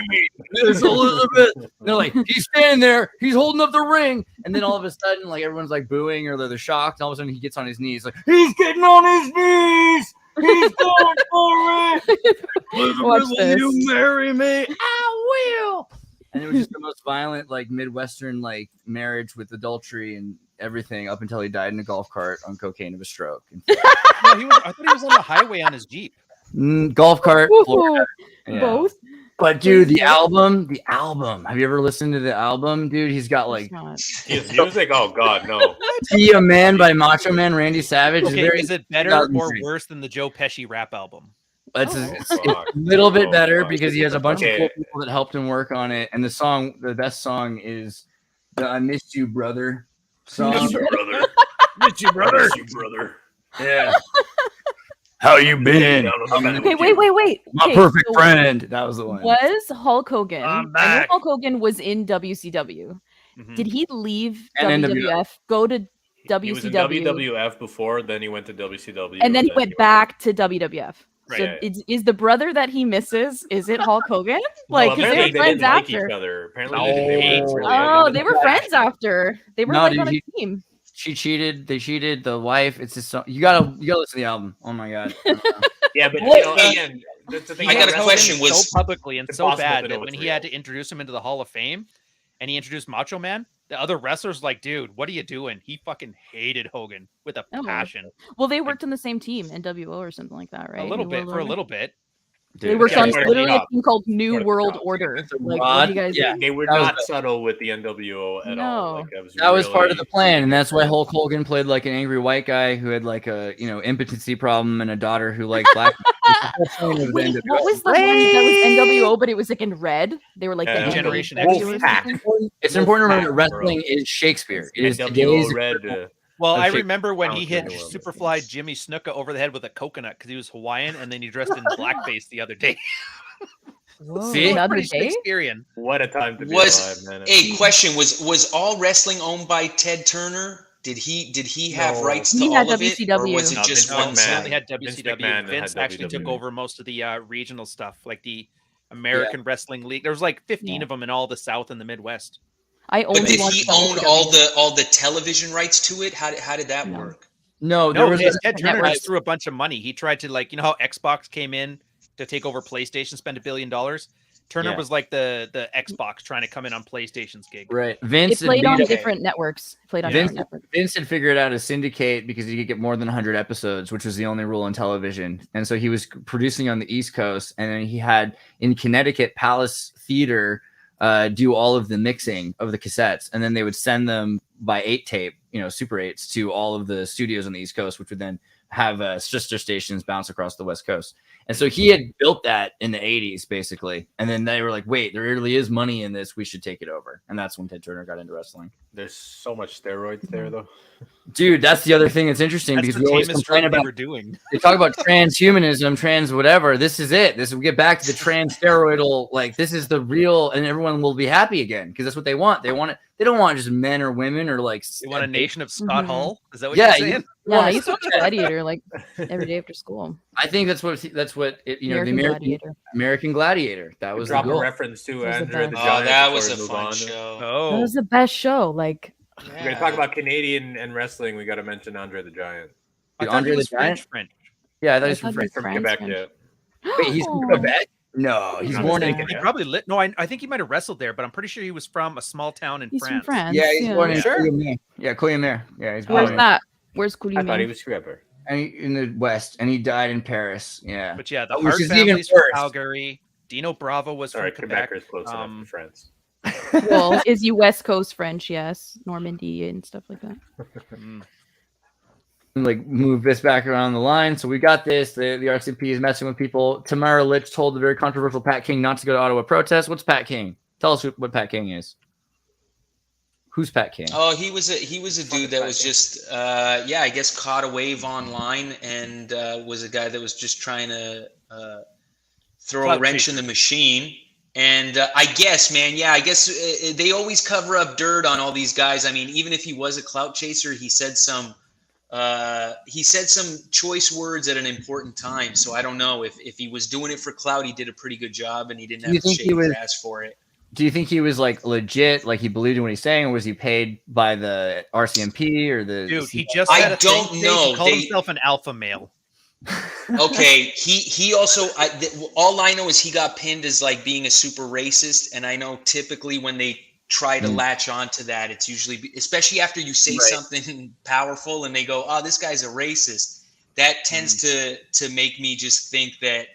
S2: Miss Elizabeth. And they're like, he's standing there, he's holding up the ring, and then all of a sudden, like everyone's like booing or they're shocked. And all of a sudden, he gets on his knees, like he's getting on his knees. He's going for it. Elizabeth,
S6: Watch
S2: will
S6: this.
S2: you marry me? I will. And it was just the most violent, like Midwestern, like marriage with adultery and everything up until he died in a golf cart on cocaine of a stroke.
S4: No, I thought he was on the highway on his Jeep.
S2: Golf cart,
S6: Woohoo.
S2: Florida. Yeah.
S6: Both.
S2: But dude, the album. Have you ever listened to the album, dude? He's got like
S6: It's not.
S9: His music? Oh, God, no.
S2: "Be a Man" by Macho Man Randy Savage.
S4: Okay,
S2: very,
S4: is it better or
S2: 2003.
S4: worse than the Joe Pesci rap album?
S2: It's,
S6: Oh.
S2: it's a little bit better because he has a bunch
S9: Okay.
S2: of cool people that helped him work on it. And the best song is the "I Missed You, Brother" song.
S9: Miss you, brother.
S2: Miss you, brother.
S9: Miss you, brother.
S2: Yeah. How you been?
S6: Okay, wait.
S2: My
S6: Okay,
S2: perfect
S6: so
S2: friend. That was the one.
S6: Was Hulk Hogan?
S5: I'm
S6: I know
S5: back.
S6: Hulk Hogan was in WCW.
S4: Mhm.
S6: Did he leave
S2: And
S6: WWF, go to
S9: He was in
S6: WCW,
S9: WWF before, then he went to WCW.
S6: and then he went back to WWF?
S9: Right,
S6: So
S9: yeah.
S6: is the brother that he misses? Is it Hulk Hogan?
S9: Well,
S6: Like, 'cause
S9: apparently
S6: they were friends
S9: didn't like
S6: after.
S9: each other. Apparently
S2: No.
S9: they were really
S6: Oh, they were friends after. They were
S2: No,
S6: like
S2: dude,
S6: on a
S2: he-
S6: team.
S2: She cheated. They cheated. The wife. It's just you gotta listen to the album. Oh my god.
S9: Yeah, but you
S3: What?
S9: know, again, that's the thing.
S3: I got a
S9: about
S3: question,
S9: wrestling.
S3: was-
S4: so publicly and so
S9: impossible
S4: bad
S9: to know
S4: that
S9: what's
S4: when he had
S9: real.
S4: to introduce him into the Hall of Fame, and he introduced Macho Man, the other wrestlers like, dude, what are you doing? He fucking hated Hogan with a
S6: Oh.
S4: passion.
S6: Well, they worked on the same team, NWO or something like that, right?
S4: A little
S6: New
S4: bit
S6: World
S4: for a
S6: Order?
S4: little bit.
S6: They worked
S9: Yeah,
S6: on
S9: part of the
S6: literally a
S9: top.
S6: team called New
S9: Part of the
S6: World
S9: top.
S6: Order.
S2: The
S6: Like,
S2: Rod,
S6: what do you guys?
S2: yeah.
S9: They were
S2: That was
S9: not
S2: the-
S9: subtle with the NWO at all.
S6: No.
S9: Like,
S2: That was part of the
S9: really-
S2: plan, and that's why Hulk Hogan played like an angry white guy who had like a impotency problem and a daughter who liked black.
S6: Wait, what was the one that was NWO, but it was like in red? They were like
S9: Yeah,
S6: the
S4: Generation
S6: NWO
S4: X.
S6: or
S9: Wolfpack.
S6: something?
S2: It's important to remember that
S9: Bro.
S2: wrestling is Shakespeare. It is
S9: NWO
S2: today's
S9: Red.
S4: Well,
S2: Oh,
S4: I
S2: shit.
S4: remember when he hit
S9: Sounds really well.
S4: Superfly Jimmy Snuka over the head with a coconut because he was Hawaiian, and then he dressed in blackface the other day.
S6: Whoa,
S2: See?
S6: the other
S4: Pretty
S6: day?
S4: Shakespearean.
S9: What a time to be
S3: Was
S9: alive, man.
S3: a question was all wrestling owned by Ted Turner? Did he have
S9: No.
S3: rights to
S6: He
S3: all
S6: had
S3: of it, or
S6: WCW.
S3: was it
S9: No,
S3: just
S9: Vince
S3: one
S9: McMahon.
S4: They
S3: side?
S4: only had
S9: Vince
S4: WCW.
S9: McMahon
S4: Vince
S9: had
S4: actually took
S9: WWE.
S4: over most of the regional stuff, like the American Wrestling League. There was like 15
S6: Yeah.
S4: of them in all the South and the Midwest.
S6: I only
S3: But did
S6: watched
S3: he own
S6: WCW.
S3: all the television rights to it? How did that
S6: No.
S3: work?
S2: No, there
S4: No,
S2: was
S4: Ted Turner
S6: network.
S4: just threw a bunch of money. He tried to, like, you know how Xbox came in to take over PlayStation, spend $1 billion. Turner
S2: Yeah.
S4: was like the Xbox trying to come in on PlayStation's gig.
S2: Right.
S6: It
S2: Vince had
S6: played on
S2: made up-
S6: different networks. Played on
S2: Vince,
S6: different networks.
S2: Vince had figured out a syndicate because he could get more than 100 episodes, which was the only rule on television. And so he was producing on the East Coast, and then he had in Connecticut Palace Theater do all of the mixing of the cassettes, and then they would send them by 8-tape, Super 8s, to all of the studios on the East Coast, which would then have sister stations bounce across the West Coast. And so he had built that in the 80s, basically. And then they were like, wait, there really is money in this. We should take it over. And that's when Ted Turner got into wrestling.
S9: There's so much steroids there, though.
S2: Dude, that's the other thing that's interesting
S4: That's
S2: because
S4: the
S2: we always
S4: tamest
S2: complain
S4: drug they
S2: about
S4: were doing.
S2: they talk about transhumanism, trans whatever. This is it. We get back to the trans steroidal, like this is the real, and everyone will be happy again because that's what they want. They want it. They don't want just men or women or like.
S4: You want a nation of Scott Hall? Is that what
S2: Yeah,
S4: you're saying?
S6: Yeah, I used to watch Gladiator like every day after school.
S2: I think that's what it,
S6: American
S2: the
S6: Gladiator.
S2: American Gladiator. That was the
S9: Drop a
S2: goal.
S9: reference to
S6: That was the
S9: Andrew the
S6: best.
S9: Giant.
S3: that was a
S9: before we move
S3: fun
S9: on.
S3: show.
S6: That
S4: Oh,
S6: was the best show. Like,
S9: We're gonna talk about Canadian and wrestling. We got to mention Andre the Giant
S4: I
S2: Dude,
S4: thought
S2: Andre
S4: he
S2: the
S4: was
S2: Giant?
S4: French.
S2: Yeah, I thought
S6: I
S2: he's from
S6: thought he
S2: France.
S6: was
S9: from
S6: French,
S9: Quebec.
S6: French.
S9: Yeah,
S2: Wait, he's from
S6: Oh.
S2: Quebec? No, he's
S9: I'm
S2: born in.
S9: mistaken,
S4: He
S9: yeah.
S4: probably lit. No, I think he might have wrestled there, but I'm pretty sure he was from a small town in
S6: He's
S4: France.
S6: from France.
S2: Yeah, he's born in
S4: Sure.
S2: Coulommiers. Yeah, Coulommiers. Yeah, he's born
S6: Where's
S2: in,
S6: that? Where's
S9: I thought he
S6: Couliman?
S9: was Quebec.
S2: in the West, and he died in Paris. Yeah.
S4: But yeah, the
S2: Which
S4: Hart
S2: is even
S4: family's from
S2: worse.
S4: Calgary. Dino Bravo was
S9: Sorry,
S4: from Quebec.
S9: Quebec is close enough to France.
S6: Well, is you West Coast French? Yes, Normandy and stuff like that.
S4: Mm.
S2: Like move this back around the line. So we got this. The RCMP is messing with people. Tamara Litch told the very controversial Pat King not to go to Ottawa protest. What's Pat King? Tell us what Pat King is. Who's Pat King?
S3: Oh, he was a dude that was just I guess caught a wave online and was a guy that was just trying to throw
S4: Clout
S3: a wrench
S4: chaser.
S3: in the machine. And I guess, man, they always cover up dirt on all these guys. I mean, even if he was a clout chaser, he said some choice words at an important time. So I don't know if he was doing it for clout. He did a pretty good job, and he didn't
S2: Do you
S3: have to
S2: think he
S3: shave his
S2: was-
S3: ass for it.
S2: Do you think he was like legit, like he believed in what he's saying, or was he paid by the RCMP or the?
S4: Dude, he just
S3: I
S4: had a thing
S3: don't
S4: today.
S3: know.
S4: He called
S3: They-
S4: himself an alpha male.
S3: Okay, he also all I know is he got pinned as like being a super racist, and I know typically when they try to latch onto that, it's usually, especially after you say something powerful and they go, "Oh, this guy's a racist." That tends to make me just think that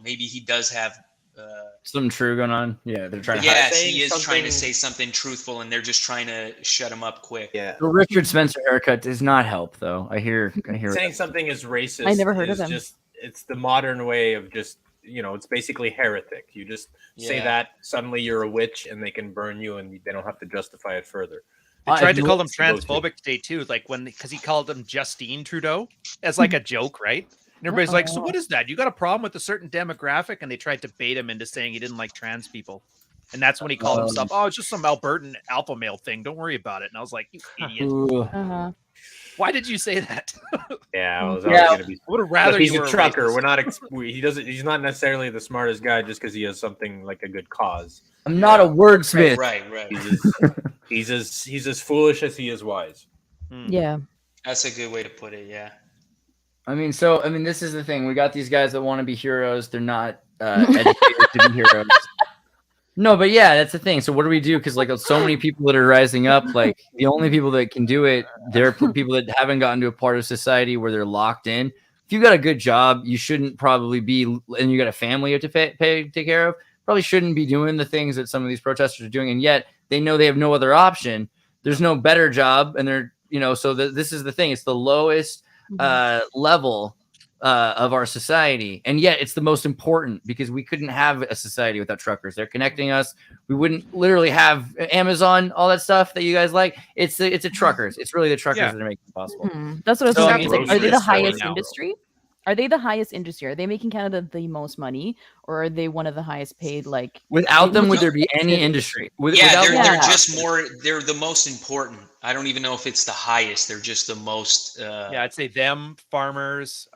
S3: maybe he does have
S2: Something true going on. Yeah, they're trying to.
S3: yes,
S9: saying
S3: he is trying to
S9: something-
S3: say something truthful, and they're just trying to shut him up quick.
S9: Yeah.
S2: The Richard Spencer haircut does not help, though. I hear.
S9: Saying something is racist.
S6: I never heard of
S9: is
S6: him.
S9: Just it's the modern way of just it's basically heretic. You just say
S3: Yeah.
S9: that suddenly you're a witch and they can burn you and they don't have to justify it further.
S4: They
S2: I
S4: tried
S2: have
S4: to
S2: no-
S4: call him transphobic today too, like because he called him Justine Trudeau as like a joke, right? And everybody's like, "So what is that? You got a problem with a certain demographic?" And they tried to bait him into saying he didn't like trans people, and that's when he called himself, "Oh, it's just some Albertan alpha male thing. Don't worry about it." And I was like, "You idiot!
S2: Ooh.
S6: Uh-huh.
S4: Why did you say that?"
S9: Yeah, I was
S2: Yeah.
S9: always gonna be.
S4: I would have rather
S9: Look, he's
S4: you
S9: a
S4: were
S9: trucker.
S4: racist.
S9: We're not. He doesn't. He's not necessarily the smartest guy just because he has something like a good cause.
S2: I'm not a wordsmith.
S3: Right.
S9: He's as foolish as he is wise.
S6: Yeah.
S3: That's a good way to put it. Yeah.
S2: This is the thing. We got these guys that want to be heroes. They're not educated to be heroes. No, but yeah, that's the thing. So what do we do? Because like so many people that are rising up, like the only people that can do it, they're people that haven't gotten to a part of society where they're locked in. If you got a good job, you shouldn't probably be, and you got a family you have to take care of, probably shouldn't be doing the things that some of these protesters are doing. And yet they know they have no other option. There's no better job. And they're, so this is the thing. It's the lowest level of our society, and yet it's the most important because we couldn't have a society without truckers. They're connecting us. We wouldn't literally have Amazon, all that stuff that you guys like. It's the truckers. It's really the truckers that are making it possible.
S6: That's what I was
S2: So,
S6: thinking. Like, are they the
S9: groceries
S6: highest
S9: now.
S6: industry? Are they the highest industry? Are they making Canada the most money, or are they one of the highest paid? Like
S2: Without them, would there be any industry?
S3: Yeah,
S2: Without
S3: they're just more. They're the most important. I don't even know if it's the highest. They're just the most.
S4: Yeah, I'd say them, farmers.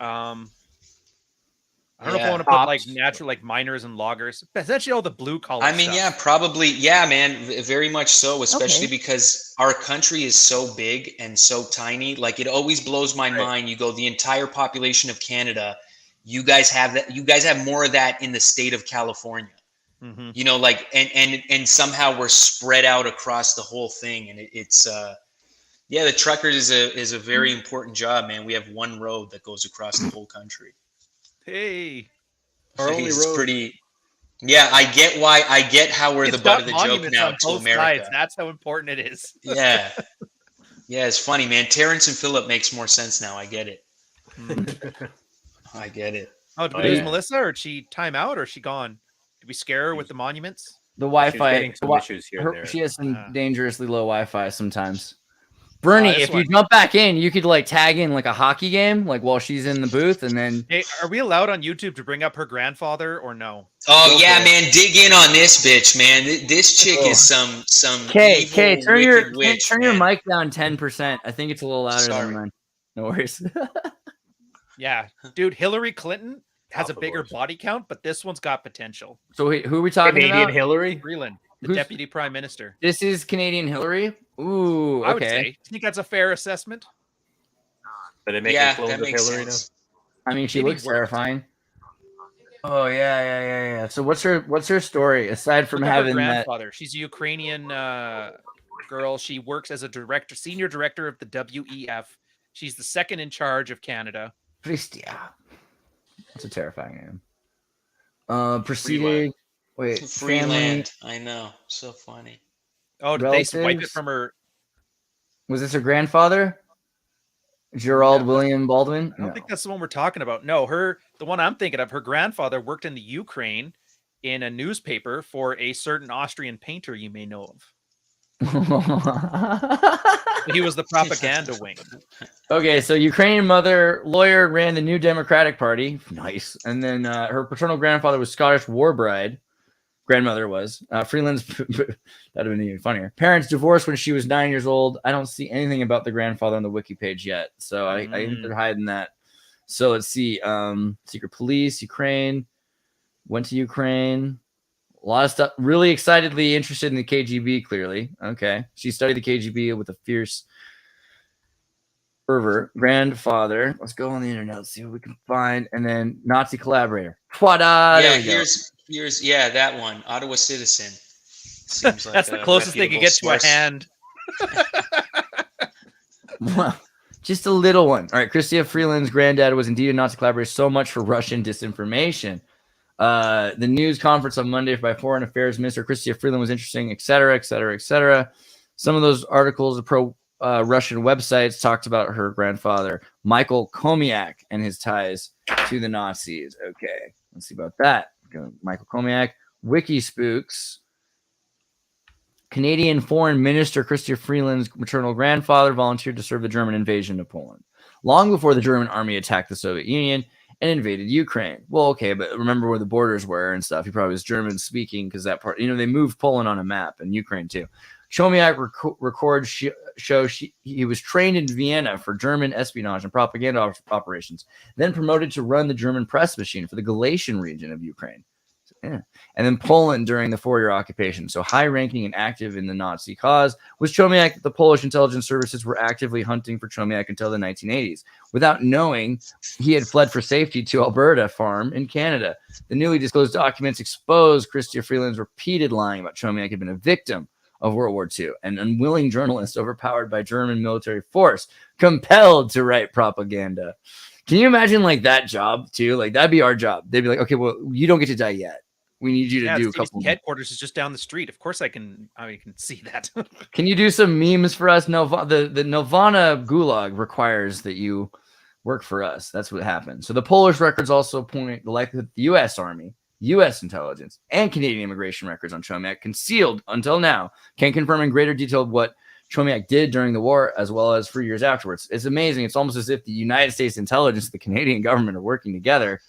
S4: I don't know if I
S3: Yeah.
S4: want to put like natural, like miners and loggers. Essentially, all the blue collar.
S3: I mean,
S4: stuff.
S3: yeah, probably. Yeah, man, very much so, especially
S6: Okay.
S3: because our country is so big and so tiny. Like, it always blows my mind. You go, the entire population of Canada, you guys have that. You guys have more of that in the state of California.
S4: Mhm.
S3: You know, like and somehow we're spread out across the whole thing, and it's yeah, the trucker is a very important job, man. We have one road that goes across the whole country.
S4: Hey,
S9: Our only
S3: It's
S9: road.
S3: pretty. Yeah, I get how we're
S4: it's
S3: the butt
S4: got
S3: of the joke
S4: monuments
S3: now
S4: on
S3: to
S4: both
S3: America.
S4: sides. That's how important it is.
S3: Yeah. Yeah, it's funny, man. Terrence and Phillip makes more sense now. I get it. I get it.
S4: Oh, did we
S9: Oh,
S4: lose
S9: yeah.
S4: Melissa, or did she time out, or is she gone? Did we scare her with the monuments?
S2: The
S9: She's
S2: Wi-Fi.
S9: getting some issues here and there.
S2: She has some
S4: Ah.
S2: dangerously low Wi-Fi sometimes. Bernie,
S4: this
S2: if you
S4: one.
S2: jump back in, you could like tag in like a hockey game, like while she's in the booth, and then
S4: Hey, are we allowed on YouTube to bring up her grandfather or no?
S3: Oh
S9: Go
S3: yeah,
S9: for it.
S3: man, dig in on this bitch, man. This chick is some
S2: Kay,
S3: evil,
S2: turn your
S3: wicked witch,
S2: turn your
S3: man.
S2: mic down 10%. I think it's a little louder
S3: Sorry.
S2: than mine. No worries.
S4: Yeah, dude, Hillary Clinton has a
S9: Alpha
S4: bigger
S9: voice.
S4: body count, but this one's got potential.
S2: So wait, who are we talking
S9: Canadian
S2: about?
S9: Hillary.
S4: Freeland, the
S2: Who's-
S4: deputy prime minister.
S2: This is Canadian Hillary. Ooh,
S4: I would
S2: okay.
S4: say. Do you think that's a fair assessment?
S9: Did they make
S3: Yeah,
S9: clones
S3: that
S9: of
S3: makes
S9: Hillary
S3: sense.
S2: I mean, she
S4: Maybe
S2: looks
S4: worse.
S2: terrifying. Oh yeah. So what's her story aside from
S4: Look at her
S2: having that?
S4: grandfather. She's a Ukrainian girl. She works as a senior director of the WEF. She's the second in charge of Canada.
S2: Pristia. That's a terrifying name. Proceeded. Wait, family.
S3: Freeland. I know. So funny.
S4: Oh, did they swipe it
S2: Relatives?
S4: from her?
S2: Was this her grandfather? Gerald William Baldwin?
S4: I don't think that's the one we're talking about. No, the one I'm thinking of, her grandfather worked in the Ukraine in a newspaper for a certain Austrian painter you may know of. He was the propaganda wing.
S2: Okay, so Ukrainian mother, lawyer, ran the New Democratic Party. Nice. And then her paternal grandfather was Scottish war bride. Grandmother was. Freeland's, that'd have been even funnier. Parents divorced when she was 9 years old. I don't see anything about the grandfather on the wiki page yet. So I think they're hiding that. So let's see. Secret police, Ukraine. Went to Ukraine. A lot of stuff. Really excitedly interested in the KGB, clearly. Okay. She studied the KGB with a fierce fervor. Grandfather. Let's go on the internet. Let's see what we can find. And then Nazi collaborator. Twada.
S3: Yeah,
S2: There we go.
S3: here's that one. Ottawa citizen. Seems like
S4: That's the closest they could get to a
S3: reputable
S4: hand.
S2: Well, just a little one. All right. Chrystia Freeland's granddad was indeed a Nazi collaborator. So much for Russian disinformation. The news conference on Monday by Foreign Affairs Minister Chrystia Freeland was interesting, et cetera. Some of those articles of pro-Russian websites talked about her grandfather, Michael Komiak, and his ties to the Nazis. Okay, let's see about that. Michael Komiak, Wiki Spooks. Canadian Foreign Minister Chrystia Freeland's maternal grandfather volunteered to serve the German invasion of Poland long before the German army attacked the Soviet Union and invaded Ukraine. Well, okay, but remember where the borders were and stuff. He probably was German speaking because that part, they moved Poland on a map and Ukraine too. Chomiak records he was trained in Vienna for German espionage and propaganda operations, then promoted to run the German press machine for the Galatian region of Ukraine. Yeah. And then Poland during the 4-year occupation. So high-ranking and active in the Nazi cause was Chomiak. The Polish intelligence services were actively hunting for Chomiak until the 1980s, without knowing he had fled for safety to Alberta farm in Canada. The newly disclosed documents exposed Chrystia Freeland's repeated lying about Chomiak had been a victim of World War II, an unwilling journalist overpowered by German military force, compelled to write propaganda. Can you imagine like that job too? Like that'd be our job. They'd be like, okay, well, you don't get to die yet. We need you to do a couple.
S4: Headquarters is just down the street. Of course, I can see that.
S2: Can you do some memes for us? No, the Nirvana Gulag requires that you work for us. That's what happened. So the Polish records also point the likelihood that the U.S. Army, U.S. intelligence, and Canadian immigration records on Chomiak, concealed until now, can confirm in greater detail what Chomiak did during the war, as well as for years afterwards. It's amazing. It's almost as if the United States intelligence and the Canadian government are working together.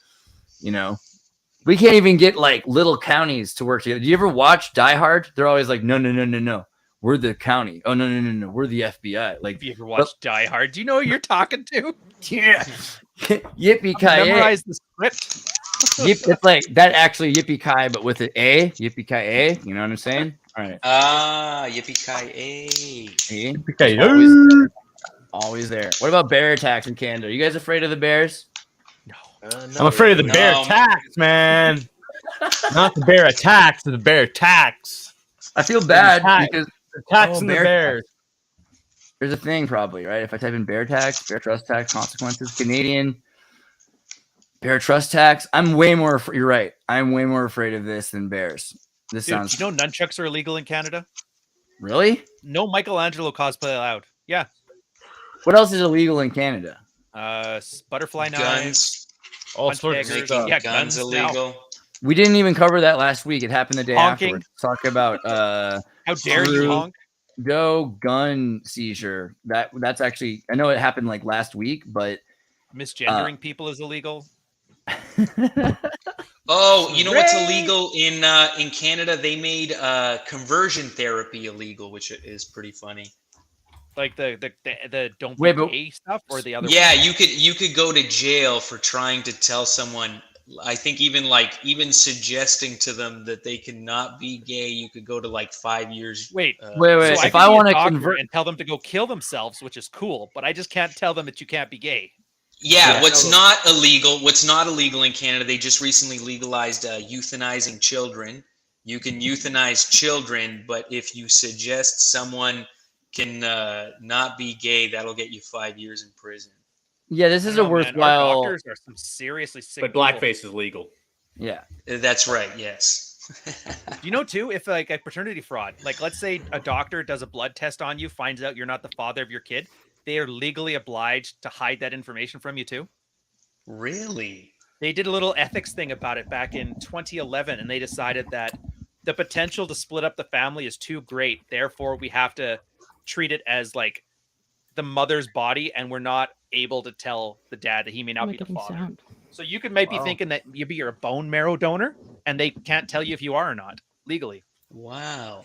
S2: We can't even get like little counties to work together. Do you ever watch Die Hard? They're always like, no. We're the county. Oh, no. We're the FBI. Like,
S4: if you ever watched Die Hard, do you know who you're talking to?
S2: Yeah. Yippee-ki-yay.
S4: Memorize the script.
S2: It's like that actually yippee-ki, but with an A. Yippee-ki-yay. You know what I'm saying? All right.
S3: Yippee-ki-yay.
S2: Always there. What about bear attacks in Canada? Are you guys afraid of the bears?
S5: I'm afraid of the bear tax, man. Not the bear attacks, the bear tax.
S2: I feel bad because
S5: Taxing the
S2: bear
S5: bears.
S2: there's a thing probably, right? If I type in bear tax, bear trust tax, consequences, Canadian bear trust tax, I'm way more. You're right. I'm way more afraid of this than bears. This
S4: Dude,
S2: sounds
S4: you know nunchucks are illegal in Canada?
S2: really.
S4: No Michelangelo cosplay allowed. Yeah.
S2: What else is illegal in Canada?
S4: Butterfly knives.
S3: Guns.
S5: All
S4: punch
S5: sorts of
S4: daggers.
S5: stuff.
S4: Yeah,
S3: Guns
S4: now.
S3: illegal.
S2: We didn't even cover that last week. It happened the day
S4: Honking.
S2: afterwards. Talk about
S4: How dare you honk?
S2: Trudeau gun seizure. That's actually, I know it happened like last week, but
S4: Misgendering people is illegal.
S3: Oh, you know what's illegal in Canada? They made conversion therapy illegal, which is pretty funny.
S4: Like the don't be
S2: Wait, but-
S4: gay stuff or the other
S3: Yeah,
S4: one?
S3: you could go to jail for trying to tell someone. I think even suggesting to them that they cannot be gay, you could go to like 5 years.
S4: Wait.
S2: Wait.
S4: So
S2: If
S4: could
S2: I
S4: be a
S2: want to
S4: doctor
S2: convert,
S4: and tell them to go kill themselves, which is cool, but I just can't tell them that you can't be gay.
S3: Yeah, what's not illegal in Canada, they just recently legalized euthanizing children. You can euthanize children, but if you suggest someone can not be gay, that'll get you 5 years in prison.
S2: yeah, this is a
S4: Man, our
S2: worthwhile.
S4: doctors are some seriously sick
S9: But
S4: people.
S9: blackface is legal.
S2: Yeah,
S3: That's right, yes.
S4: You know, too, if like a paternity fraud, like let's say a doctor does a blood test on you, finds out you're not the father of your kid, they are legally obliged to hide that information from you too.
S3: Really?
S4: They did a little ethics thing about it back in 2011, and they decided that the potential to split up the family is too great. Therefore, we have to treat it as like the mother's body, and we're not able to tell the dad that he may not be the father. So you could maybe thinking that maybe you're a bone marrow donor, and they can't tell you if you are or not legally.
S3: Wow.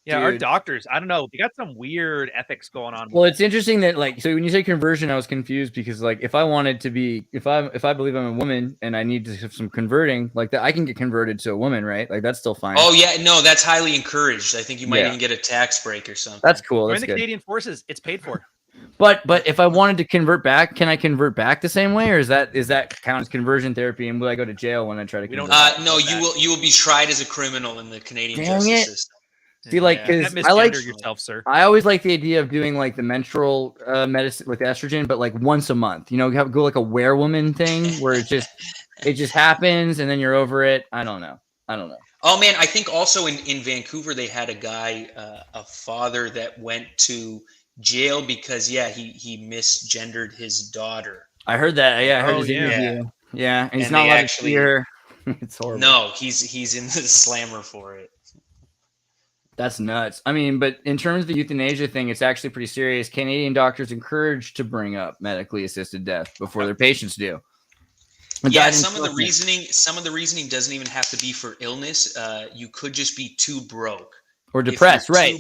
S4: Yeah, our
S2: Dude.
S4: doctors, I don't know, they got some weird ethics going on.
S2: well, it's interesting that like, so when you say conversion, I was confused because like if I wanted to be, if I believe I'm a woman and I need to have some converting like that, I can get converted to a woman, right? Like that's still fine.
S3: Oh yeah, no, that's highly encouraged. I think you might
S2: Yeah.
S3: even get a tax break or something.
S2: That's cool.
S4: Join
S2: That's
S4: the
S2: good.
S4: Canadian Forces, it's paid for.
S2: But if I wanted to convert back, can I convert back the same way, or is that count as conversion therapy? And will I go to jail when I try to convert?
S3: No, you will be tried as a criminal in the Canadian
S2: Dang
S3: justice
S2: it.
S3: system.
S2: See, like,
S4: Yeah,
S2: because
S4: not
S2: I like,
S4: misgender yourself, sir.
S2: I always like the idea of doing like the menstrual medicine with estrogen, but like once a month. You know, go like a werewoman thing where it just happens and then you're over it. I don't know.
S3: Oh man, I think also in Vancouver they had a guy, a father that went to jail because he misgendered his daughter.
S2: I heard that. Yeah, I heard
S4: Oh,
S2: his
S4: yeah.
S2: interview. Yeah, and he's
S3: And
S2: not
S3: they
S2: allowed
S3: actually-
S2: to see her. It's horrible.
S3: No, he's in the slammer for it.
S2: That's nuts. I mean, but in terms of the euthanasia thing, it's actually pretty serious. Canadian doctors encouraged to bring up medically assisted death before their patients do. The
S3: Yeah,
S2: guidance
S3: some of the
S2: document-
S3: reasoning doesn't even have to be for illness. You could just be too broke.
S2: or
S3: If you're
S2: depressed, right?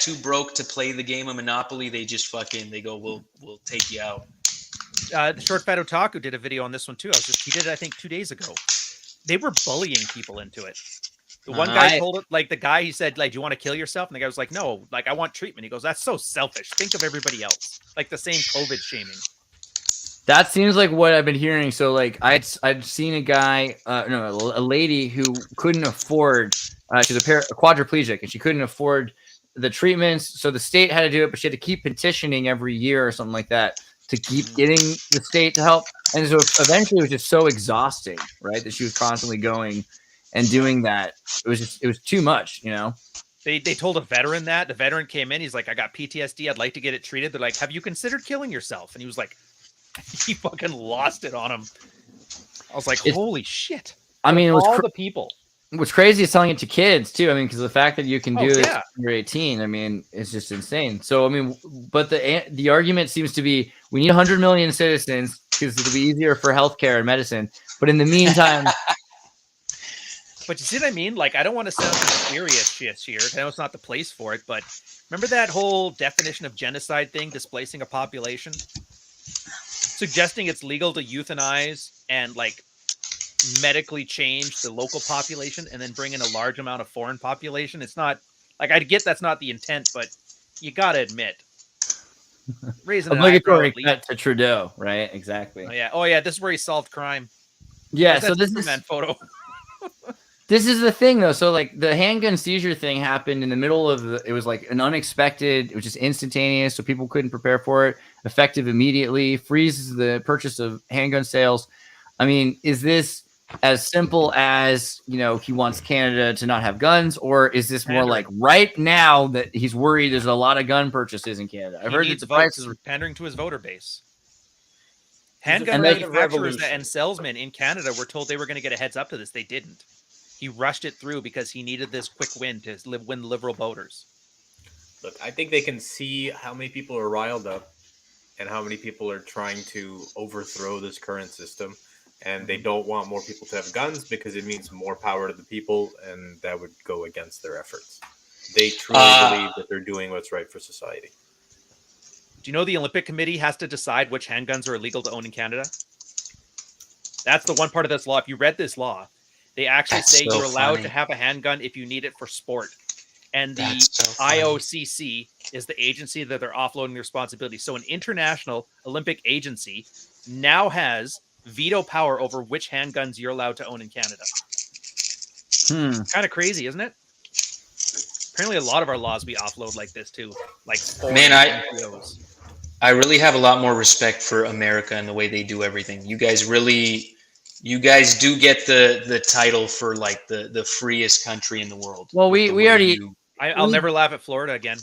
S3: Too broke to play the game of Monopoly. They just they go, we'll take you out.
S4: The Short Fat Otaku did a video on this one too. He did it, I think, 2 days ago. They were bullying people into it. The one guy told it, like the guy, he said, like, do you want to kill yourself? And the guy was like, no, like I want treatment. He goes, that's so selfish. Think of everybody else. Like the same COVID shaming.
S2: That seems like what I've been hearing. So, like, I'd seen a guy, a lady who couldn't afford. She's a quadriplegic, and she couldn't afford the treatments. So the state had to do it, but she had to keep petitioning every year or something like that to keep getting the state to help. And so eventually, it was just so exhausting, right, that she was constantly going and doing that. It was too much, you know.
S4: They told a veteran that. The veteran came in. He's like, I got PTSD. I'd like to get it treated. They're like, have you considered killing yourself? And he was like, he fucking lost it on him. I was like, holy shit.
S2: I mean, it was
S4: the people.
S2: What's crazy is telling it to kids too. I mean, because the fact that you can do this
S4: yeah.
S2: when you're 18, I mean, it's just insane. So, I mean, but the argument seems to be we need 100 million citizens because it'll be easier for healthcare and medicine. But in the meantime,
S4: but you see what I mean? Like, I don't want to sound mysterious shit here. I know it's not the place for it, but remember that whole definition of genocide thing, displacing a population, suggesting it's legal to euthanize and like medically change the local population and then bring in a large amount of foreign population. It's not like, I get that's not the intent, but you gotta admit, raising an
S2: obligatory
S4: eyebrow at
S2: cut
S4: least.
S2: to Trudeau, right? Exactly.
S4: Oh yeah, this is where he solved crime.
S2: Yeah.
S4: Where's
S2: So
S4: that
S2: this is
S4: Superman photo.
S2: This is the thing, though. So, like, the handgun seizure thing happened in the middle of it was like an unexpected, it was just instantaneous, so people couldn't prepare for it. Effective immediately, freezes the purchase of handgun sales. I mean, is this as simple as, you know, he wants Canada to not have guns, or is this more like right now that he's worried there's a lot of gun purchases in Canada? I've heard that the prices are
S4: pandering to his voter base. Handgun
S9: And
S4: manufacturers and salesmen in Canada were told they were going to get a heads up to this. They didn't. He rushed it through because he needed this quick win to win liberal voters.
S9: Look, I think they can see how many people are riled up and how many people are trying to overthrow this current system. And they don't want more people to have guns because it means more power to the people, and that would go against their efforts. They truly believe that they're doing what's right for society.
S4: Do you know the Olympic Committee has to decide which handguns are illegal to own in Canada? That's the one part of this law. If you read this law, they actually say you're allowed to have a handgun if you need it for sport. And the IOCC is the agency that they're offloading the responsibility. So an international Olympic agency now has veto power over which handguns you're allowed to own in Canada. Kind of crazy, isn't it? Apparently a lot of our laws we offload like this too. Like,
S3: man, I really have a lot more respect for America and the way they do everything. You guys do get the title for like the freest country in the world.
S2: Well, we already.
S4: I'll never laugh at Florida again.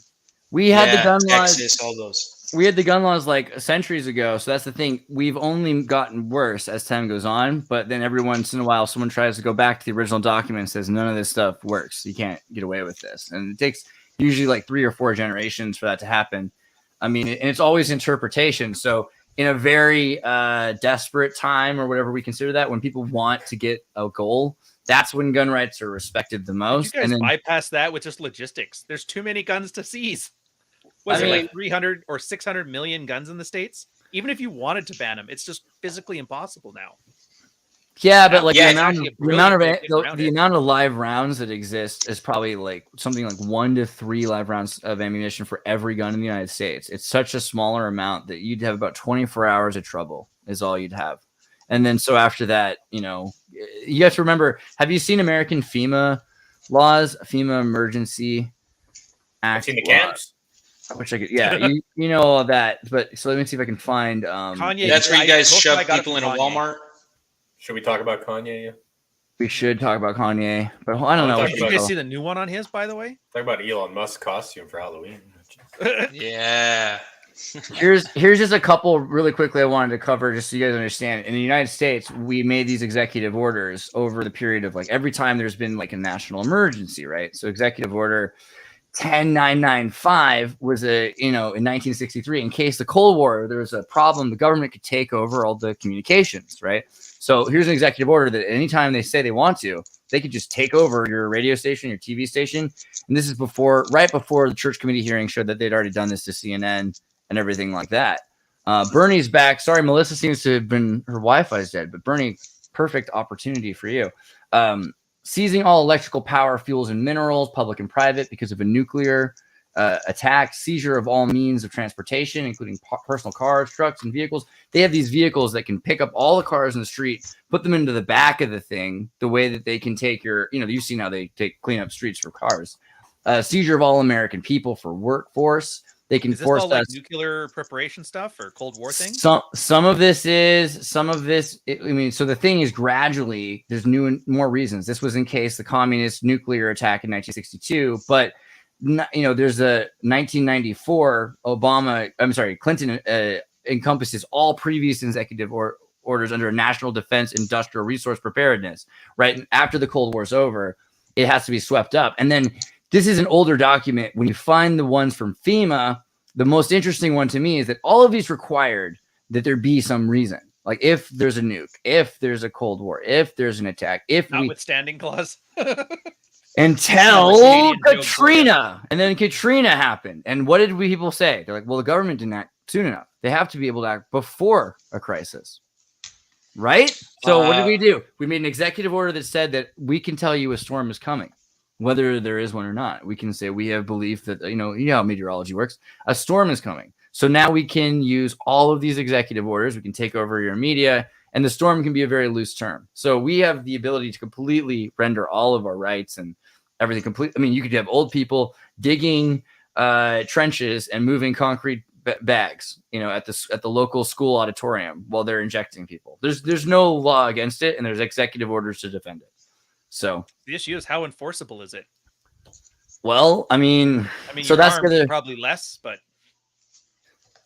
S2: We had the gun laws.
S3: Texas, all those.
S2: We had the gun laws like centuries ago. So that's the thing. We've only gotten worse as time goes on. But then every once in a while, someone tries to go back to the original document and says, none of this stuff works. You can't get away with this. And it takes usually like 3 or 4 generations for that to happen. I mean, and it's always interpretation. So in a very desperate time or whatever we consider that, when people want to get a goal, that's when gun rights are respected the most.
S4: You guys
S2: and then
S4: bypass that with just logistics. There's too many guns to seize. Was it like 300 or 600 million guns in the States? Even if you wanted to ban them, it's just physically impossible now.
S2: Yeah, but like the amount of live rounds that exist is probably like something like 1 to 3 live rounds of ammunition for every gun in the United States. It's such a smaller amount that you'd have about 24 hours of trouble is all you'd have. And then so after that, you know, you have to remember, have you seen American FEMA laws, FEMA Emergency Act?
S9: I've seen the camps.
S2: Which I could, you know all that. But so let me see if I can find.
S4: Kanye,
S3: that's where you guys shove people in a Walmart.
S9: Should we talk about Kanye? Yeah?
S2: We should talk about Kanye, but I don't know.
S4: Did you guys see the new one on his, by the way?
S9: Talk about Elon Musk's costume for Halloween.
S3: Yeah.
S2: Here's just a couple really quickly I wanted to cover just so you guys understand. In the United States, we made these executive orders over the period of like every time there's been like a national emergency, right? So executive order 10995 was in 1963, in case the Cold War, there was a problem, the government could take over all the communications, right? So here's an executive order that anytime they say they want to, they could just take over your radio station, your TV station. And this is right before the church committee hearing showed that they'd already done this to CNN and everything like that. Bernie's back. Sorry, Melissa seems to have been, her Wi-Fi is dead, but Bernie, perfect opportunity for you. Seizing all electrical power, fuels, and minerals, public and private, because of a nuclear attack. Seizure of all means of transportation, including personal cars, trucks, and vehicles. They have these vehicles that can pick up all the cars in the street, put them into the back of the thing, the way that they can take you've seen how they clean up streets for cars. Seizure of all American people for workforce. They can force
S4: all like nuclear preparation stuff or Cold War things?
S2: Some of this is, so the thing is gradually, there's new and more reasons. This was in case the communist nuclear attack in 1962, but there's a 1994 Clinton encompasses all previous executive orders under national defense industrial resource preparedness, right? And after the Cold War's over, it has to be swept up. And then this is an older document. When you find the ones from FEMA, the most interesting one to me is that all of these required that there be some reason. Like if there's a nuke, if there's a Cold War, if there's an attack,
S4: notwithstanding clause.
S2: Until Katrina. And then Katrina happened. And what did people say? They're like, well, the government didn't act soon enough. They have to be able to act before a crisis. Right? So what did we do? We made an executive order that said that we can tell you a storm is coming, whether there is one or not. We can say we have belief that, you know how meteorology works. A storm is coming. So now we can use all of these executive orders. We can take over your media. And the storm can be a very loose term. So we have the ability to completely render all of our rights and everything complete. I mean, you could have old people digging trenches and moving concrete bags, at the local school auditorium while they're injecting people. There's no law against it, and there's executive orders to defend it. So
S4: The issue is, how enforceable is it?
S2: well, I mean so that's
S4: probably less, but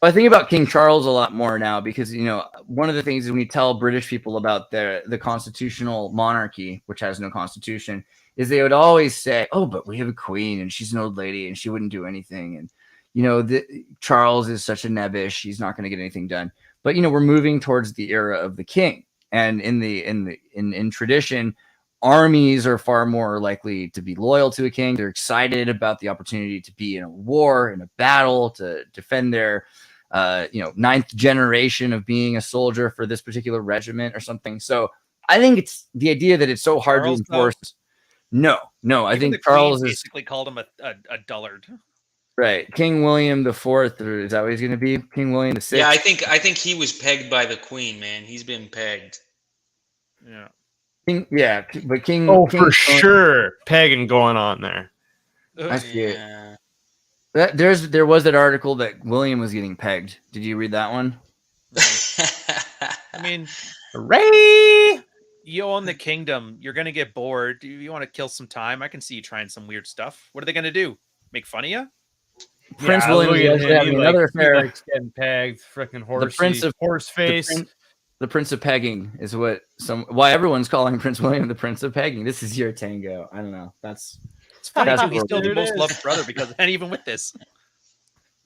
S2: I think about King Charles a lot more now because, one of the things is when you tell British people about the constitutional monarchy, which has no constitution, is they would always say, oh, but we have a queen and she's an old lady and she wouldn't do anything. And, Charles is such a nebbish. He's not going to get anything done. But, we're moving towards the era of the king. And in tradition, armies are far more likely to be loyal to a king. They're excited about the opportunity to be in a war, in a battle, to defend their ninth generation of being a soldier for this particular regiment or something. So I think it's the idea that it's so hard
S4: Charles,
S2: to enforce. No, I
S4: even
S2: think
S4: the Queen
S2: Charles
S4: basically called him a dullard.
S2: right. King William the Fourth, or is that what he's going to be? King William the Sixth.
S3: Yeah, I think he was pegged by the Queen, man. He's been pegged.
S4: Yeah.
S2: But King.
S5: Oh,
S2: King
S5: for sure, pegging going on there.
S2: I see it.
S3: Yeah.
S2: There was that article that William was getting pegged. Did you read that one?
S4: I mean,
S5: Hooray!
S4: you own the kingdom. You're going to get bored. Do you want to kill some time? I can see you trying some weird stuff. What are they going to do? Make fun of you?
S2: Prince
S5: Yeah,
S2: William
S5: look at
S2: was
S5: him.
S2: having
S5: He
S2: another affair.
S5: likes getting pegged. Freaking horse.
S2: Prince of-
S5: horse face.
S2: The Prince of Pegging is why everyone's calling Prince William the Prince of Pegging. This is your tango. I don't know.
S4: It's funny
S2: That's
S4: too. He's still the
S5: what it
S4: most
S5: is.
S4: loved brother because, and even with this,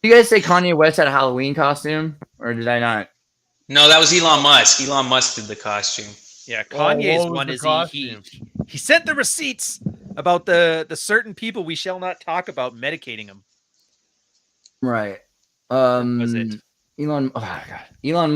S2: You guys say Kanye West had a Halloween costume, or did I not?
S3: No, that was Elon Musk. Elon Musk did the costume.
S4: yeah,
S5: What
S4: Kanye's
S5: was
S4: one
S5: the
S4: is
S5: costume?
S4: he sent the receipts about the certain people we shall not talk about medicating them.
S2: Right.
S4: Was it?
S2: Elon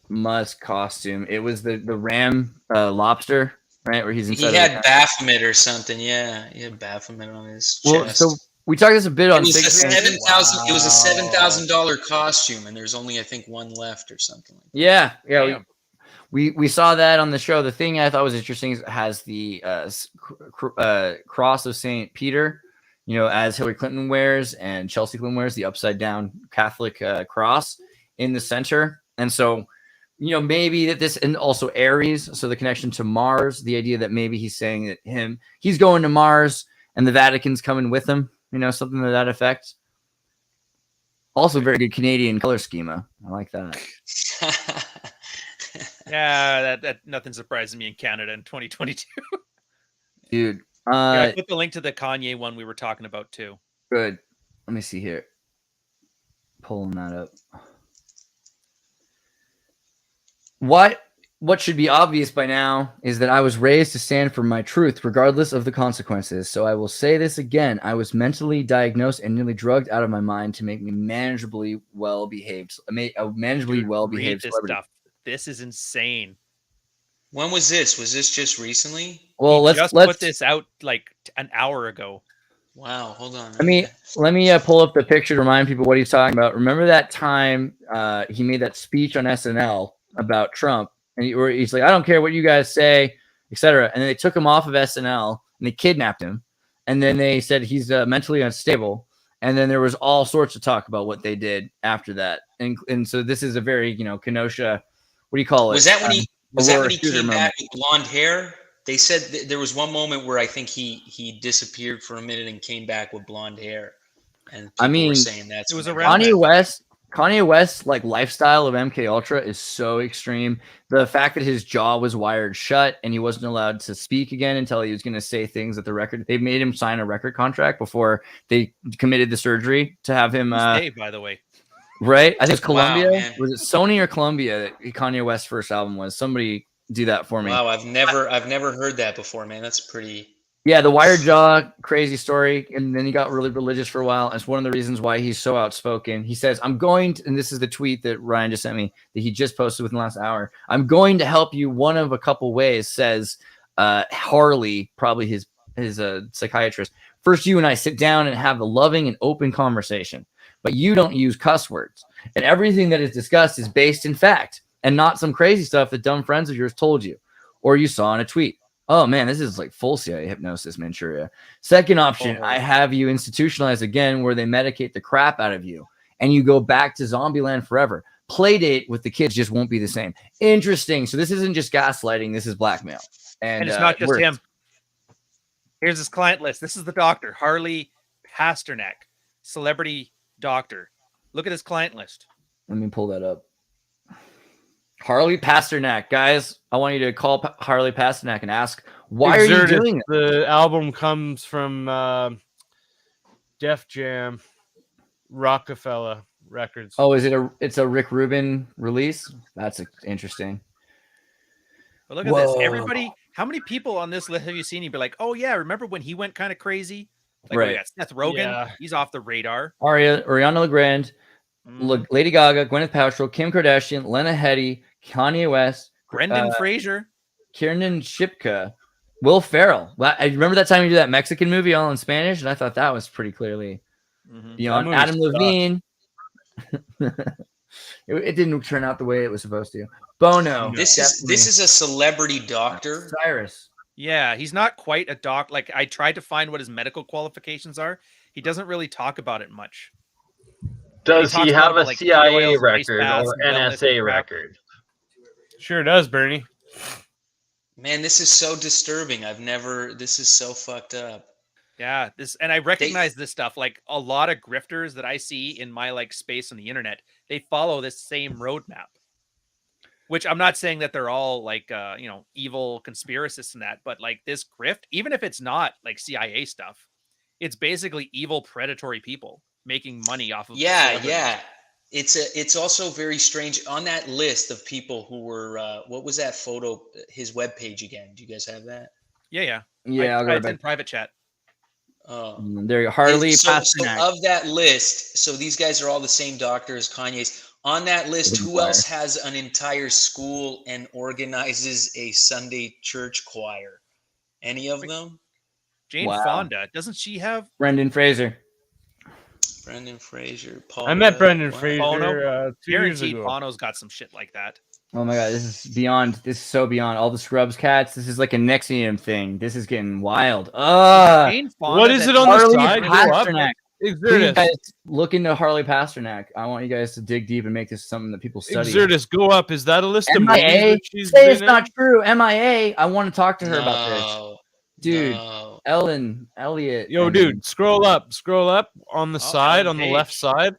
S2: Musk costume. It was the ram lobster, right? Where he's
S3: He
S2: inside.
S3: had Baphomet or something. Yeah, he had Baphomet on his
S2: Well,
S3: chest.
S2: so we talked this a bit
S3: it
S2: on
S3: was a
S2: Six Sense.
S3: $7,000. It was a $7,000 costume, and there's only I think one left or something. Like that.
S2: Yeah.
S4: Damn.
S2: We saw that on the show. The thing I thought was interesting is it has the cross of Saint Peter, as Hillary Clinton wears and Chelsea Clinton wears, the upside down Catholic cross in the center. And so, maybe that this, and also Aries, so the connection to Mars, the idea that maybe he's saying that he's going to Mars and the Vatican's coming with him, something to that effect. Also, very good Canadian color schema. I like that.
S4: Yeah, that nothing surprises me in Canada in 2022.
S2: Dude.
S4: Yeah, I put the link to the Kanye one we were talking about too.
S2: Good. Let me see here. Pulling that up. What should be obvious by now is that I was raised to stand for my truth, regardless of the consequences. So I will say this again. I was mentally diagnosed and nearly drugged out of my mind to make me manageably well-behaved. A manageably
S4: Dude,
S2: well-behaved
S4: read this
S2: celebrity.
S4: stuff. This is insane.
S3: When was this? Was this just recently?
S2: Well,
S4: Let's
S2: let's
S4: put this out like an hour ago.
S3: Wow, hold on.
S2: let me pull up the picture to remind people what he's talking about. Remember that time he made that speech on SNL about Trump, and he's like, I don't care what you guys say, etc. And then they took him off of SNL and they kidnapped him, and then they said he's mentally unstable. And then there was all sorts of talk about what they did after that, and so this is a very Kenosha. What do you call it?
S3: Was that when he
S2: shooter
S3: came
S2: moment.
S3: back with blonde hair? They said there was one moment where I think he disappeared for a minute and came back with blonde hair, and people were saying that's
S4: it was
S3: when
S4: around
S2: Kanye West's like lifestyle of MK Ultra is so extreme. The fact that his jaw was wired shut and he wasn't allowed to speak again until he was going to say things at the record. They made him sign a record contract before they committed the surgery to have him.
S4: Dave, by the way.
S2: Right? I think it was Columbia.
S3: Wow,
S2: was it Sony or Columbia that Kanye West's first album was? Somebody do that for me.
S3: Wow, I've never heard that before, man. That's pretty.
S2: Yeah, the wired jaw, crazy story. And then he got really religious for a while. It's one of the reasons why he's so outspoken. He says, I'm going to, and this is the tweet that Ryan just sent me that he just posted within the last hour. I'm going to help you one of a couple ways, says Harley, probably his psychiatrist. First, you and I sit down and have a loving and open conversation, but you don't use cuss words. And everything that is discussed is based in fact. and not some crazy stuff that dumb friends of yours told you or you saw in a tweet. Oh man, this is like full CIA hypnosis, Manchuria. Second option, I have you institutionalized again where they medicate the crap out of you and you go back to zombie land forever. Play date with the kids just won't be the same. Interesting. So this isn't just gaslighting, this is blackmail.
S4: And it's not just him. Here's his client list. This is the doctor, Harley Pasternak, celebrity doctor. Look at his client list.
S2: Let me pull that up. Harley Pasternak, guys. I want you to call Harley Pasternak and ask, why are you doing it?
S5: The album comes from Def Jam, Rockefeller Records.
S2: Oh, it's a Rick Rubin release? That's interesting.
S4: But look at this. Everybody, how many people on this list have you seen? You'd be like, oh yeah, remember when he went kind of crazy? Like,
S2: right.
S4: We got Seth Rogen. He's off the radar.
S2: Ariana Legrand, Lady Gaga, Gwyneth Paltrow, Kim Kardashian, Lena Headey, Kanye West,
S4: Brendan Fraser,
S2: Kiernan Shipka, Will Ferrell. I remember that time you did that Mexican movie all in Spanish, and I thought that was pretty clearly beyond. Adam Levine. It didn't turn out the way it was supposed to. Bono.
S3: This is a celebrity doctor.
S2: Cyrus.
S4: Yeah, he's not quite a doc. Like, I tried to find what his medical qualifications are. He doesn't really talk about it much.
S5: Does he have a CIA record or NSA record? Sure does, Bernie.
S3: Man, this is so disturbing. This is so fucked up.
S4: Yeah, and I recognize this stuff. Like, a lot of grifters that I see in my like space on the internet, they follow this same roadmap. Which I'm not saying that they're all like evil conspiracists and that, but like this grift, even if it's not like CIA stuff, it's basically evil predatory people making money off of.
S3: Yeah. It's also very strange on that list of people who were what was that photo? His webpage again. Do you guys have that?
S4: Yeah.
S2: It's
S4: in private chat.
S2: There you go. Harley Pasternak.
S3: So of that list, so these guys are all the same doctor as Kanye's. On that list, who else has an entire school and organizes a Sunday church choir? Any of them?
S4: Jane Fonda. Doesn't she have?
S2: Brendan Fraser.
S3: Paul.
S5: I met Brendan Fraser 2 years ago.
S4: Bono's got some shit like that.
S2: Oh my god, this is beyond. This is so beyond all the Scrubs cats. This is like a Nexium thing. This is getting wild.
S5: What is it on the side?
S2: Pasternak. Please, guys, look into Harley Pasternak. I want you guys to dig deep and make this something that people study.
S5: Xirtus, go up. Is that a list of
S2: MIA? Say it's not true. MIA. I want to talk to her about this. Dude, Ellen, Elliot.
S5: Yo, dude, scroll up on the side, on the left side.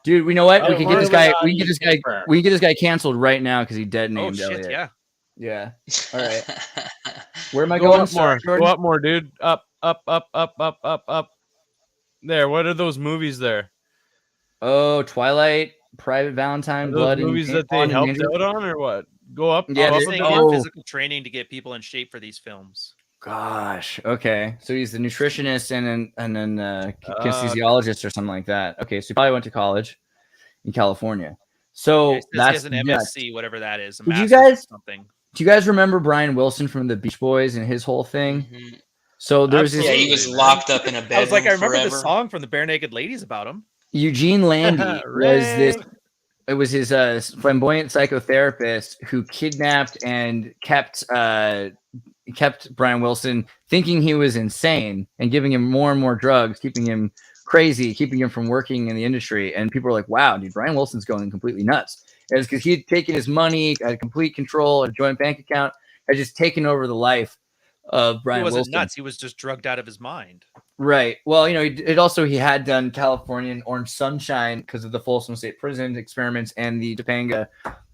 S2: Dude, we know what? We can get this guy. We can get this guy canceled right now because he dead named Elliot. Yeah. All right. Where am I going?
S5: Go up more, dude. Up. There. What are those movies there?
S2: Oh, Twilight, Private Valentine, Blood.
S5: Movies that they helped out on, or what? Go up.
S4: Yeah, physical training to get people in shape for these films.
S2: Gosh. Okay. So he's the nutritionist and then anesthesiologist or something like that. Okay. So he probably went to college in California. So that's
S4: an MSc, whatever that is.
S2: Do you guys remember Brian Wilson from the Beach Boys and his whole thing?
S3: Mm-hmm.
S2: So there was this.
S3: Yeah, he was locked up in a bedroom.
S4: I was like, I remember
S3: forever.
S4: the song from the Bare Naked Ladies about him.
S2: Eugene Landy was this. It was his flamboyant psychotherapist who kidnapped and kept Brian Wilson, thinking he was insane and giving him more and more drugs, keeping him crazy, keeping him from working in the industry. And people were like, wow, dude, Brian Wilson's going completely nuts. And it's because he'd taken his money, had complete control, a joint bank account, had just taken over the life of Brian Wilson.
S4: He wasn't nuts. He was just drugged out of his mind.
S2: Right. Well, he had done Californian Orange Sunshine because of the Folsom State Prison experiments and the Topanga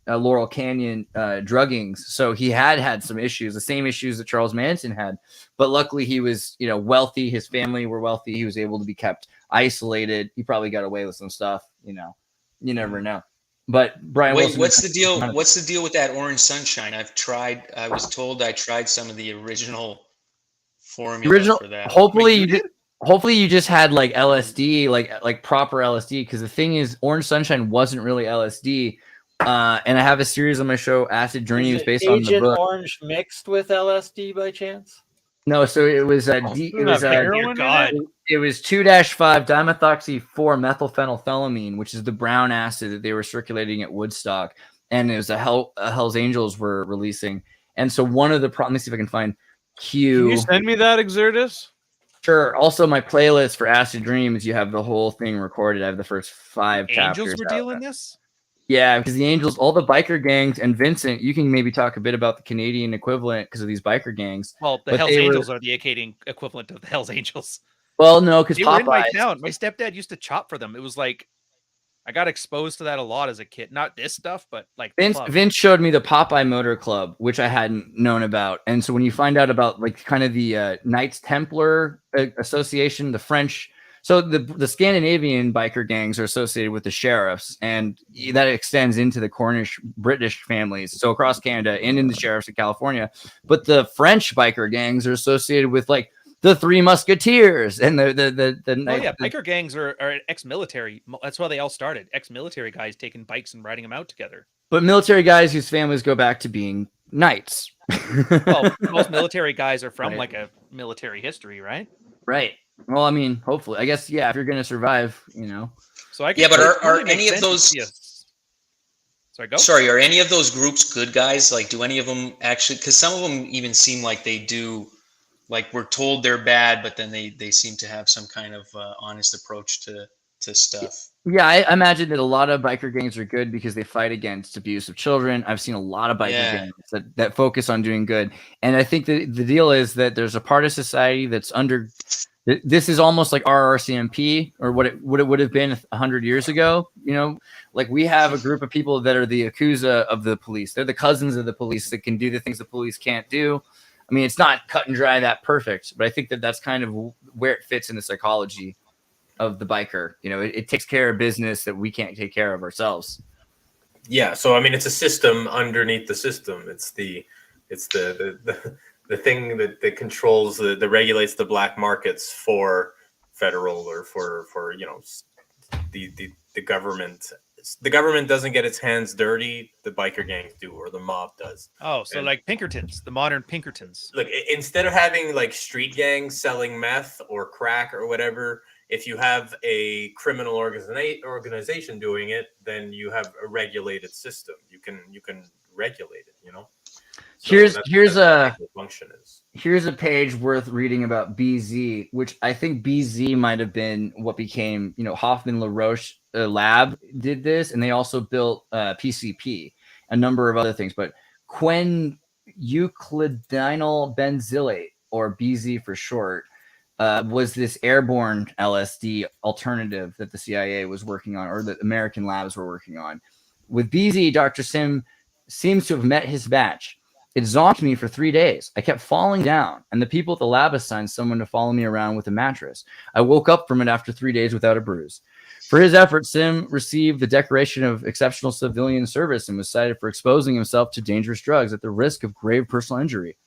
S2: Laurel Canyon druggings. So he had some issues, the same issues that Charles Manson had. But luckily he was, wealthy. His family were wealthy. He was able to be kept isolated. He probably got away with some stuff, you never know. But Brian Wilson.
S3: What's the deal? What's the deal with that Orange Sunshine? I was told I tried some of the original formula for that.
S2: Hopefully you just had like LSD, like proper LSD, because the thing is, Orange Sunshine wasn't really LSD. And I have a series on my show, Acid Dreams, based on the book.
S8: Orange mixed with LSD by chance?
S2: No, so it was it was 2-5 dimethoxy 4 methylphenylphenylmine, which is the brown acid that they were circulating at Woodstock. and it was a Hell's Angels were releasing. And so one of the let me see if I can find Q.
S10: Can you send me that, Xirtus?
S2: Sure. Also, my playlist for Acid Dreams, you have the whole thing recorded. I have the first 5 chapters.
S4: Angels were dealing this?
S2: Yeah, because the Angels, all the biker gangs, and Vincent, you can maybe talk a bit about the Canadian equivalent because of these biker gangs.
S4: Well, the Hells Angels are the Acadian equivalent of the Hells Angels.
S2: Well, no, because
S4: Popeyes. My town. My stepdad used to chop for them. It was like, I got exposed to that a lot as a kid. Not this stuff, but like
S2: Vince showed me the Popeye Motor Club, which I hadn't known about. And so when you find out about like kind of the Knights Templar Association, the French, so the Scandinavian biker gangs are associated with the sheriffs, and that extends into the Cornish British families, so across Canada and in the sheriffs of California. But the French biker gangs are associated with like the Three Musketeers and
S4: biker gangs are ex-military. That's why they all started. Ex-military guys taking bikes and riding them out together.
S2: But military guys whose families go back to being knights.
S4: Well, most military guys are from like a military history, right?
S2: Right. Well, I mean, hopefully, I guess, yeah. If you're going to survive, you know.
S4: So I
S3: but are any of those?
S4: Sorry, go.
S3: Sorry, are any of those groups good guys? Like, do any of them actually? Because some of them even seem like they do. Like, we're told they're bad, but then they seem to have some kind of honest approach to stuff.
S2: Yeah, I imagine that a lot of biker gangs are good because they fight against abuse of children. I've seen a lot of biker gangs that focus on doing good. And I think the deal is that there's a part of society that's under... This is almost like our RCMP, or what it would have been 100 years ago. You know, like we have a group of people that are the Yakuza of the police. They're the cousins of the police that can do the things the police can't do. I mean, it's not cut and dry that perfect, but I think that that's kind of where it fits in the psychology of the biker. You know, it takes care of business that we can't take care of ourselves.
S9: Yeah. So, I mean, it's a system underneath the system. It's the thing that controls that regulates the black markets for federal or for you know, the government. The government doesn't get its hands dirty. The biker gangs do, or the mob does.
S4: Oh, so like Pinkertons, the modern Pinkertons.
S9: Look, instead of having like street gangs selling meth or crack or whatever, if you have a criminal organization doing it, then you have a regulated system. You can regulate it. You know. So here's
S2: a page worth reading about BZ, which I think BZ might have been what became, you know, Hoffman LaRoche lab did this, and they also built PCP, a number of other things. But quineuclidinyl benzylate, or BZ for short, was this airborne LSD alternative that the CIA was working on, or the American labs were working on. With BZ, Dr. Sim seems to have met his match. It zonked me for 3 days. I kept falling down, and the people at the lab assigned someone to follow me around with a mattress. I woke up from it after 3 days without a bruise. For his efforts, Sim received the Decoration of Exceptional Civilian Service and was cited for exposing himself to dangerous drugs at the risk of grave personal injury.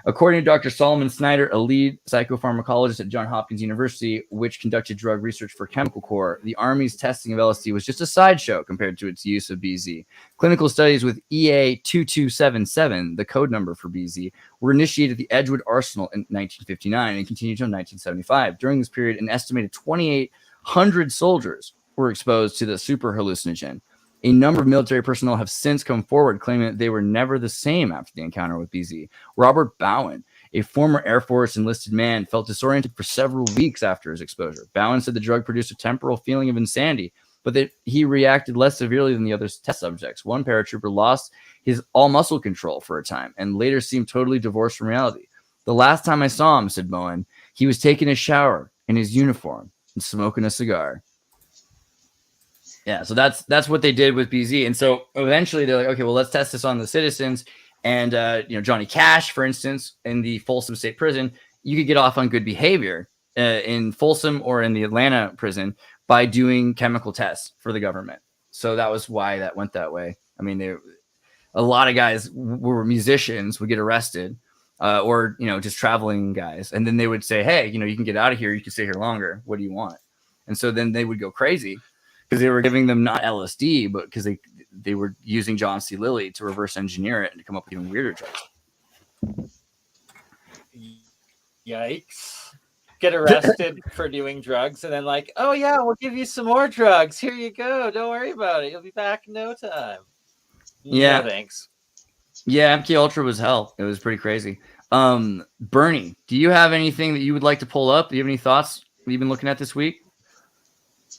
S2: According to Dr. Solomon Snyder, a lead psychopharmacologist at Johns Hopkins University, which conducted drug research for Chemical Corps, the Army's testing of LSD was just a sideshow compared to its use of BZ. Clinical studies with EA2277, the code number for BZ, were initiated at the Edgewood Arsenal in 1959 and continued until 1975. During this period, an estimated 2,800 soldiers were exposed to the super hallucinogen. A number of military personnel have since come forward claiming that they were never the same after the encounter with BZ. Robert Bowen, a former Air Force enlisted man, felt disoriented for several weeks after his exposure. Bowen said the drug produced a temporal feeling of insanity, but that he reacted less severely than the other test subjects. One paratrooper lost his all muscle control for a time and later seemed totally divorced from reality. The last time I saw him, said Bowen, he was taking a shower in his uniform and smoking a cigar. Yeah, so that's what they did with BZ. And so eventually they're like, okay, well, let's test this on the citizens. And, Johnny Cash, for instance, in the Folsom State Prison, you could get off on good behavior in Folsom or in the Atlanta prison by doing chemical tests for the government. So that was why that went that way. I mean, a lot of guys were musicians would get arrested or, just traveling guys. And then they would say, hey, you can get out of here. You can stay here longer. What do you want? And so then they would go crazy, because they were giving them not LSD, but because they were using John C. Lilly to reverse engineer it and to come up with even weirder drugs.
S8: Yikes. Get arrested for doing drugs and then like, oh yeah, we'll give you some more drugs. Here you go. Don't worry about it. You'll be back in no time.
S2: Yeah.
S8: No, thanks.
S2: Yeah, MK Ultra was hell. It was pretty crazy. Bernie, do you have anything that you would like to pull up? Do you have any thoughts you've been looking at this week?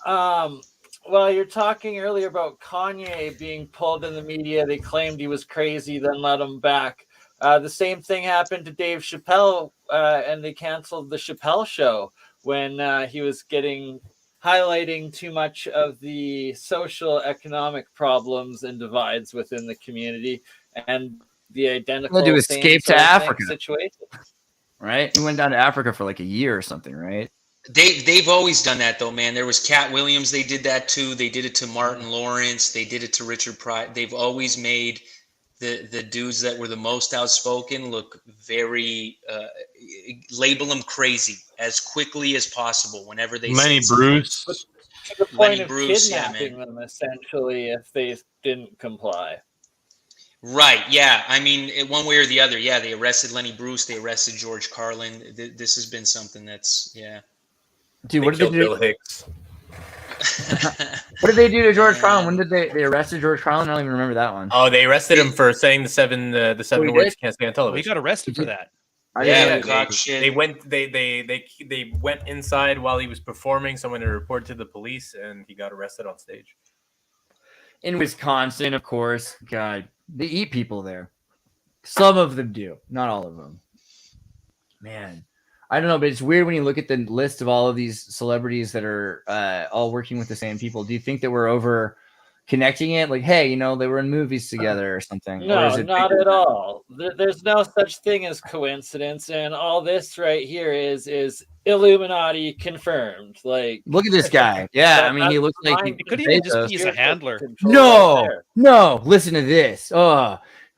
S8: Well, you're talking earlier about Kanye being pulled in the media. They claimed he was crazy, then let him back. The same thing happened to Dave Chappelle, and they canceled the Chappelle show when he was highlighting too much of the social economic problems and divides within the community and the identical
S2: To escape to Africa
S8: situation.
S2: Right? He went down to Africa for like a year or something, right?
S3: They've always done that though, man. There was Cat Williams. They did that too. They did it to Martin Lawrence. They did it to Richard Pryor. They've always made the dudes that were the most outspoken look very label them crazy as quickly as possible whenever they
S5: Lenny Bruce.
S8: To the point
S3: Lenny
S8: of
S3: Bruce,
S8: kidnapping them essentially if they didn't comply.
S3: Right. Yeah. I mean, one way or the other. Yeah. They arrested Lenny Bruce. They arrested George Carlin. This has been something that's
S2: Dude, what did they do?
S9: Bill Hicks.
S2: What did they do to George Carlin? When did they arrested George Carlin? I don't even remember that one.
S9: Oh, they arrested him for saying the seven words you can't say on television.
S4: He got arrested for that.
S9: They went inside while he was performing. Someone reported to the police, and he got arrested on stage.
S2: In Wisconsin, of course. God, they eat people there. Some of them do, not all of them. Man, I don't know, but it's weird when you look at the list of all of these celebrities that are all working with the same people. Do you think that we're over connecting it? Like, hey, they were in movies together or something?
S8: No,
S2: or
S8: not at all. There's no such thing as coincidence, and all this right here is Illuminati confirmed. Like,
S2: look at this guy. Yeah, I mean, he looks like he
S4: could even just be a handler.
S2: No, listen to this.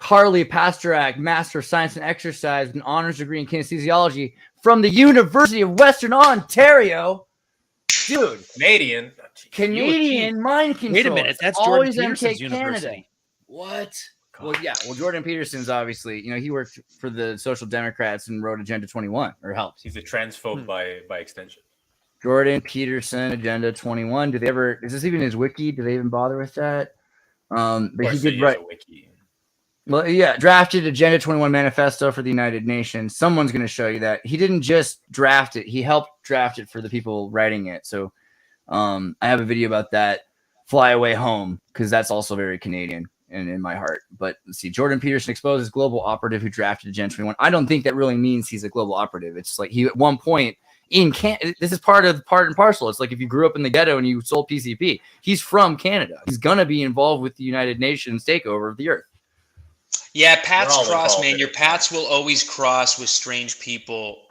S2: Harley Pasterak, Master of Science and Exercise, with an honors degree in kinesiology from the University of Western Ontario. Dude, Canadian mind control.
S4: Wait a minute, that's
S2: always
S4: Jordan Peterson's
S2: MK
S4: university.
S2: Canada. What? Well, yeah. Well, Jordan Peterson's obviously, he worked for the Social Democrats and wrote Agenda 21, or helped.
S9: He's a transphobe by extension.
S2: Jordan Peterson, Agenda 21. Is this even his wiki? Do they even bother with that? But he did write. Well, yeah, drafted Agenda 21 manifesto for the United Nations. Someone's going to show you that. He didn't just draft it. He helped draft it for the people writing it. So I have a video about that. Fly Away Home, because that's also very Canadian and in my heart. But let's see, Jordan Peterson exposes global operative who drafted Agenda 21. I don't think that really means he's a global operative. It's like he at one point this is part and parcel. It's like if you grew up in the ghetto and you sold PCP. He's from Canada. He's going to be involved with the United Nations takeover of the earth.
S3: Yeah, paths cross, man. Your paths will always cross with strange people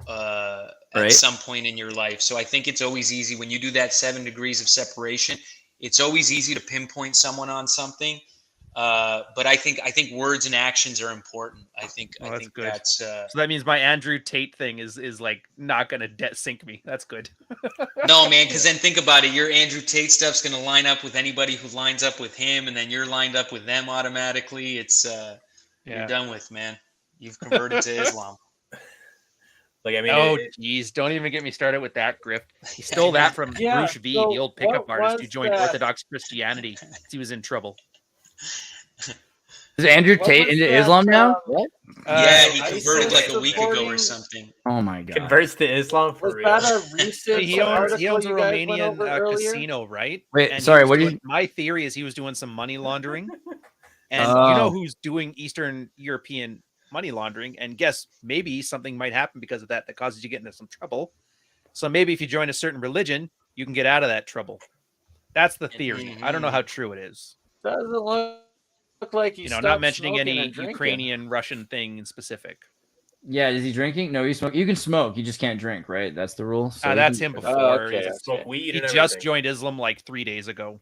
S3: at some point in your life. So I think it's always easy when you do that 7 degrees of separation. It's always easy to pinpoint someone on something. But I think words and actions are important. I think
S4: good.
S3: That's
S4: so that means my Andrew Tate thing is like not gonna sink me. That's good.
S3: No, man, because then think about it. Your Andrew Tate stuff's gonna line up with anybody who lines up with him, and then you're lined up with them automatically. It's you're done with, man. You've converted to Islam.
S4: Geez, don't even get me started with that, Griff. He stole that from Bruce V, the old pickup artist who joined Orthodox Christianity because he was in trouble.
S2: Is Andrew Tate into Islam now? What?
S3: Yeah, he converted like a week ago or something.
S2: Oh my god!
S9: Converts to Islam for real.
S8: Was that a recent
S4: he owns a Romanian casino, right?
S2: Wait,
S4: and
S2: sorry. What do you?
S4: My theory is he was doing some money laundering, and you know who's doing Eastern European money laundering? And guess maybe something might happen because of that causes you to get into some trouble. So maybe if you join a certain religion, you can get out of that trouble. That's the theory. I don't know how true it is.
S8: Doesn't look like he's
S4: not mentioning any Ukrainian Russian thing in specific.
S2: Yeah, is he drinking? No, you smoke. You can smoke. You just can't drink, right? That's the rule. So
S4: that's him before.
S9: Smoke weed.
S4: He just joined Islam like 3 days ago.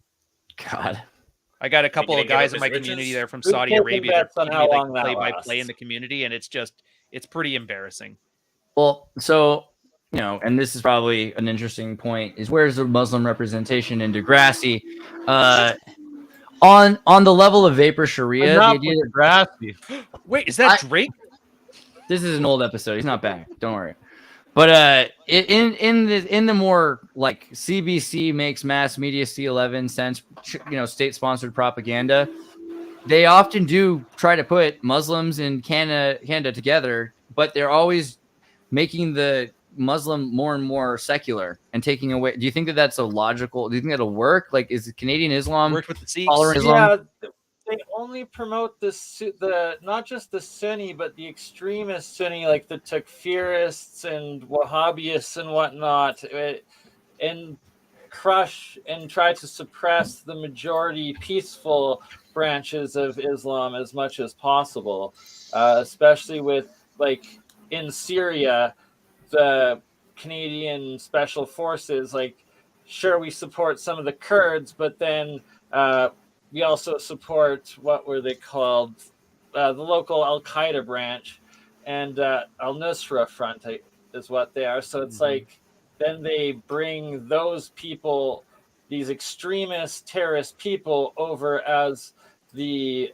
S2: God,
S4: I got a couple of guys in my community there from Saudi Arabia that play by play in the community, and it's pretty embarrassing.
S2: Well, so and this is probably an interesting point: is where's the Muslim representation in Degrassi? On the level of vapor Sharia, the idea that
S8: Degrassi.
S4: Wait, is that Drake?
S2: This is an old episode. He's not back. Don't worry. But in the more like CBC makes mass media C11 sense, state-sponsored propaganda, they often do try to put Muslims in Canada together, but they're always making the Muslim more and more secular and taking away. Do you think that that's a logical? Do you think that'll work? Like, is Canadian Islam
S4: Worked with the Sikhs?
S2: tolerant Islam?
S8: Yeah, they only promote the not just the Sunni, but the extremist Sunni, like the Takfirists and Wahhabists and whatnot, and crush and try to suppress the majority peaceful branches of Islam as much as possible, especially with, like, in Syria, the Canadian Special Forces, like, sure, we support some of the Kurds, but then we also support, what were they called? The local Al-Qaeda branch, and Al-Nusra Front is what they are. So it's like, then they bring those people, these extremist terrorist people, over as the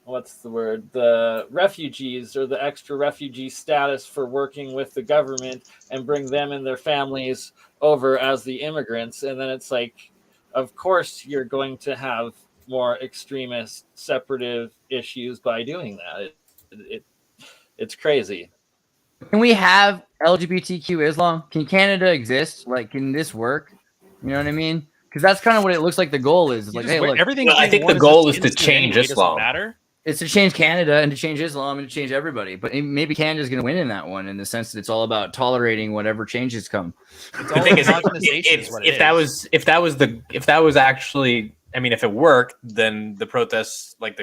S8: what's the word? The refugees, or the extra refugee status for working with the government, and bring them and their families over as the immigrants. And then it's like, of course, you're going to have more extremist, separative issues by doing that. It's crazy.
S2: Can we have LGBTQ Islam? Can Canada exist? Like, can this work? You know what I mean? Because that's kind of what it looks like the goal is. It's like, hey, look,
S4: everything.
S9: Well, I think the goal is to change Islam.
S4: Matter.
S2: It's to change Canada and to change Islam and to change everybody. But maybe Canada's going to win in that one, in the sense that it's all about tolerating whatever changes come.
S9: The thing is, if that was actually, I mean, if it worked, then the protests, like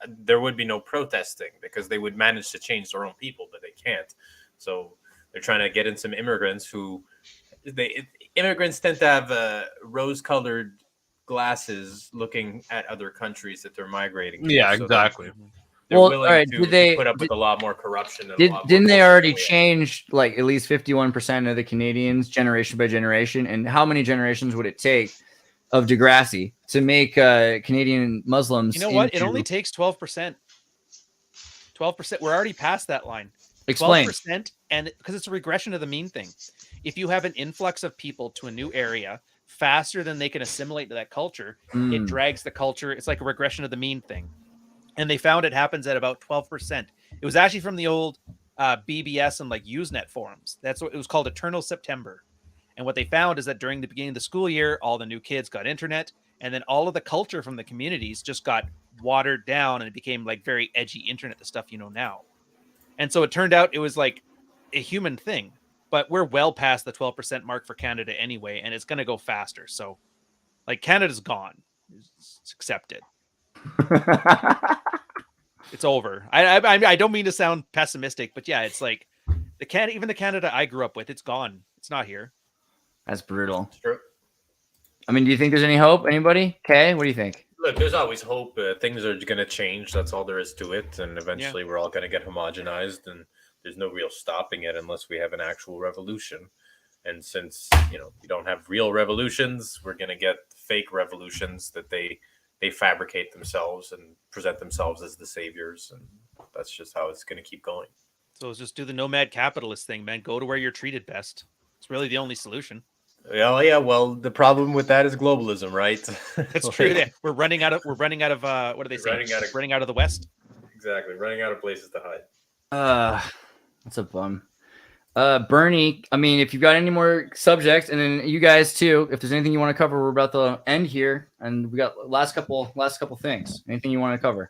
S9: there would be no protesting, because they would manage to change their own people, but they can't. So they're trying to get in some immigrants who immigrants tend to have rose-colored glasses looking at other countries that they're migrating to.
S5: Yeah,
S9: so
S5: exactly.
S9: They're willing to put up with a lot more corruption.
S2: Didn't they already change, like, at least 51% of the Canadians generation by generation? And how many generations would it take of Degrassi to make Canadian Muslims?
S4: You know what? It only takes 12%. 12%. We're already past that line.
S2: Explain.
S4: 12%, and because it's a regression of the mean thing. If you have an influx of people to a new area faster than they can assimilate to that culture, it drags the culture. It's like a regression of the mean thing. And they found it happens at about 12%. It was actually from the old BBS and like Usenet forums. That's what it was called, Eternal September. And what they found is that during the beginning of the school year, all the new kids got internet, and then all of the culture from the communities just got watered down, and it became like very edgy internet, the stuff you know now. And so it turned out it was like a human thing, but we're well past the 12% mark for Canada anyway, and it's going to go faster. So, like, Canada's gone. It's accepted. It's over. I don't mean to sound pessimistic, but yeah, it's like even the Canada I grew up with, it's gone. It's not here.
S2: That's brutal.
S9: It's true.
S2: I mean, do you think there's any hope? Anybody? Kay, what do you think?
S9: Look, there's always hope. Things are going to change. That's all there is to it. And eventually we're all going to get homogenized, and there's no real stopping it unless we have an actual revolution. And since, we don't have real revolutions, we're going to get fake revolutions that they fabricate themselves and present themselves as the saviors. And that's just how it's going to keep going.
S4: So let's just do the nomad capitalist thing, man. Go to where you're treated best. It's really the only solution.
S9: Yeah. Well, the problem with that is globalism, right?
S4: That's true. We're running out of what do they say? Running out of the West.
S9: Exactly. Running out of places to hide.
S2: That's a bum. Bernie, I mean, if you've got any more subjects, and then you guys too, if there's anything you want to cover, we're about to end here, and we got last couple things. Anything you want to cover?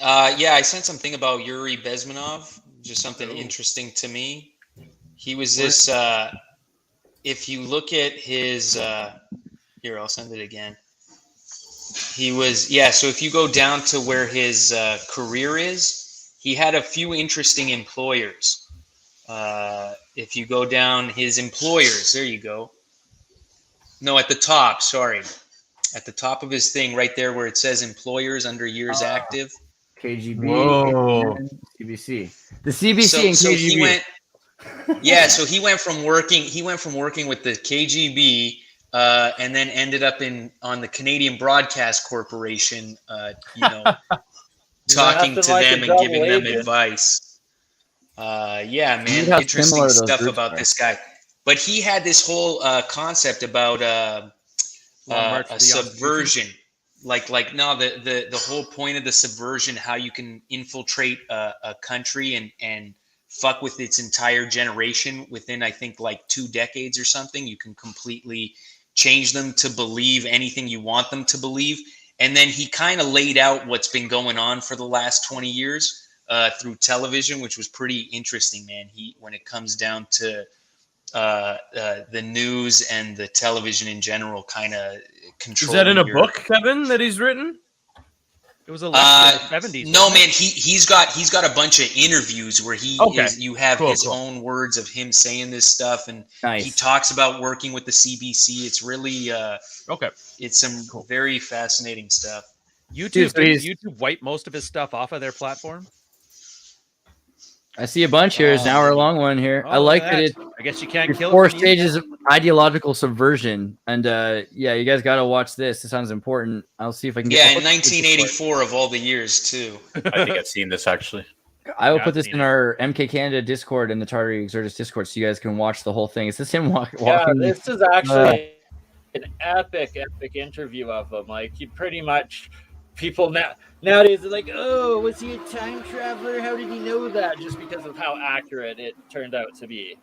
S3: Yeah, I sent something about Yuri Bezmenov, just something interesting to me. He was this. If you look at his, here, I'll send it again. He was, so if you go down to where his career is, he had a few interesting employers. If you go down his employers, there you go. No, at the top, sorry. At the top of his thing, right there where it says employers under years active.
S2: KGB,
S5: Whoa.
S2: CBC. The CBC and KGB.
S3: So he went, so he went from working with the KGB and then ended up on the Canadian Broadcast Corporation, talking to them and giving them advice. Yeah, man, interesting stuff about this guy. But he had this whole concept about a subversion. No, the whole point of the subversion, how you can infiltrate a country and fuck with its entire generation within, I think, like 2 decades or something. You can completely change them to believe anything you want them to believe. And then he kind of laid out what's been going on for the last 20 years through television, which was pretty interesting, man. When it comes down to the news and the television in general, kind of control.
S10: Is that in a book, Kevin, that he's written?
S4: It was a lecture in the 70s.
S3: No, man, he's got a bunch of interviews where you have his own words of him saying this stuff, and he talks about working with the CBC. It's really it's some very fascinating stuff.
S4: YouTube wiped most of his stuff off of their platform.
S2: I see a bunch here. It's an hour-long one here. I like that.
S4: I guess you can't kill it.
S2: 4 stages of ideological subversion, and you guys got to watch this. It sounds important. I'll see if I can get.
S3: Yeah, in 1984 of all the years too.
S9: I think I've seen this actually.
S2: I will put this in our MKCANADA Discord and the Tartary Xirtus Discord, so you guys can watch the whole thing. Is this him walking?
S8: Yeah, this is actually an epic interview of him. Like, he pretty much, people nowadays are like, oh, was he a time traveler? How did he know that? Just because of how accurate it turned out to be.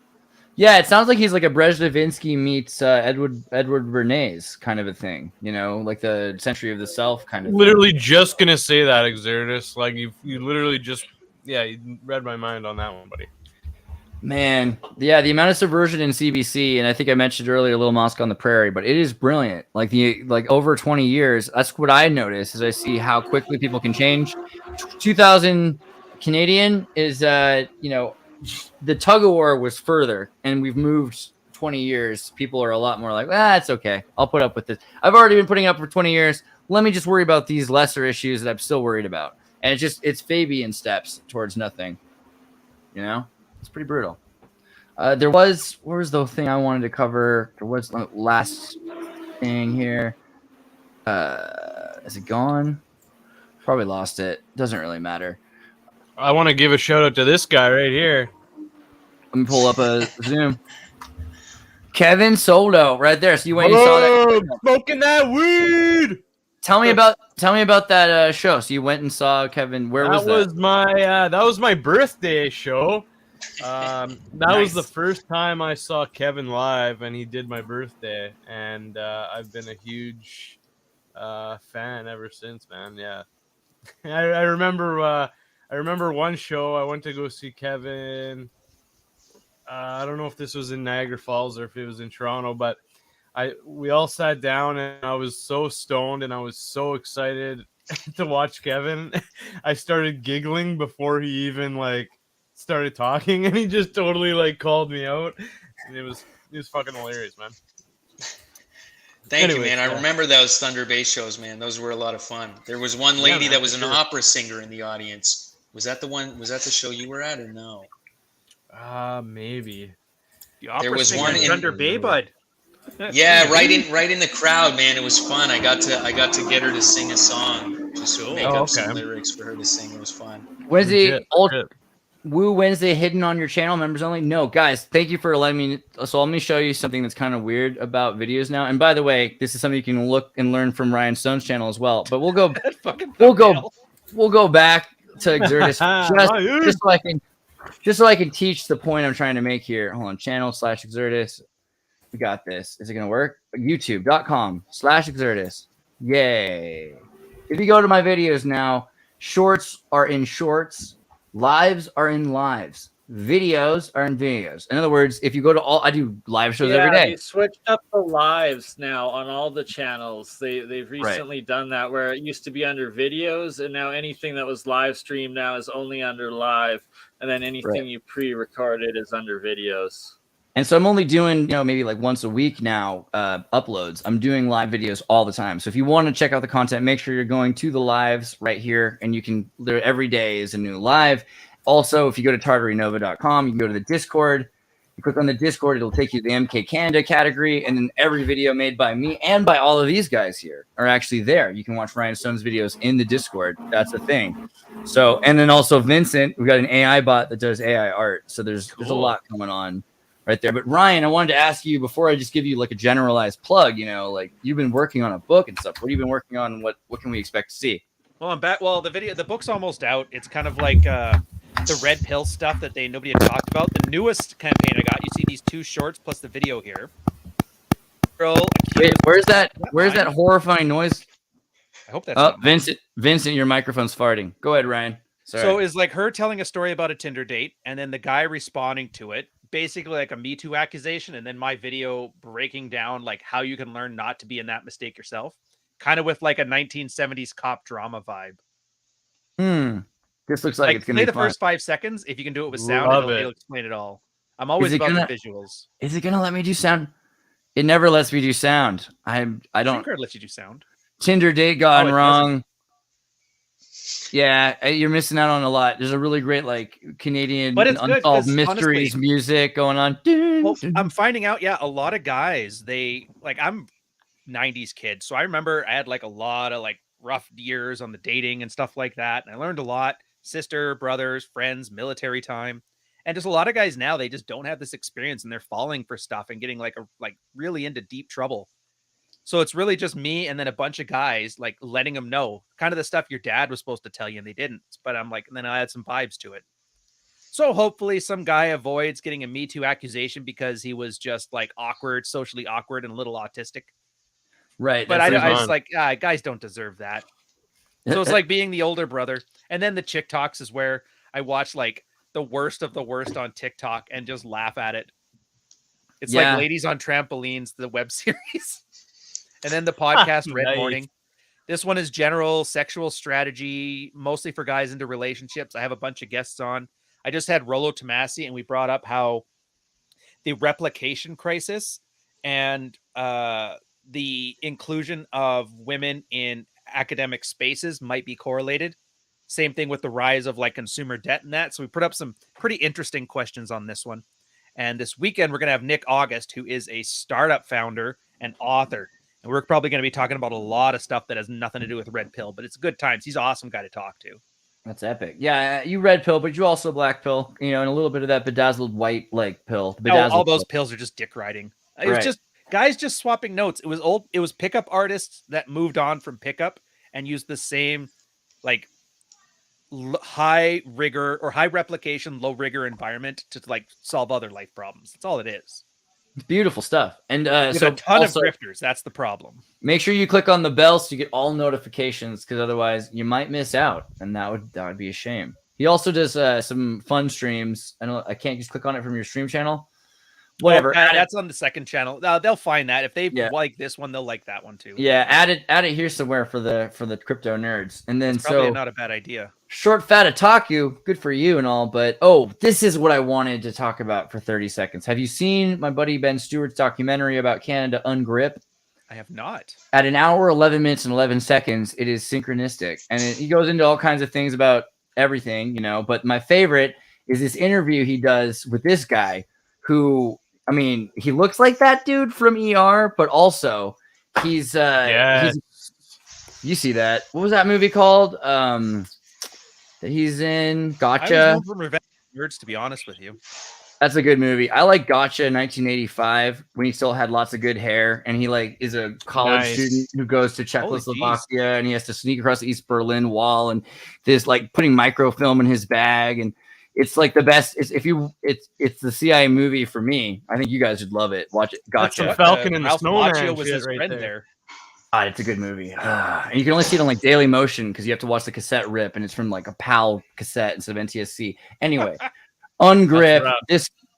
S2: Yeah, it sounds like he's like a Brezhnevinsky meets Edward Bernays kind of a thing, like the Century of the Self kind of
S10: literally thing. Just gonna say that, Xirtus. Like you literally just you read my mind on that one, buddy.
S2: Man, yeah, the amount of subversion in CBC, and I think I mentioned earlier Little Mosque on the Prairie, but it is brilliant. Like over 20 years, that's what I notice, is I see how quickly people can change. 2000 Canadian is the tug of war was further, and we've moved 20 years. People are a lot more like, it's okay. I'll put up with this. I've already been putting up for 20 years. Let me just worry about these lesser issues that I'm still worried about. And it's Fabian steps towards nothing. It's pretty brutal. Where was the thing I wanted to cover? There was the last thing here. Is it gone? Probably lost it. Doesn't really matter.
S10: I want to give a shout out to this guy right here.
S2: Let me pull up a Zoom. Kevin Soldo, right there. So you went and saw that.
S10: Smoking that weed.
S2: Tell me about that show. So you went and saw Kevin. Where was that?
S10: That was my birthday show. That was the first time I saw Kevin live, and he did my birthday, and I've been a huge fan ever since, man. Yeah, I remember one show I went to go see Kevin. I don't know if this was in Niagara Falls or if it was in Toronto, but we all sat down, and I was so stoned, and I was so excited to watch Kevin. I started giggling before he even started talking, and he just totally called me out, and it was fucking hilarious, man.
S3: Thank you, man. I remember those Thunder Bay shows, man. Those were a lot of fun. There was one lady that was an opera singer in the audience. Was that the show you were at, or no?
S10: Maybe.
S4: The opera there was one in Thunder Bay, bud.
S3: Yeah, right in the crowd, man. It was fun. I got to get her to sing a song, just to make up some lyrics for her to sing. It was fun.
S2: Was it Woo Wednesday hidden on your channel, members only? No, guys, thank you for letting me. So let me show you something that's kind of weird about videos now. And by the way, this is something you can look and learn from Ryan Stone's channel as well. But we'll go back to Xirtus just so I can teach the point I'm trying to make here. Hold on, channel/Xirtus. We got this. Is it gonna work? YouTube.com/Xirtus. Yay! If you go to my videos now, shorts are in shorts. Lives are in lives. Videos are in videos. In other words, if you go to I do live shows every day.
S8: They switched up the lives now on all the channels. They've recently done that, where it used to be under videos, and now anything that was live streamed now is only under live, and then anything you pre-recorded is under videos.
S2: And so I'm only doing, maybe once a week now, uploads. I'm doing live videos all the time. So if you want to check out the content, make sure you're going to the lives right here, and you can, every day is a new live. Also, if you go to tartarynova.com, you can go to the Discord. You click on the Discord, it'll take you to the MKCANADA category, and then every video made by me and by all of these guys here are actually there. You can watch Ryan Stone's videos in the Discord. That's a thing. So, and then also Vincent, we've got an AI bot that does AI art. So there's a lot going on. right there. But Ryan, I wanted to ask you before I just give you like a generalized plug, you know, like you've been working on a book and stuff. What have you been working on? What can we expect to see?
S4: Well, I'm back. Well, the book's almost out. It's kind of like the red pill stuff that nobody had talked about. The newest campaign I got, you see these 2 shorts plus the video here.
S2: Wait, where's that horrifying noise?
S4: I hope that's
S2: Vincent, your microphone's farting. Go ahead, Ryan. Sorry.
S4: So it's like her telling a story about a Tinder date and then the guy responding to it, basically like a Me Too accusation, and then my video breaking down like how you can learn not to be in that mistake yourself, kind of with like a 1970s cop drama vibe.
S2: This looks like it's gonna
S4: play
S2: be
S4: the
S2: fun.
S4: first 5 seconds. If you can do it with sound, it'll explain it all. I'm always about the visuals.
S2: Is it gonna let me do sound? It never lets me do sound. I don't.
S4: Card lets you do sound.
S2: Tinder date gone wrong. Yeah, you're missing out on a lot. There's a really great like Canadian unsolved mysteries music going on.
S4: Well, I'm finding out, a lot of guys, I'm 90s kid, so I remember I had like a lot of like rough years on the dating and stuff like that, and I learned a lot. Sister, brothers, friends, military time. And just a lot of guys now, they just don't have this experience and they're falling for stuff and getting like really into deep trouble. So it's really just me and then a bunch of guys like letting them know kind of the stuff your dad was supposed to tell you and they didn't. But I'm like, and then I add some vibes to it. So hopefully some guy avoids getting a Me Too accusation because he was just like awkward, socially awkward and a little autistic.
S2: Right.
S4: But I was like, guys don't deserve that. So it's like being the older brother. And then the chick talks is where I watch like the worst of the worst on TikTok and just laugh at it. It's like Ladies on Trampolines, the web series. And then the podcast Red Morning. This one is general sexual strategy, mostly for guys into relationships. I have a bunch of guests on. I just had Rollo Tomasi, and we brought up how the replication crisis and the inclusion of women in academic spaces might be correlated. Same thing with the rise of like consumer debt and that. So we put up some pretty interesting questions on this one. And this weekend, we're going to have Nick August, who is a startup founder and author. And we're probably going to be talking about a lot of stuff that has nothing to do with Red Pill, but it's good times. He's an awesome guy to talk to.
S2: That's epic. Yeah, you Red Pill, but you also Black Pill, you know, and a little bit of that bedazzled white like pill.
S4: All those pills are just dick riding. It was just guys just swapping notes. It was pickup artists that moved on from pickup and used the same like high rigor or high replication, low rigor environment to like solve other life problems. That's all it is.
S2: It's beautiful stuff. And
S4: so a ton of grifters. That's the problem.
S2: Make sure you click on the bell so you get all notifications, because otherwise you might miss out, and that would be a shame. He also does some fun streams. I can't just click on it from your stream channel. Whatever.
S4: That's on the second channel. They'll find that. If they like this one, they'll like that one too.
S2: Yeah, add it here somewhere for the crypto nerds. And then
S4: it's probably not a bad idea.
S2: Short fat otaku, good for you and all, but this is what I wanted to talk about for 30 seconds. Have you seen my buddy Ben Stewart's documentary about Canada, Ungrip?
S4: I have not.
S2: At an hour, 11 minutes, and 11 seconds, it is synchronistic. And he goes into all kinds of things about everything, you know, but my favorite is this interview he does with this guy who, I mean, he looks like that dude from ER, but also he's you see that. What was that movie called? That he's in Gotcha.
S4: I was from Revenge Nerds, to be honest with you.
S2: That's a good movie. I like Gotcha 1985 when he still had lots of good hair, and he like is a college student who goes to Czechoslovakia and he has to sneak across the East Berlin Wall, and this like putting microfilm in his bag, and it's like the best. It's the CIA movie for me. I think you guys would love it. Watch it. Gotcha.
S10: That's the Falcon and the Snowman
S4: was his friend there.
S2: God, it's a good movie. And you can only see it on like Daily Motion because you have to watch the cassette rip, and it's from like a PAL cassette instead of NTSC. Anyway, Ungrip.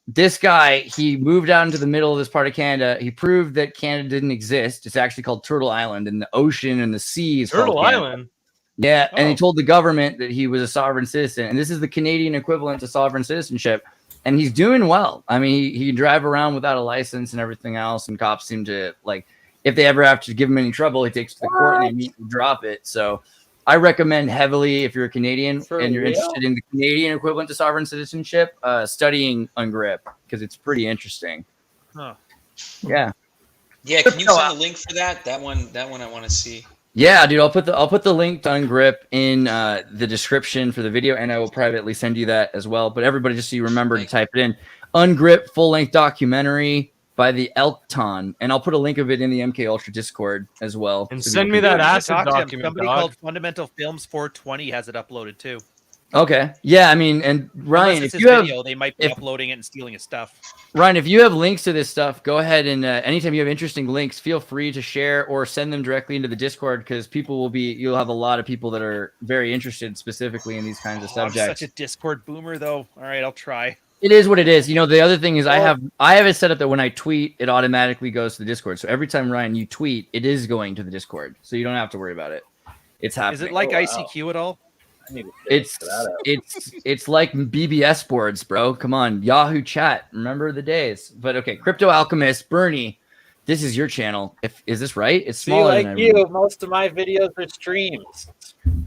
S2: This guy, he moved out into the middle of this part of Canada. He proved that Canada didn't exist. It's actually called Turtle Island, and the ocean and the seas.
S10: Turtle Island.
S2: Yeah, and he told the government that he was a sovereign citizen, and this is the Canadian equivalent to sovereign citizenship. And he's doing well. I mean, he can drive around without a license and everything else, and cops seem to like. If they ever have to give him any trouble, he takes it to the court and they immediately drop it. So I recommend heavily, if you're a Canadian and you're interested in the Canadian equivalent to sovereign citizenship, studying Ungrip, because it's pretty interesting.
S4: Huh.
S2: Yeah.
S3: Yeah, can you send a link for that? That one I want to see.
S2: Yeah, dude, I'll put the link to Ungrip in the description for the video, and I will privately send you that as well. But everybody, just so you remember to type it in. Ungripped full-length documentary by the Elkton, and I'll put a link of it in the MK Ultra Discord as well.
S10: And send me that acid document.
S4: Somebody called Fundamental Films 420 has it uploaded too.
S2: Okay. Yeah, I mean, and Ryan, if you
S4: video, they might be uploading it and stealing his stuff.
S2: Ryan, if you have links to this stuff, go ahead and anytime you have interesting links, feel free to share or send them directly into the Discord, because you'll have a lot of people that are very interested specifically in these kinds of subjects.
S4: I'm such a Discord boomer, though. All right, I'll try.
S2: It is what it is. You know, the other thing is I have it set up that when I tweet, it automatically goes to the Discord. So every time, Ryan, you tweet, it is going to the Discord. So you don't have to worry about it. It's happening.
S4: Is it like ICQ at all?
S2: It's like BBS boards, bro. Come on, Yahoo Chat. Remember the days. But okay, Crypto Alchemist, Bernie, this is your channel. Is this right? It's smaller than
S8: you. Most of my videos are streams.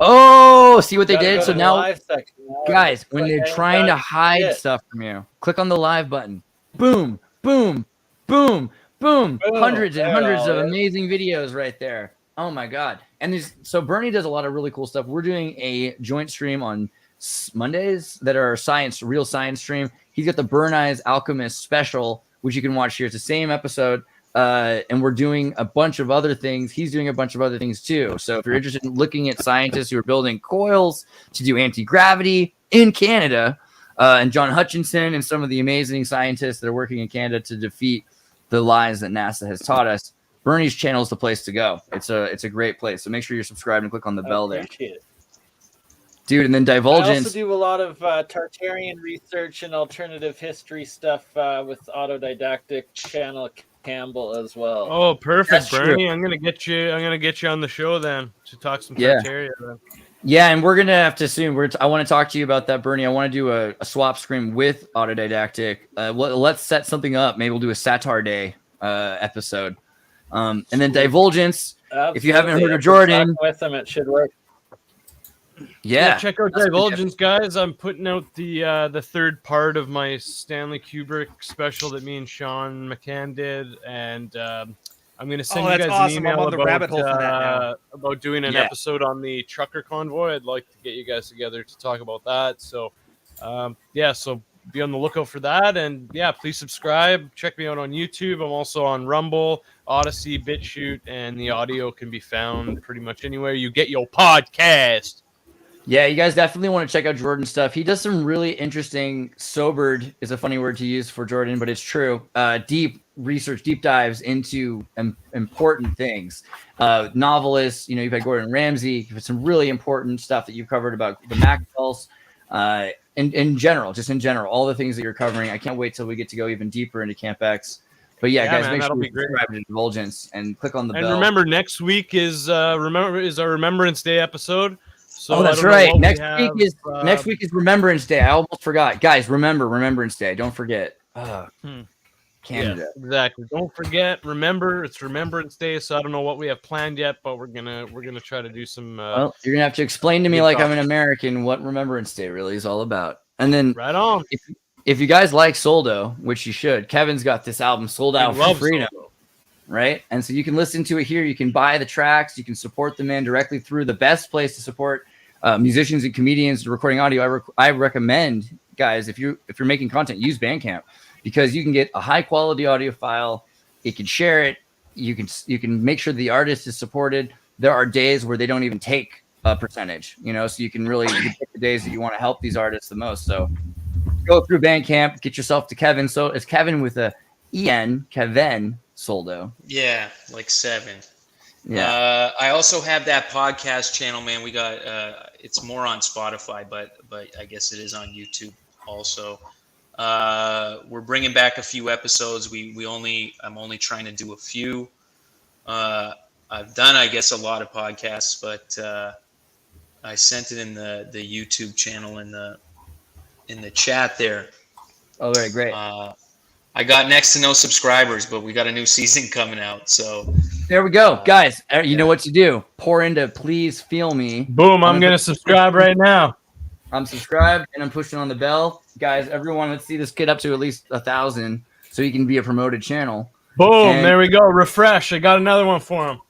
S2: Oh, see what they did? So now, guys, when they're trying to hide stuff from you, click on the live button. Boom, boom, boom, boom. Hundreds and hundreds of amazing videos right there. Oh my God. And so Bernie does a lot of really cool stuff. We're doing a joint stream on Mondays that are real science stream. He's got the Burn Eyes Alchemist special, which you can watch here. It's the same episode. And we're doing a bunch of other things. He's doing a bunch of other things too. So if you're interested in looking at scientists who are building coils to do anti-gravity in Canada, and John Hutchinson and some of the amazing scientists that are working in Canada to defeat the lies that NASA has taught us, Bernie's channel is the place to go. It's a great place. So make sure you're subscribed and click on the bell there. Dude, and then Divulgence.
S8: I also do a lot of Tartarian research and alternative history stuff with autodidactic channel Campbell as well.
S10: Oh, perfect, Bernie. I'm gonna get you on the show then to talk some Tartaria. Then.
S2: Yeah, and we're gonna have to soon. I want to talk to you about that, Bernie. I want to do a swap screen with autodidactic. Let's set something up. Maybe we'll do a Satar Day episode. And then Divulgence.
S8: Absolutely.
S2: If you haven't heard of Jordan,
S8: with them, it should work.
S2: Yeah,
S10: check out Divulgence, guys. I'm putting out the third part of my Stanley Kubrick special that me and Sean McCann did, and I'm going to send you guys an email about doing an episode on the trucker convoy. I'd like to get you guys together to talk about that. So, so be on the lookout for that, and please subscribe. Check me out on YouTube. I'm also on Rumble, Odyssey, BitChute, and the audio can be found pretty much anywhere you get your podcast.
S2: Yeah, you guys definitely want to check out Jordan's stuff. He does some really interesting, sobered is a funny word to use for Jordan, but it's true. Deep research, deep dives into important things. Novelists, you've had Gordon Ramsay. You've had some really important stuff that you've covered about the Maxwells. In general, all the things that you're covering. I can't wait till we get to go even deeper into Camp X. But guys, make sure you subscribe to Divulgence and click on the bell.
S10: And remember, next week is our Remembrance Day episode. So
S2: that's right. Next week is Remembrance Day. I almost forgot. Guys, remember Remembrance Day. Don't forget. Canada.
S10: Yeah, exactly. Don't forget. Remember, it's Remembrance Day. So I don't know what we have planned yet, but we're gonna try to do some.
S2: Well, you're gonna have to explain to me like I'm an American what Remembrance Day really is all about. And then
S10: right on.
S2: If you guys like Soldo, which you should, Kevin's got this album Sold Out for Freedom. Soldo. Right? And so you can listen to it here. You can buy the tracks. You can support the man directly through the best place to support musicians and comedians recording audio. I recommend, guys, if you're making content, use Bandcamp, because you can get a high quality audio file. You can share it. You can make sure the artist is supported. There are days where they don't even take a percentage, so you can pick the days that you want to help these artists the most. So go through Bandcamp, get yourself to Kevin. So it's Kevin with a E-N, Kevin Soldo.
S3: Yeah, like 7.
S2: Yeah.
S3: I also have that podcast channel, man. We got it's more on Spotify, but I guess it is on YouTube also. We're bringing back a few episodes. I'm only trying to do a few. I've done, I guess, a lot of podcasts, but I sent it in the YouTube channel in the chat there.
S2: Oh, very great.
S3: I got next to no subscribers, but we got a new season coming out. So
S2: there we go, guys. You know what to do. Pour into Please Feel Me.
S10: Boom! I'm gonna subscribe right now.
S2: I'm subscribed and I'm pushing on the bell, guys. Everyone, let's see this kid up to at least 1,000, so he can be a promoted channel.
S10: Boom! There we go. Refresh. I got another one for him.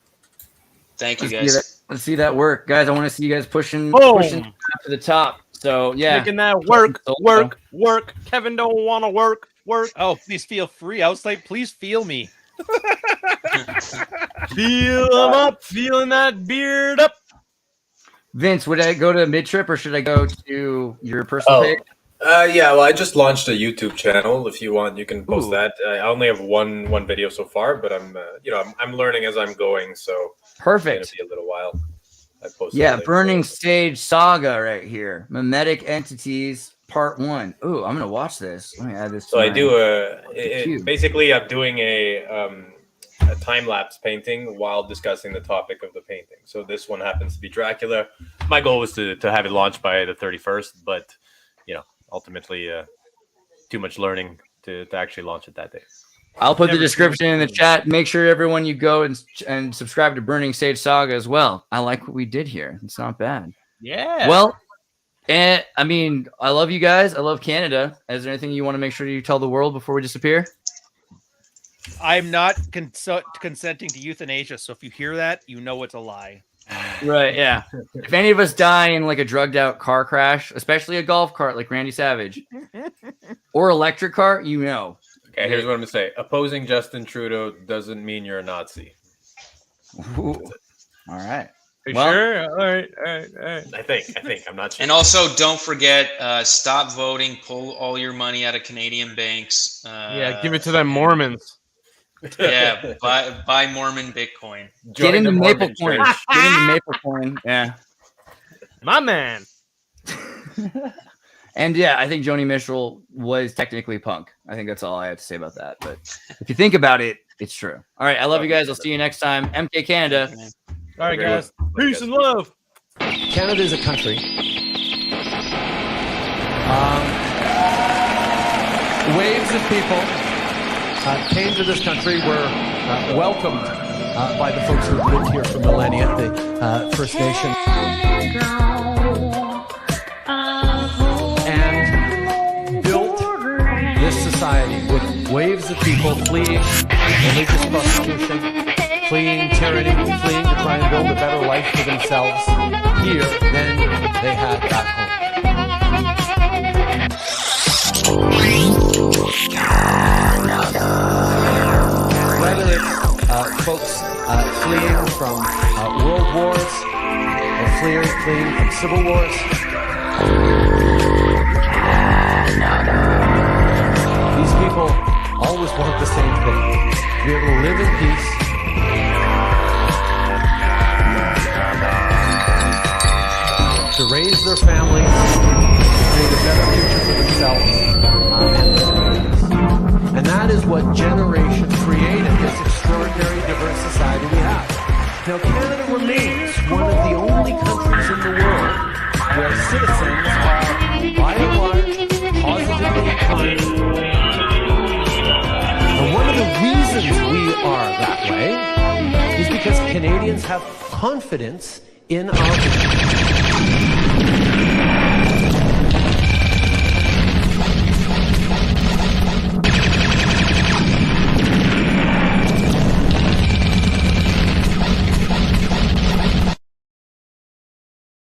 S3: Thank you, guys.
S2: Let's see that work, guys. I want to see you guys pushing to the top. So yeah,
S10: making that work. Kevin don't want to work.
S4: work. Oh, please feel free. I was like, please feel me.
S10: Feel them up, feeling that beard up.
S2: Vince, would I go to mid-trip or should I go to your personal page?
S9: Yeah, well, I just launched a YouTube channel. If you want, you can post that. I only have one video so far, but I'm learning as I'm going, so
S2: perfect.
S9: It's gonna be a little while.
S2: Yeah, Burning Stage Saga right here. Mimetic Entities Part 1. Ooh, I'm gonna watch this. Let me add this.
S9: So I do basically I'm doing a time-lapse painting while discussing the topic of the painting. So this one happens to be Dracula. My goal was to have it launched by the 31st, but ultimately too much learning to actually launch it that day.
S2: I'll put the description in the chat. Make sure everyone you go and subscribe to Burning Stage Saga as well. I like what we did here. It's not bad.
S10: Yeah.
S2: Well, and I mean, I love you guys. I love Canada. Is there anything you want to make sure you tell the world before we disappear?
S4: I'm not consenting to euthanasia. So if you hear that, you know it's a lie.
S2: Right, yeah. If any of us die in like a drugged out car crash, especially a golf cart like Randy Savage, or electric car, you know.
S9: Okay, here's what I'm gonna say. Opposing Justin Trudeau doesn't mean you're a Nazi.
S2: Ooh. All right.
S10: Sure. All right.
S9: I think. I'm not sure.
S3: And also, don't forget, stop voting. Pull all your money out of Canadian banks.
S10: Yeah, give it to them Mormons.
S3: Yeah, buy Mormon Bitcoin.
S2: Get into Maple Coin. Get into Maple Coin. Yeah.
S10: My man.
S2: And yeah, I think Joni Mitchell was technically punk. I think that's all I have to say about that. But if you think about it, it's true. All right. I love you guys. I'll see you next time. MK Canada.
S10: All right, guys. Peace and love.
S1: Canada is a country. Waves of people came to this country, were welcomed by the folks who have lived here for millennia, the First Nation. And built this society with waves of people fleeing religious persecution, fleeing tyranny, fleeing to try and build a better life for themselves here than they had back home. Whether it's folks fleeing from world wars or fleeing from civil wars, these people always want the same thing: to be able to live in peace, to raise their families, to create a better future for themselves and their communities. And that is what generation created this extraordinary diverse society we have. Now, Canada remains one of the only countries in the world where citizens are, by and large, positively kind. And one of the reasons we are that way is because Canadians have confidence in our